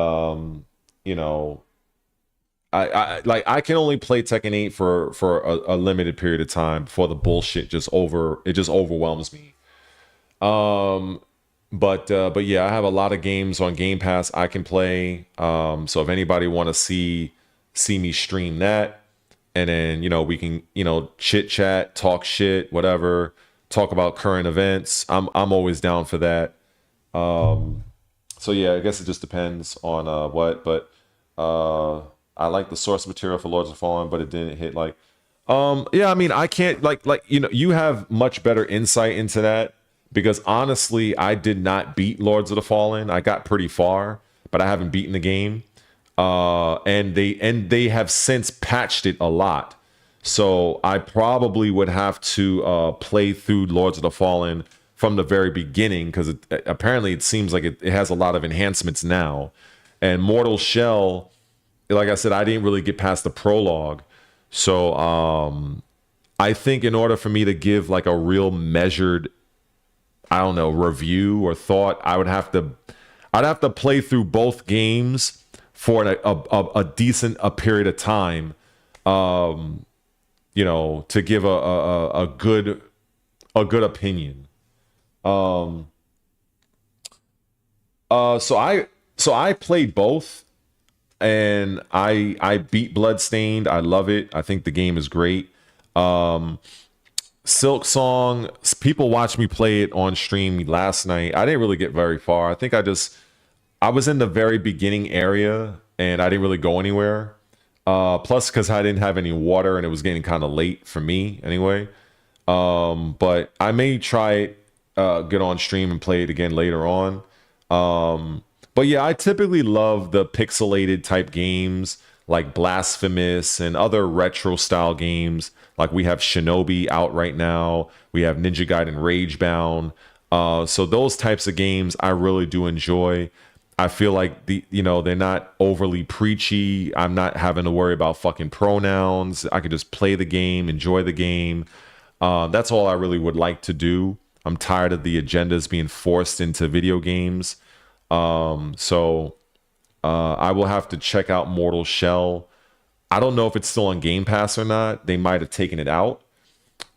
Speaker 1: you know, I can only play Tekken 8 for a limited period of time before the bullshit just overwhelms me. But yeah, I have a lot of games on Game Pass I can play. So if anybody want to see me stream that, and then, you know, we can, you know, chit chat, talk shit, whatever, talk about current events. I'm always down for that. So yeah, I guess it just depends on what. But I like the source material for Lords of Fallen, but it didn't hit yeah. I mean, I can't like you know, you have much better insight into that. because honestly, I did not beat Lords of the Fallen. I got pretty far, but I haven't beaten the game. And they have since patched it a lot. So I probably would have to play through Lords of the Fallen from the very beginning, because apparently it seems like it has a lot of enhancements now. And Mortal Shell, like I said, I didn't really get past the prologue. So I think in order for me to give like a real measured, I don't know, review or thought, I'd have to play through both games for a decent period of time, you know, to give a good opinion. So I played both, and I beat Bloodstained. I love it. I think the game is great. Silk Song, people watched me play it on stream last night. I didn't really get very far. I think I was in the very beginning area and I didn't really go anywhere. Plus, because I didn't have any water and it was getting kind of late for me anyway. But I may try it, get on stream and play it again later on. But yeah, I typically love the pixelated type games like Blasphemous and other retro style games. Like we have Shinobi out right now. We have Ninja Gaiden Ragebound. So those types of games I really do enjoy. I feel like they're not overly preachy. I'm not having to worry about fucking pronouns. I could just play the game, enjoy the game. That's all I really would like to do. I'm tired of the agendas being forced into video games. So I will have to check out Mortal Shell. I don't know if it's still on Game Pass or not. They might have taken it out.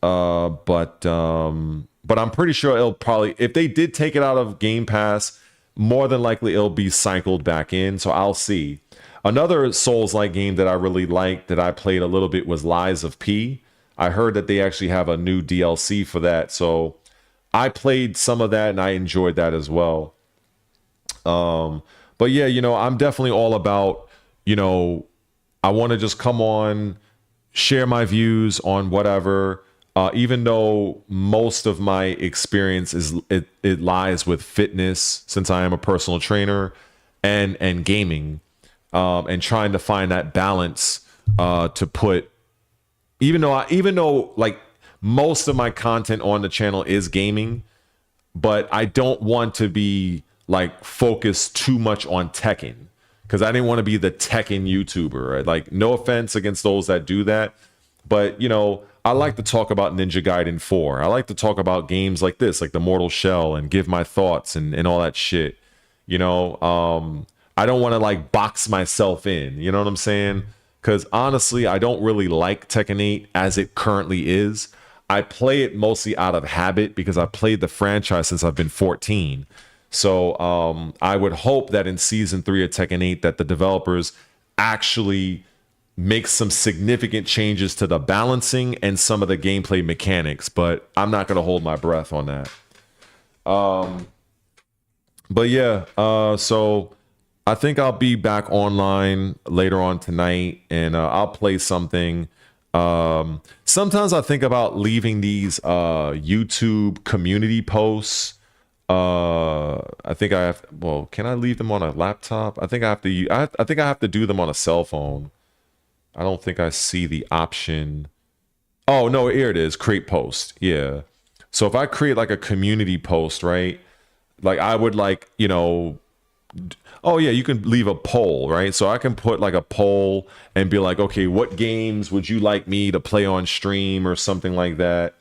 Speaker 1: But I'm pretty sure it'll probably, if they did take it out of Game Pass, more than likely it'll be cycled back in. So I'll see. Another Souls-like game that I really liked that I played a little bit was Lies of P. I heard that they actually have a new DLC for that. So I played some of that and I enjoyed that as well. But yeah, I'm definitely all about, I want to just come on, share my views on whatever, even though most of my experience it lies with fitness, since I am a personal trainer, and gaming, and trying to find that balance, to put, even though like most of my content on the channel is gaming, but I don't want to be like focused too much on Tekken, because I didn't want to be the Tekken YouTuber, right? Like, no offense against those that do that, but I like to talk about Ninja Gaiden 4. I like to talk about games like this, like the Mortal Shell, and give my thoughts and all that shit. I don't want to like box myself in, you know what I'm saying? Because honestly, I don't really like Tekken 8 as it currently is. I play it mostly out of habit because I played the franchise since I've been 14. So I would hope that in season 3 of Tekken 8 that the developers actually make some significant changes to the balancing and some of the gameplay mechanics, but I'm not going to hold my breath on that. But yeah, so I think I'll be back online later on tonight, and I'll play something. Sometimes I think about leaving these YouTube community posts. I think I have. Well, can I leave them on a laptop? I think I have to. I think I have to do them on a cell phone. I don't think I see the option. Oh no, here it is. Create post. Yeah. So if I create like a community post, right? Like I would like, oh yeah, you can leave a poll, right? So I can put like a poll and be like, okay, what games would you like me to play on stream or something like that?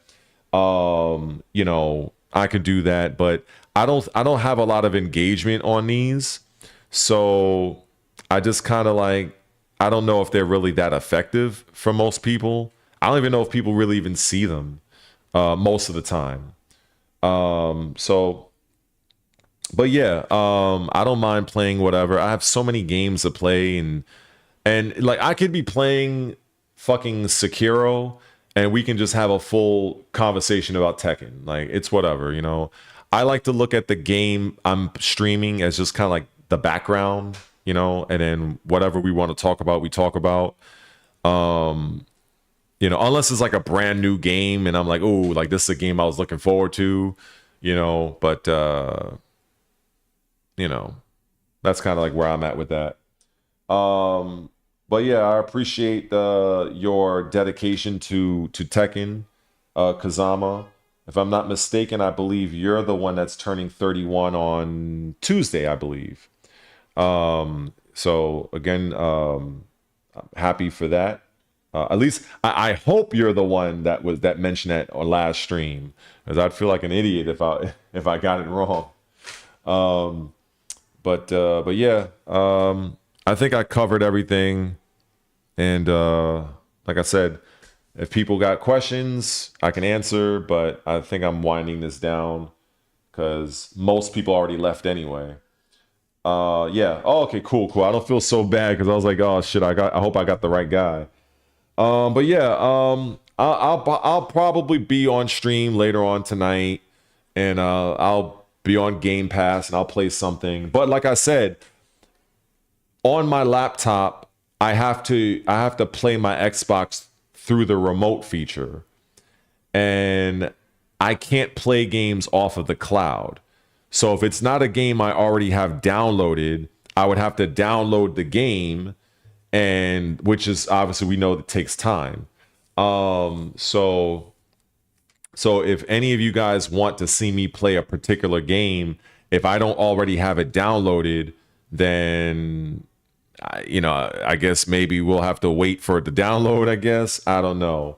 Speaker 1: I could do that, but I don't have a lot of engagement on these. So I just kind of like, I don't know if they're really that effective for most people. I don't even know if people really even see them most of the time. But yeah, I don't mind playing whatever. I have so many games to play, and like I could be playing fucking Sekiro and we can just have a full conversation about Tekken. Like, it's whatever, I like to look at the game I'm streaming as just kind of like the background, and then whatever we want to talk about, we talk about. Unless it's like a brand new game and I'm like, oh, like this is a game I was looking forward to, you know, but you know, that's kind of like where I'm at with that. But yeah, I appreciate your dedication to Tekken, Kazama. If I'm not mistaken, I believe you're the one that's turning 31 on Tuesday, I believe. So again, I'm happy for that. At least I hope you're the one that mentioned that on last stream, because I'd feel like an idiot if I got it wrong. But yeah, I think I covered everything. And like I said, if people got questions, I can answer. But I think I'm winding this down because most people already left anyway. Yeah. Oh, okay. Cool. I don't feel so bad because I was like, oh shit, I hope I got the right guy. But yeah, I'll probably be on stream later on tonight, and I'll be on Game Pass and I'll play something. But like I said, on my laptop, I have to play my Xbox through the remote feature, and I can't play games off of the cloud. So if it's not a game I already have downloaded, I would have to download the game, and which is obviously we know that takes time. So if any of you guys want to see me play a particular game, if I don't already have it downloaded, then I guess maybe we'll have to wait for it to download, I guess. I don't know.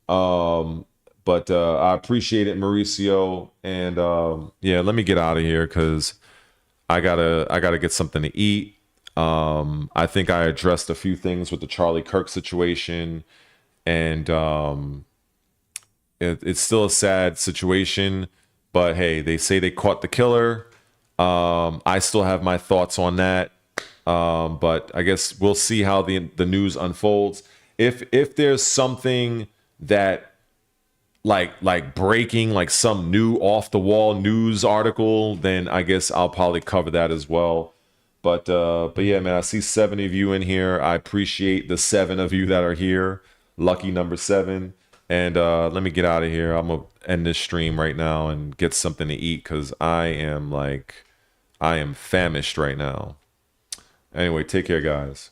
Speaker 1: But I appreciate it, Mauricio. And yeah, let me get out of here because I gotta get something to eat. I think I addressed a few things with the Charlie Kirk situation, and it's still a sad situation. But hey, they say they caught the killer. I still have my thoughts on that. But I guess we'll see how the news unfolds. If there's something that like breaking, like some new off the wall news article, then I guess I'll probably cover that as well. But yeah, man, I see 7 of you in here. I appreciate the 7 of you that are here. Lucky number 7. And let me get out of here. I'm gonna end this stream right now and get something to eat because I am famished right now. Anyway, take care, guys.